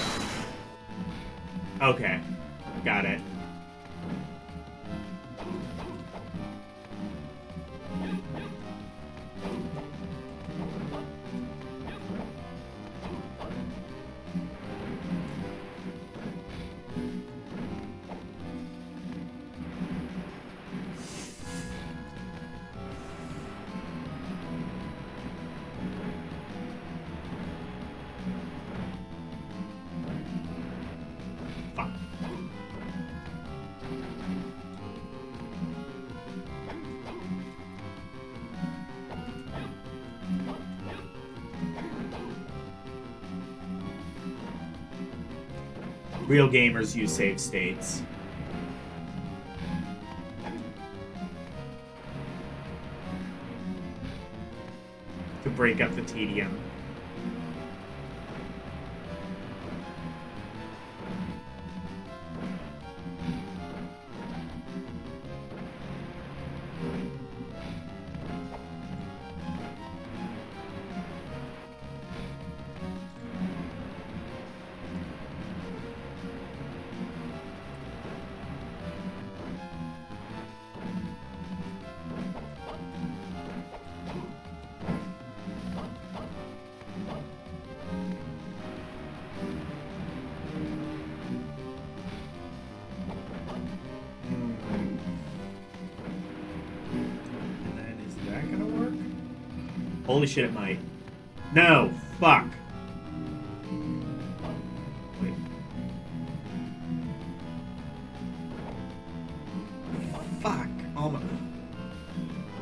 Okay. Got it. Fuck. Real gamers use save states. To break up the tedium. Holy shit, it might. No! Fuck! Wait. Fuck! Oh my...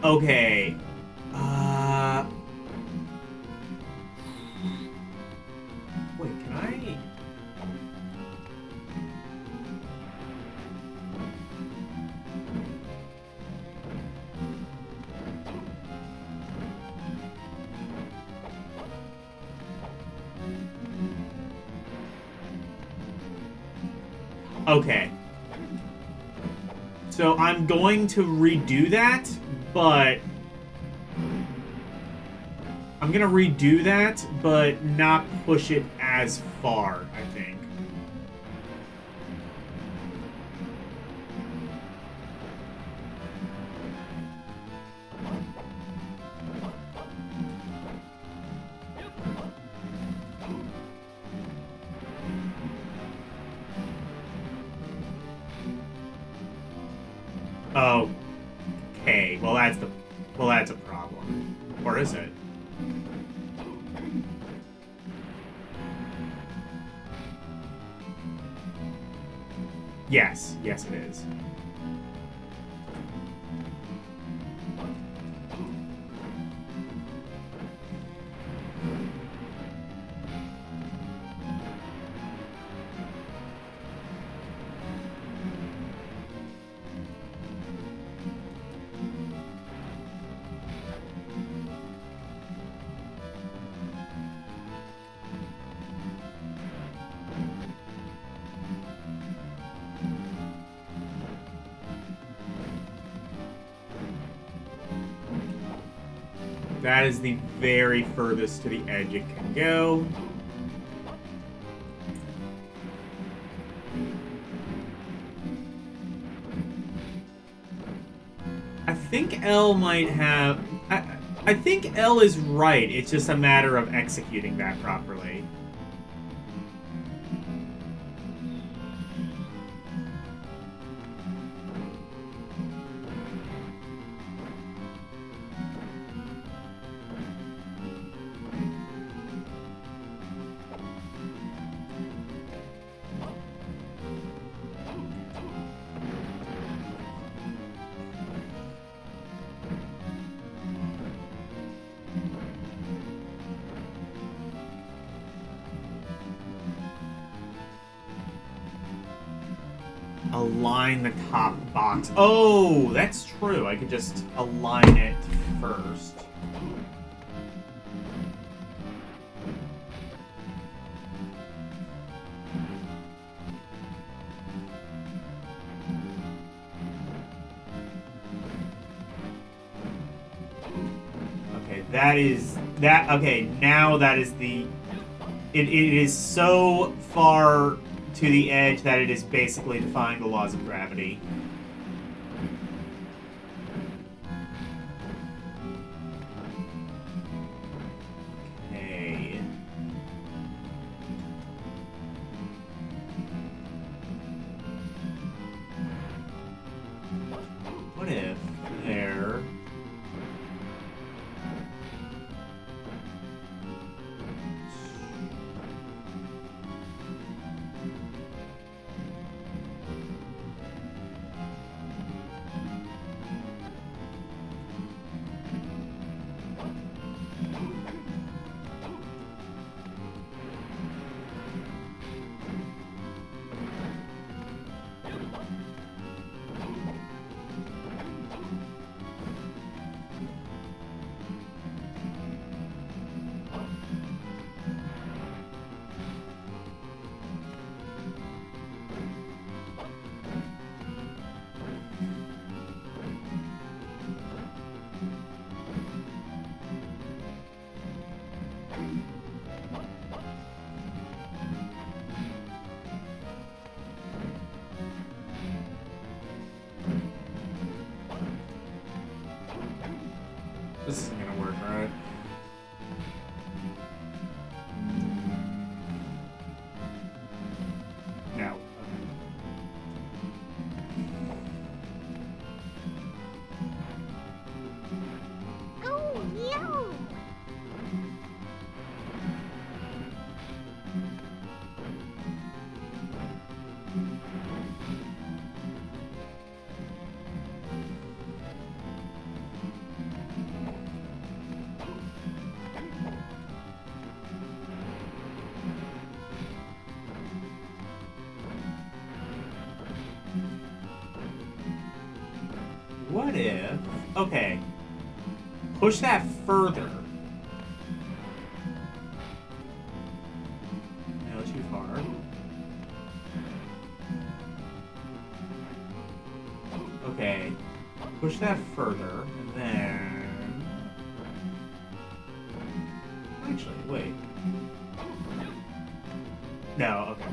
Okay. Wait, can I... Okay. So I'm going to redo that, but... I'm gonna redo that, but not push it as far, I think. Oh. Okay. Well, that's a problem. Or is it? Yes. Yes, it is. That is the very furthest to the edge it can go. I I think L might have... I think L is right. It's just a matter of executing that properly. Align the top box. Oh, that's true. I could just align it first. Okay, that is... that... Okay, now that is the... It is so far... to the edge that it is basically defying the laws of gravity. Okay. What if there... This isn't gonna work, right? No. Oh no! What if... Okay. Push that further. No, too far. Okay. Push that further, and then... Actually, wait. No, okay.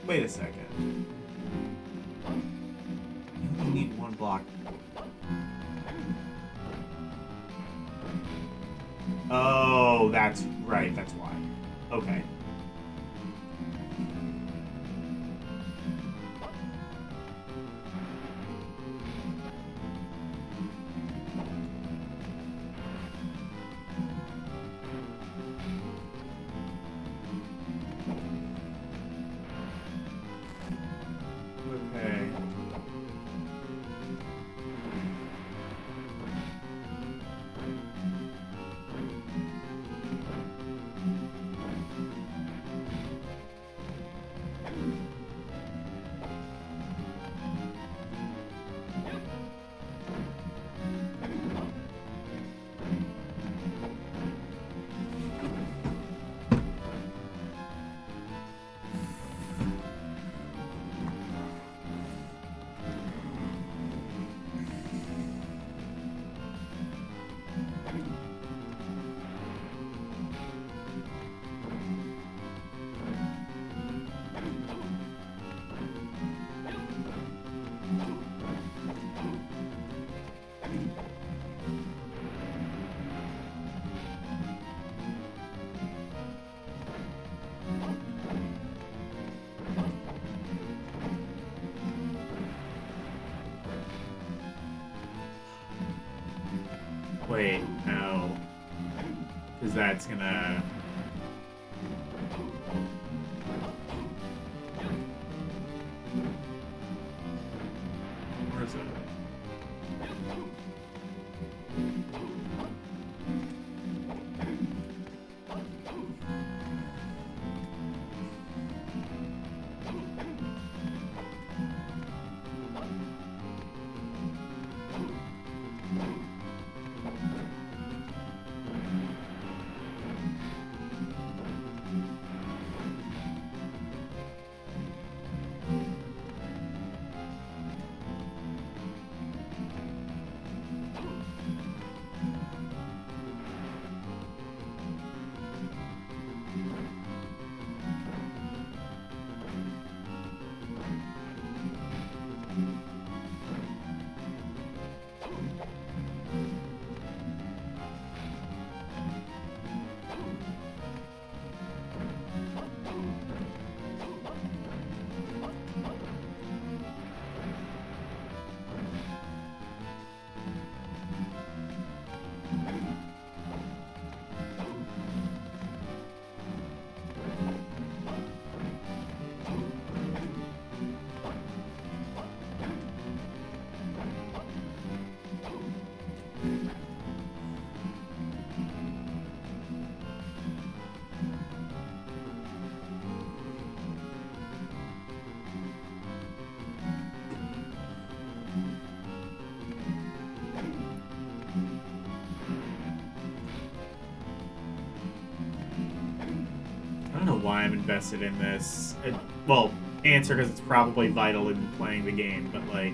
Wait a second. You only need one block. Oh, that's right. That's why. Okay. Okay. Wait, no. Because that's gonna... Where is it? I don't know why I'm invested in this. Well, answer because it's probably vital in playing the game, but like...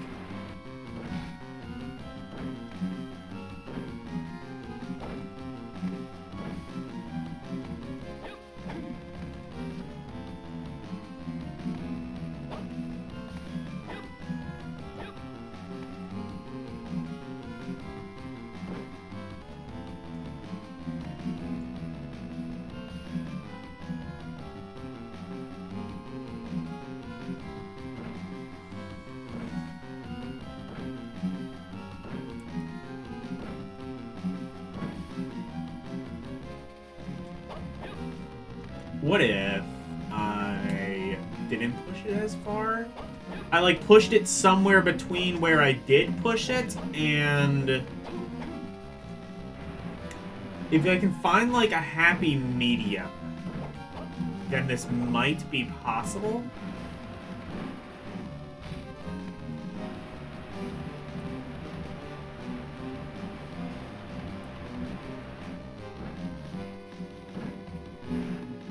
What if I didn't push it as far? I, like, pushed it somewhere between where I did push it, and... if I can find, like, a happy medium, then this might be possible.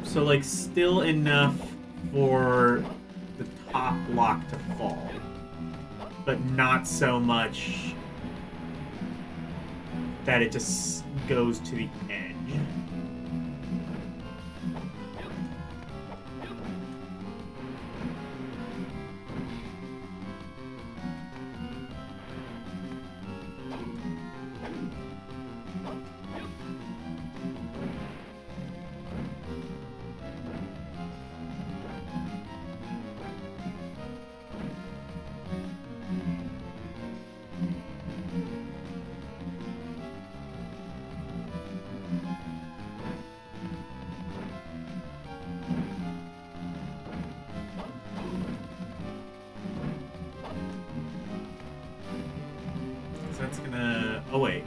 So, like, still enough for the top block to fall, but not so much that it just goes to the edge. That's gonna... oh, wait.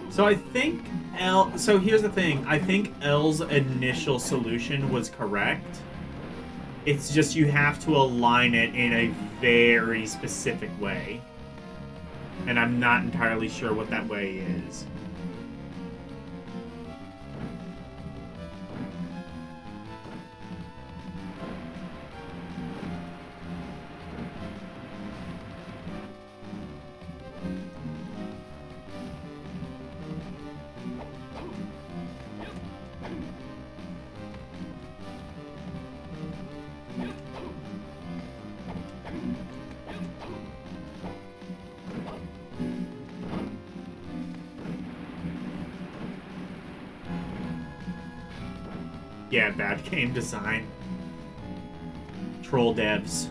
So I think L... so here's the thing. I think L's initial solution was correct. It's just you have to align it in a very specific way. And I'm not entirely sure what that way is. Yeah, bad game design. Troll devs.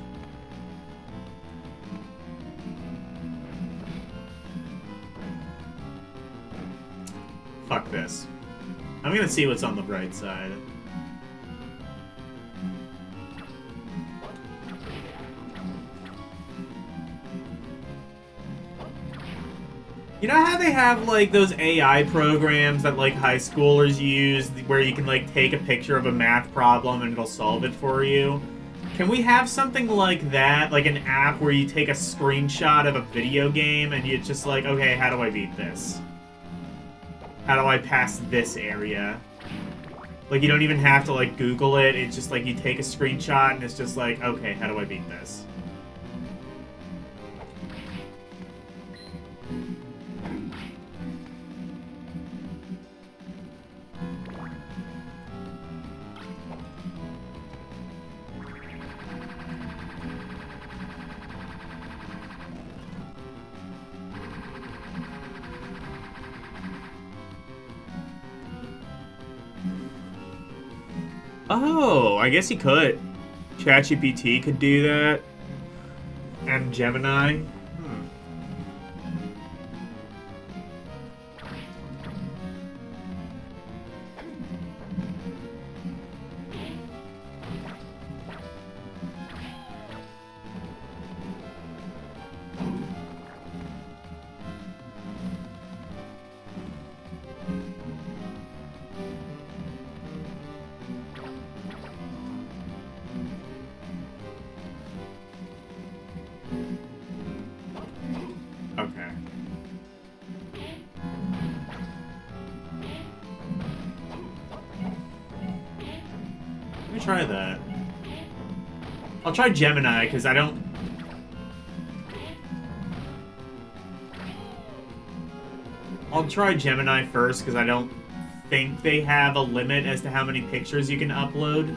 Fuck this. I'm gonna see what's on the bright side. You know how they have, like, those AI programs that, like, high schoolers use where you can, like, take a picture of a math problem and it'll solve it for you? Can we have something like that? Like an app where you take a screenshot of a video game and you're just like, okay, how do I beat this? How do I pass this area? Like, you don't even have to, like, Google it. It's just, like, you take a screenshot and it's just like, okay, how do I beat this? Oh, I guess he could. ChatGPT could do that. And Gemini. Okay. Let me try that. I'll try Gemini, because I don't... I'll try Gemini first, because I don't think they have a limit as to how many pictures you can upload.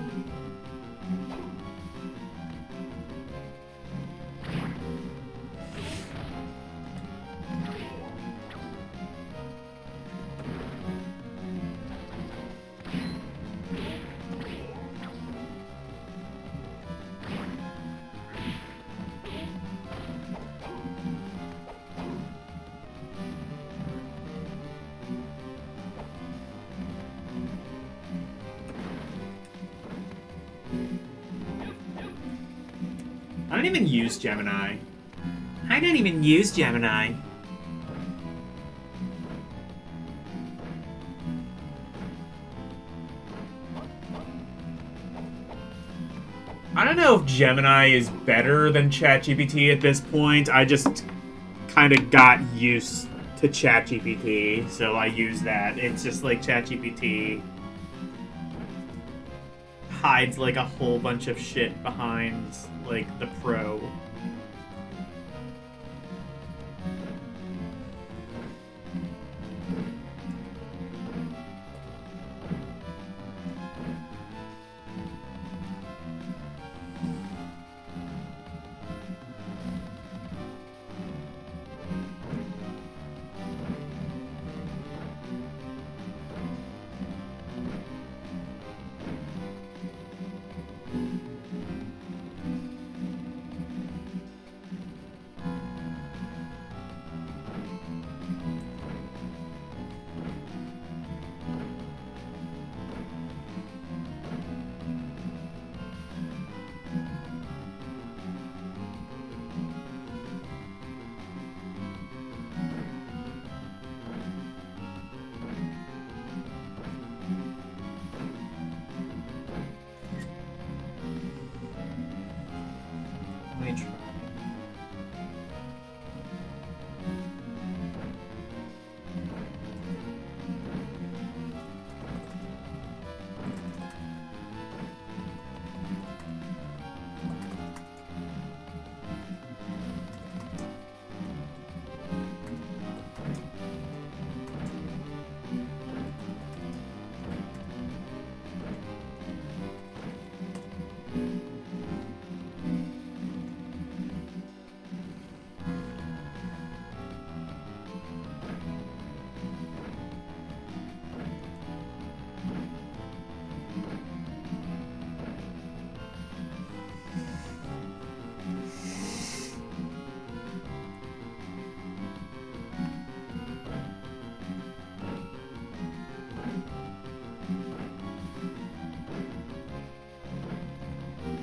I don't even use Gemini. I don't even use Gemini. I don't know if Gemini is better than ChatGPT at this point. I just kind of got used to ChatGPT, so I use that. It's just like ChatGPT hides like a whole bunch of shit behind like the Pro.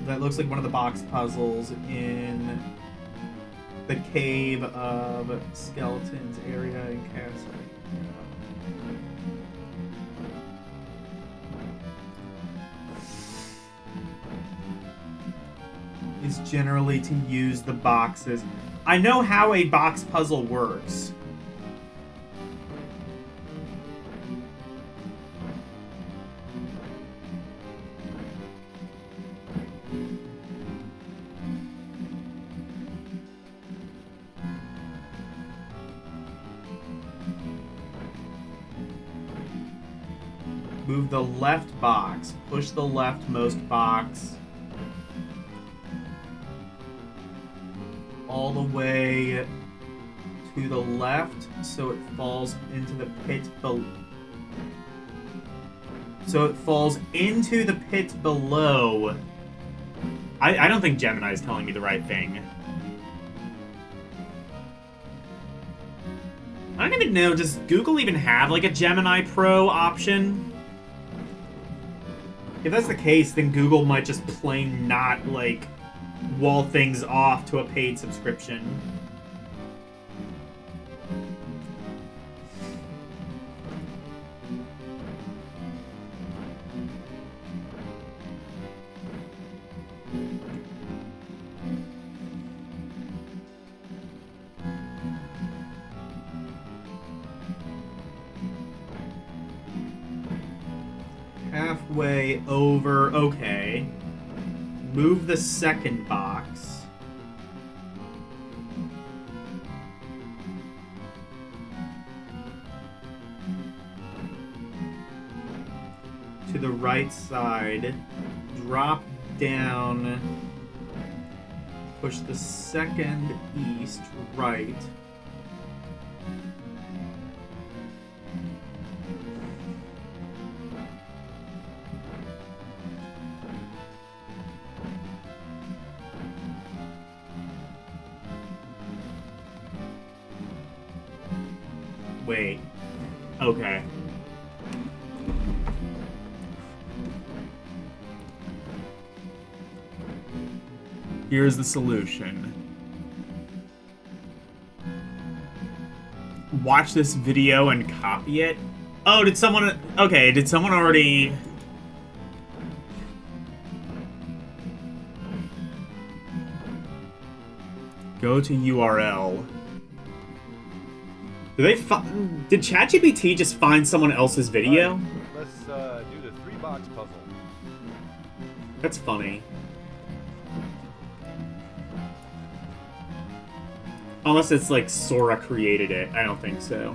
That looks like one of the box puzzles in the Cave of Skeletons area in Castle. Is generally to use the boxes. I know how a box puzzle works. Move the left box. Push the leftmost box all the way to the left so it falls into the pit below. So it falls into the pit below. I don't think Gemini's telling me the right thing. I don't even know, does Google even have like a Gemini Pro option? If that's the case, then Google might just plain not, like, wall things off to a paid subscription. Halfway over, okay. Move the second box. To the right side. Drop down. Push the second east, right. Wait. Okay. Here's the solution. Watch this video and copy it? Oh, did someone... Okay, did someone already... Go to URL. Did ChatGPT just find someone else's video? Right, let's do the 3-box puzzle. That's funny. Unless it's like Sora created it. I don't think so.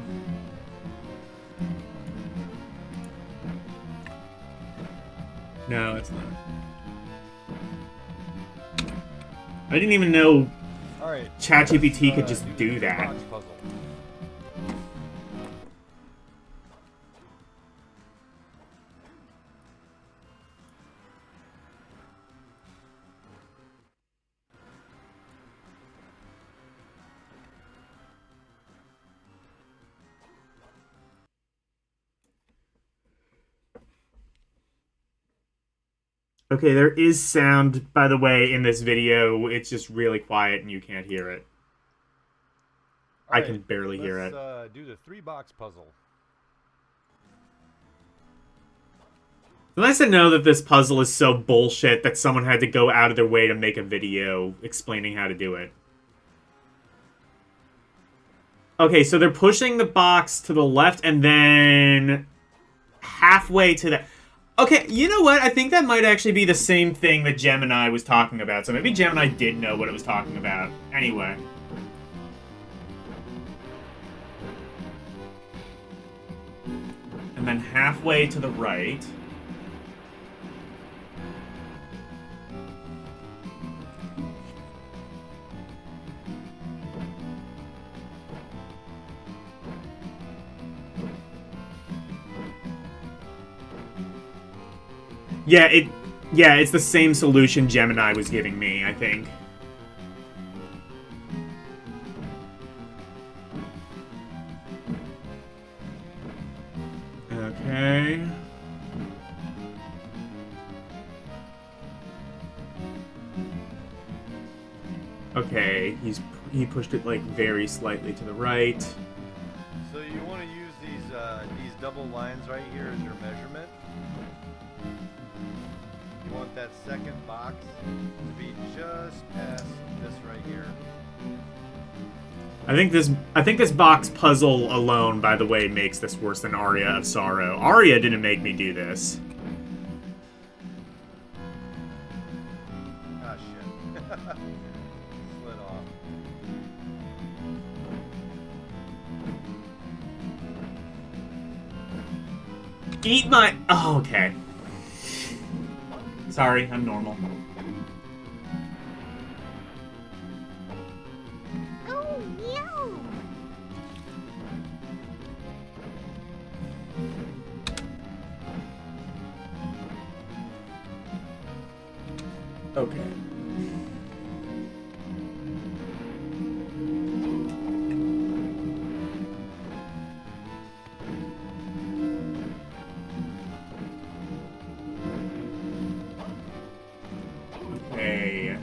No, it's not. I didn't even know ChatGPT could just do that. Okay, there is sound, by the way, in this video. It's just really quiet and you can't hear it. I can barely hear it. Let's do the 3-box puzzle. It's nice to know that this puzzle is so bullshit that someone had to go out of their way to make a video explaining how to do it. Okay, so they're pushing the box to the left and then halfway to the... Okay, you know what? I think that might actually be the same thing that Gemini was talking about. So maybe Gemini did know what it was talking about. Anyway. And then halfway to the right. Yeah, it's the same solution Gemini was giving me, I think. Okay. Okay, he pushed it like very slightly to the right. So you want to use these double lines right here as your measurement. You want that second box to be just past this right here. I think this box puzzle alone, by the way, makes this worse than Aria of Sorrow. Aria didn't make me do this. Ah, shit. Slid off. Eat my... Oh, okay. Sorry, I'm normal. Oh, no. Okay. Okay.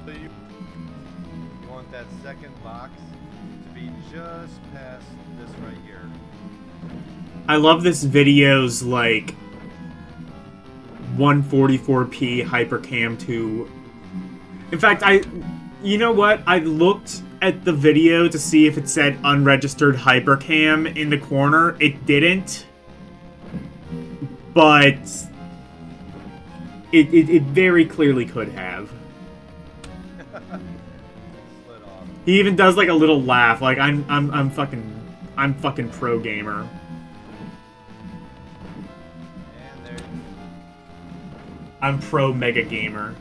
So you want that second box to be just past this right here. I love this video's, like, 144p hypercam to... In fact, you know what? I looked at the video to see if it said unregistered hypercam in the corner. It didn't. But... It very clearly could have. Slid off. He even does, like, a little laugh. Like, I'm fucking pro gamer. And there. I'm pro mega gamer.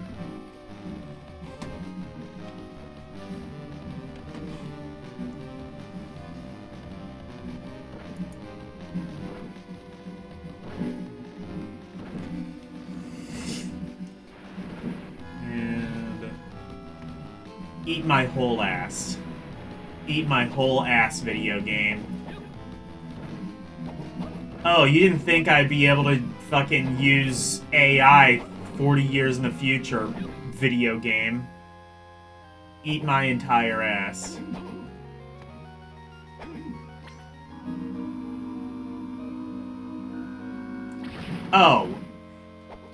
And eat my whole ass. Eat my whole ass, video game. Oh, you didn't think I'd be able to fucking use AI 40 years in the future, video game. Eat my entire ass. Oh.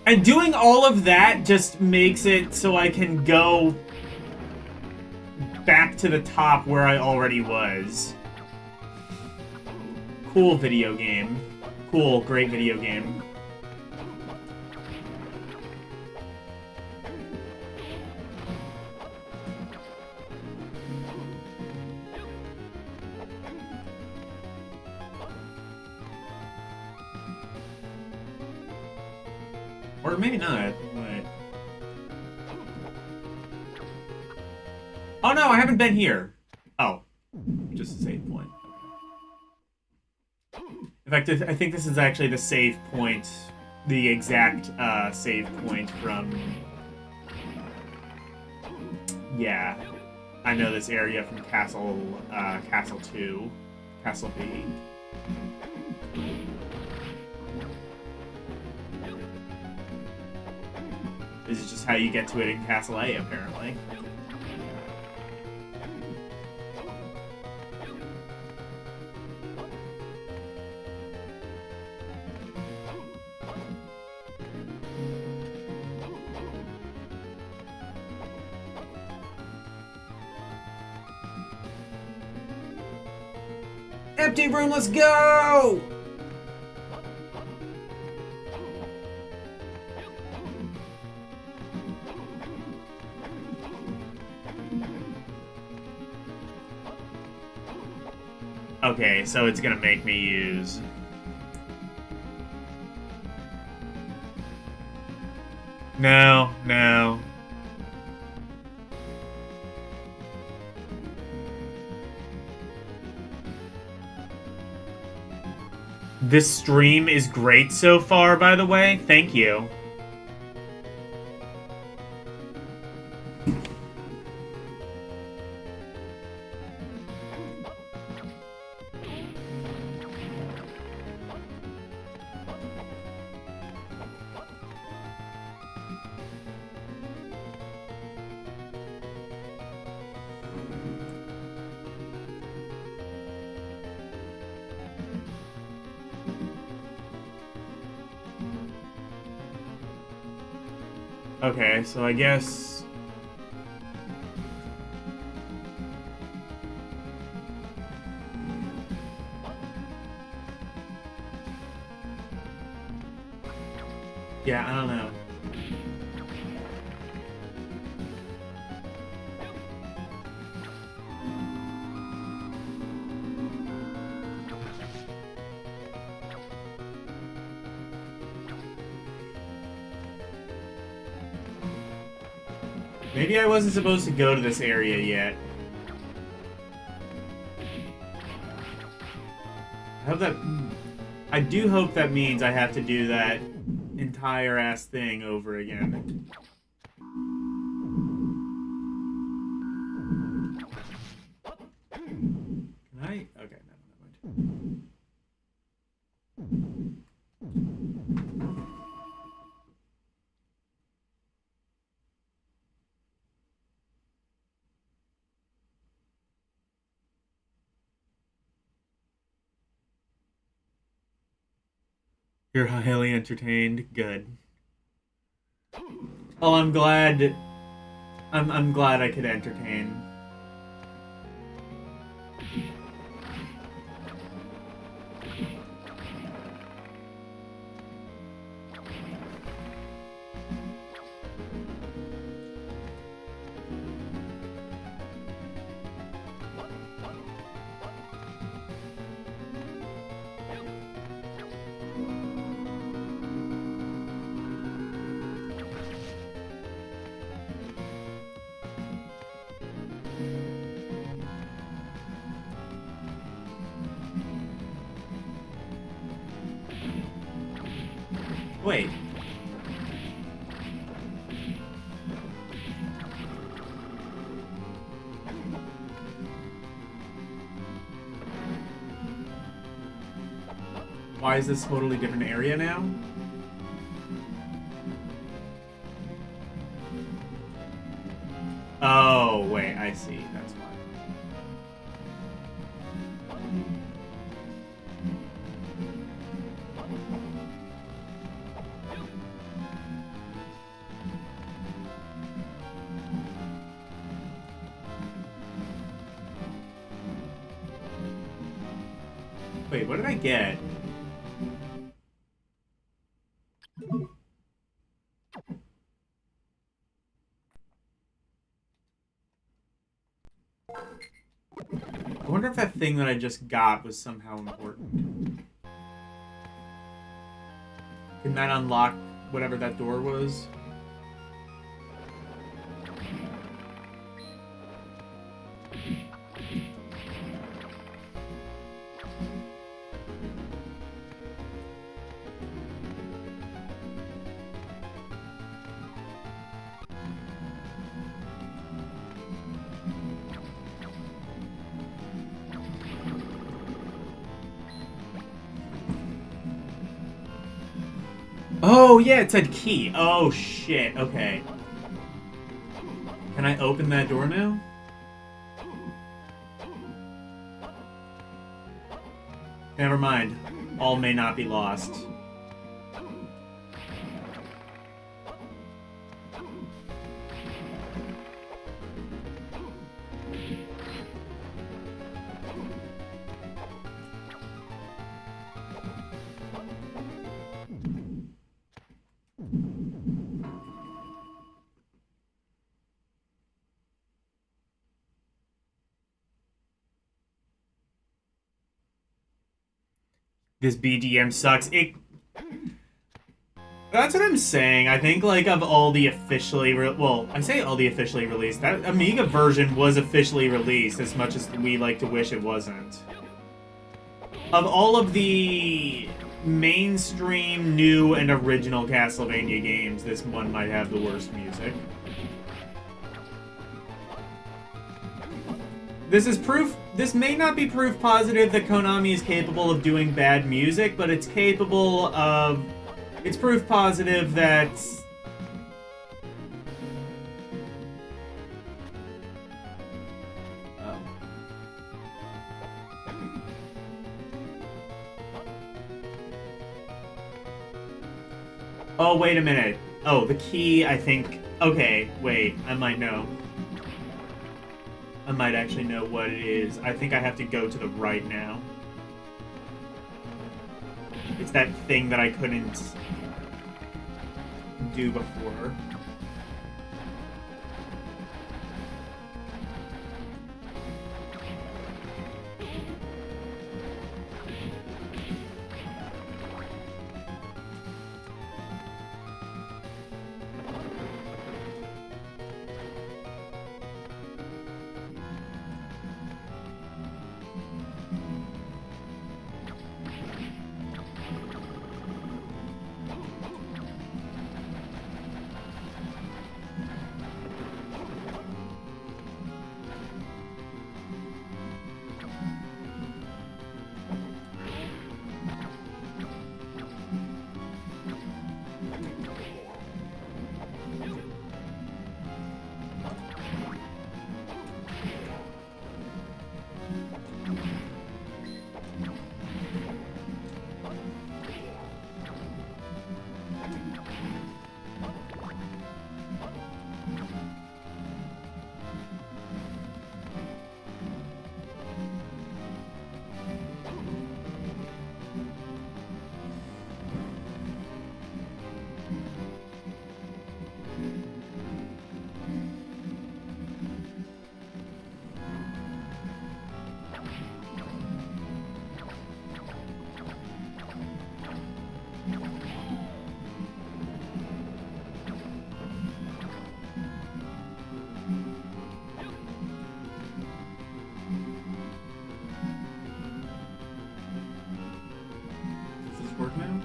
And doing all of that just makes it so I can go back to the top where I already was. Cool video game. Cool, great video game. Or maybe not. Wait. Oh no, I haven't been here. Oh. Just a save point. In fact, I think this is actually the save point. The exact save point from... Yeah. I know this area from Castle 2. Castle B. This is just how you get to it in Castle A, apparently. Empty room, let's go! Okay, so it's gonna make me use... No, no. This stream is great so far, by the way. Thank you. Okay, so I guess... Yeah, I don't know. Maybe I wasn't supposed to go to this area yet. I hope that... I do hope that means I have to do that entire ass thing over again. Can I? Okay, no, never mind. You're highly entertained. Good. Well, I'm glad. I'm glad I could entertain. Wait. Why is this a totally different area now? Oh, wait, I see. That's why. Wait, what did I get? I wonder if that thing that I just got was somehow important. Can that unlock whatever that door was? Oh, yeah, it said key. Oh, shit. Okay. Can I open that door now? Never mind. All may not be lost. This BDM sucks. That's what I'm saying. I think, like, of all the officially... well, I say all the officially released. That Amiga version was officially released, as much as we like to wish it wasn't. Of all of the mainstream, new, and original Castlevania games, this one might have the worst music. This is proof... This may not be proof positive that Konami is capable of doing bad music, but it's capable of... It's proof positive that... Oh, wait a minute. Oh, the key, I think... Okay, wait, I might know. I might actually know what it is. I think I have to go to the right now. It's that thing that I couldn't do before. Work now?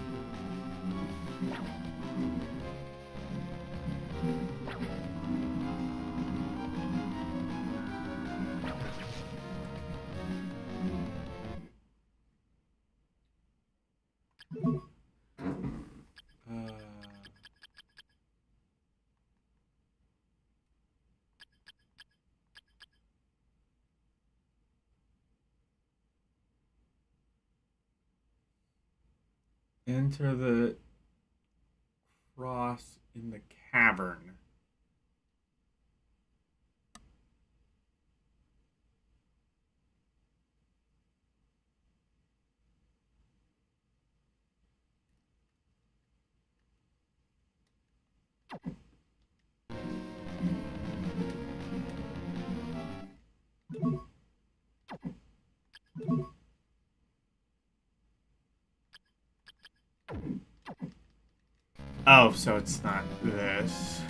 Enter the cross in the cavern. Oh, so it's not this.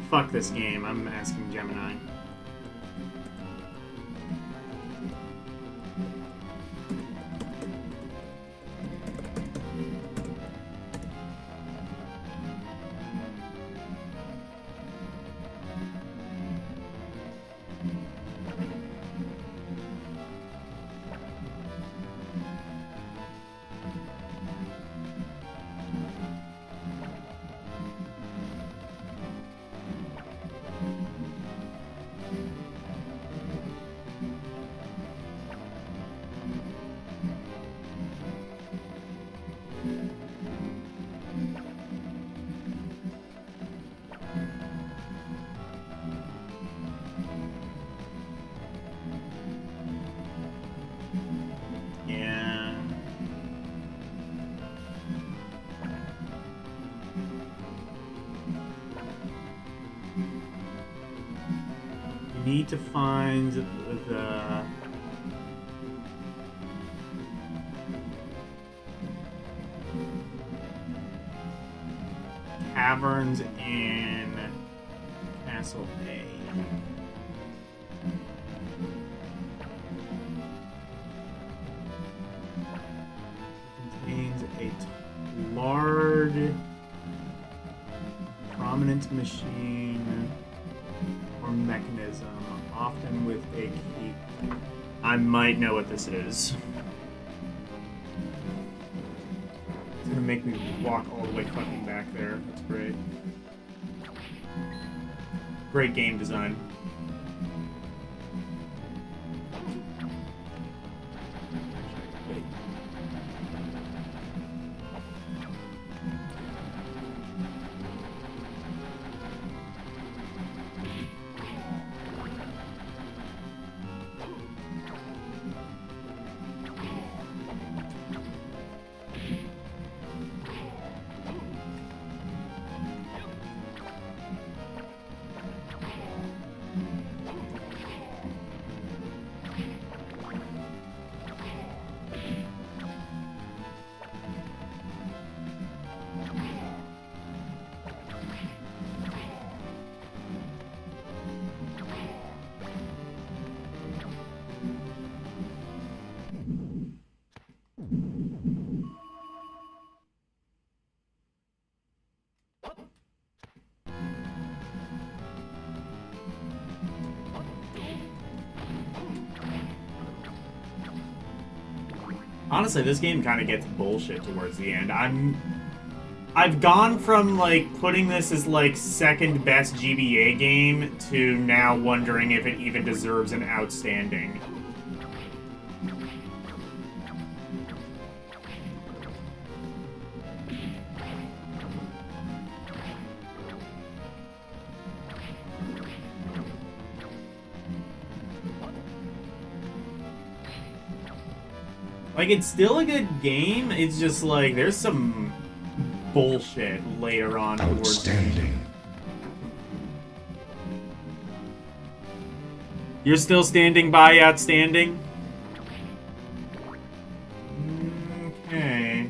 Fuck this game. I'm asking Gemini. need to find the caverns in Castlevania. Contains a large, prominent machine or mechanism, often with a key. I might know what this is. It's gonna make me walk all the way fucking back there. That's great. Great game design. Honestly, this game kind of gets bullshit towards the end. I've gone from like putting this as like second best GBA game to now wondering if it even deserves an outstanding. Like, it's still a good game, it's just like, there's some bullshit later on towards the end. Outstanding. You're still standing by outstanding? Okay.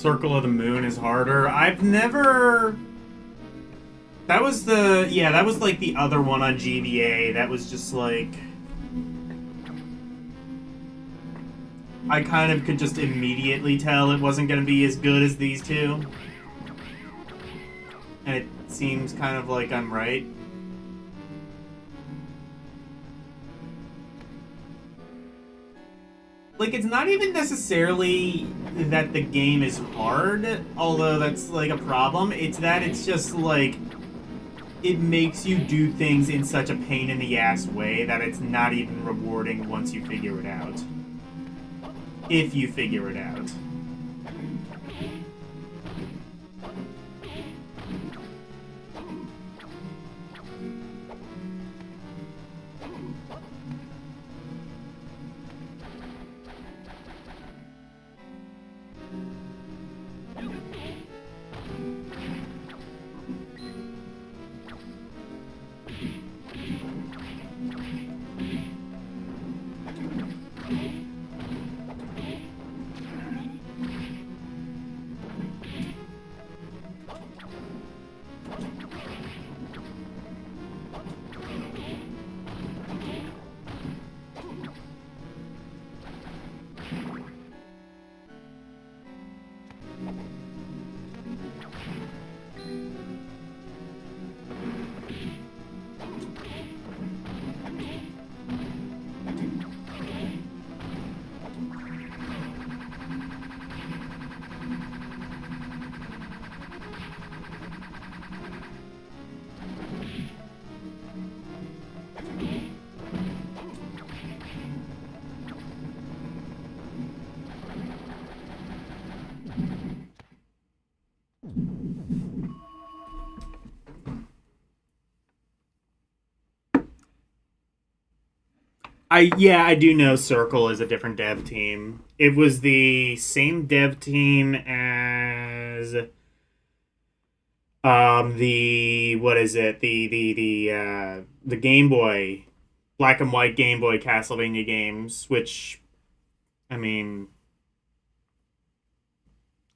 Circle of the Moon is harder. I've never... That was the... Yeah, that was like the other one on GBA. That was just like... I kind of could just immediately tell it wasn't going to be as good as these two. And it seems kind of like I'm right. Like, it's not even necessarily that the game is hard, although that's, like, a problem. It's that it's just, like, it makes you do things in such a pain-in-the-ass way that it's not even rewarding once you figure it out. If you figure it out. I do know Circle is a different dev team. It was the same dev team as the what is it? The Game Boy, black and white Game Boy Castlevania games, which I mean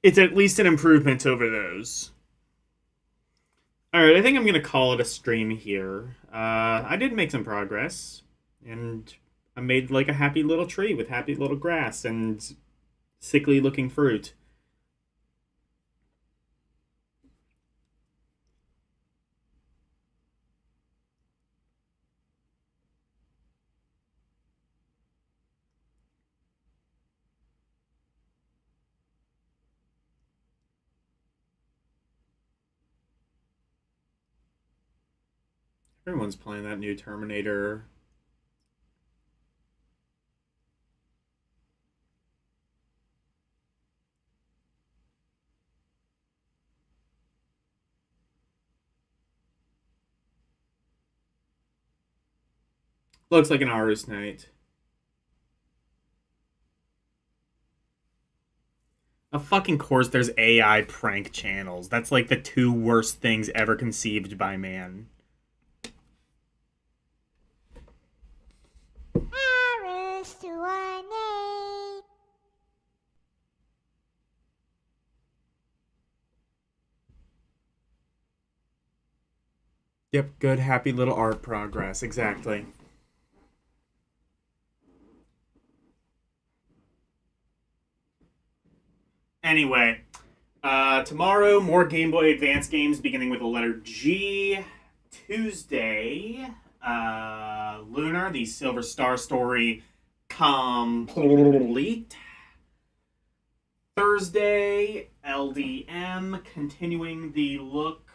it's at least an improvement over those. Alright, I think I'm gonna call it a stream here. I did make some progress, and I made like a happy little tree with happy little grass and sickly looking fruit. Everyone's playing that new Terminator. Looks like an Aru's night. Of fucking course there's AI prank channels. That's like the two worst things ever conceived by man. Paris to an eight. Yep, good, happy little art progress. Exactly. Anyway, tomorrow, more Game Boy Advance games beginning with the letter G. Tuesday, Lunar, the Silver Star story complete. Thursday, LDM, continuing the look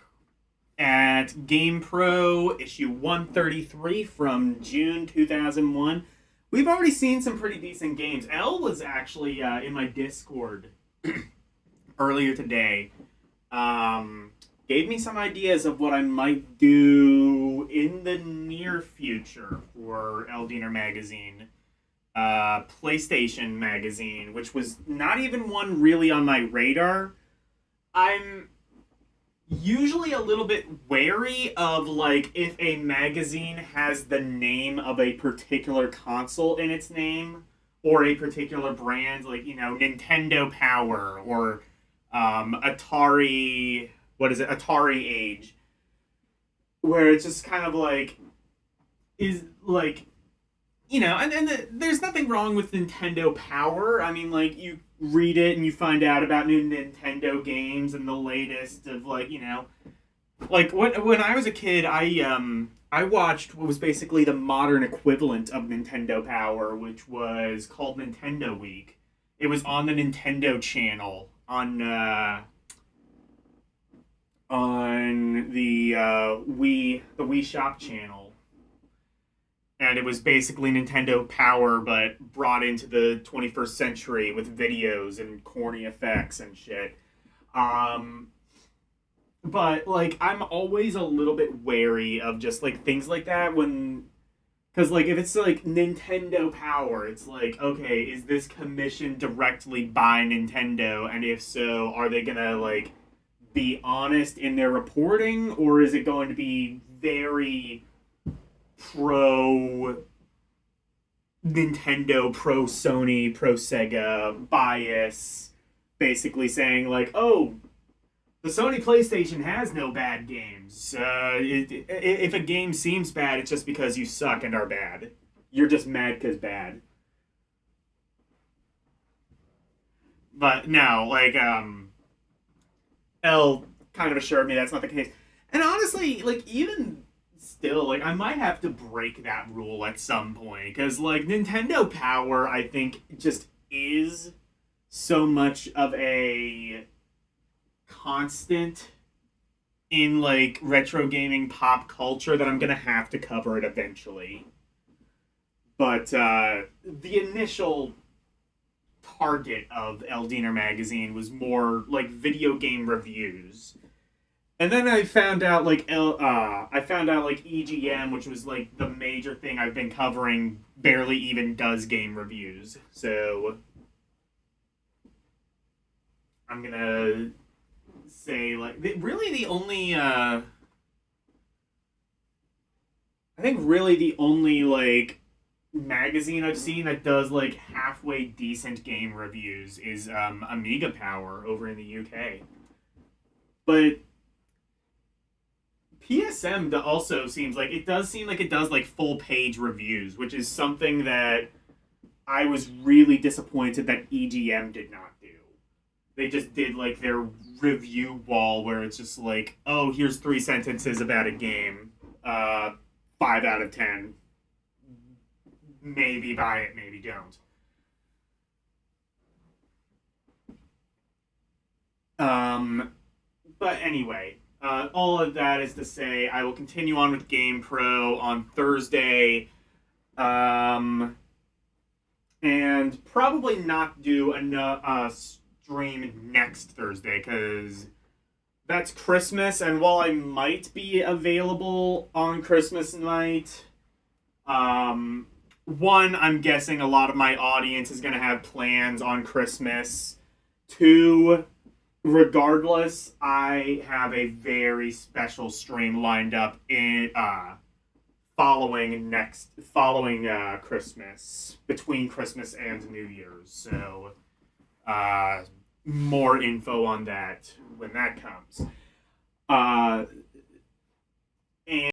at Game Pro issue 133 from June 2001. We've already seen some pretty decent games. L was actually in my Discord earlier today. Gave me some ideas of what I might do in the near future for Eldiner Magazine. PlayStation Magazine, which was not even one really on my radar. I'm usually a little bit wary of, like, if a magazine has the name of a particular console in its name, or a particular brand, like, you know, Nintendo Power, or Atari, what is it? Atari Age, where it's just kind of like is like and there's nothing wrong with Nintendo Power. I mean, like, you read it and you find out about new Nintendo games and the latest of like when I was a kid, I watched what was basically the modern equivalent of Nintendo Power, which was called Nintendo Week. It was on the Nintendo Channel on the Wii Shop channel, and it was basically Nintendo Power but brought into the 21st century with videos and corny effects and shit. Um, but like I'm always a little bit wary of just like things like that when because like if it's like Nintendo Power, it's like, okay, is this commissioned directly by Nintendo, and if so, are they gonna like be honest in their reporting, or is it going to be very pro Nintendo, pro Sony, pro Sega bias, basically saying like, oh, the Sony PlayStation has no bad games. If a game seems bad, it's just because you suck and are bad. You're just mad because bad. But no, like, L kind of assured me that's not the case. And honestly, like, even still, like, I might have to break that rule at some point. Because, like, Nintendo Power, I think, just is so much of a constant in like retro gaming pop culture that I'm gonna have to cover it eventually. But the initial target of Eldiner magazine was more like video game reviews, and then I found out like EGM, which was like the major thing I've been covering, barely even does game reviews. So I'm gonna say like really the only I think really the only like magazine I've seen that does like halfway decent game reviews is Amiga Power over in the UK. But PSM also seems like it does like full page reviews, which is something that I was really disappointed that EGM did not do. They just did like their review wall where it's just like, oh, here's 3 sentences about a game. 5 out of 10. Maybe buy it, maybe don't. But anyway, all of that is to say, I will continue on with GamePro on Thursday. And probably not do a stream next Thursday because that's Christmas, and while I might be available on Christmas night, one, I'm guessing a lot of my audience is going to have plans on Christmas. Two, regardless, I have a very special stream lined up in following Christmas, between Christmas and New Year's. So more info on that when that comes.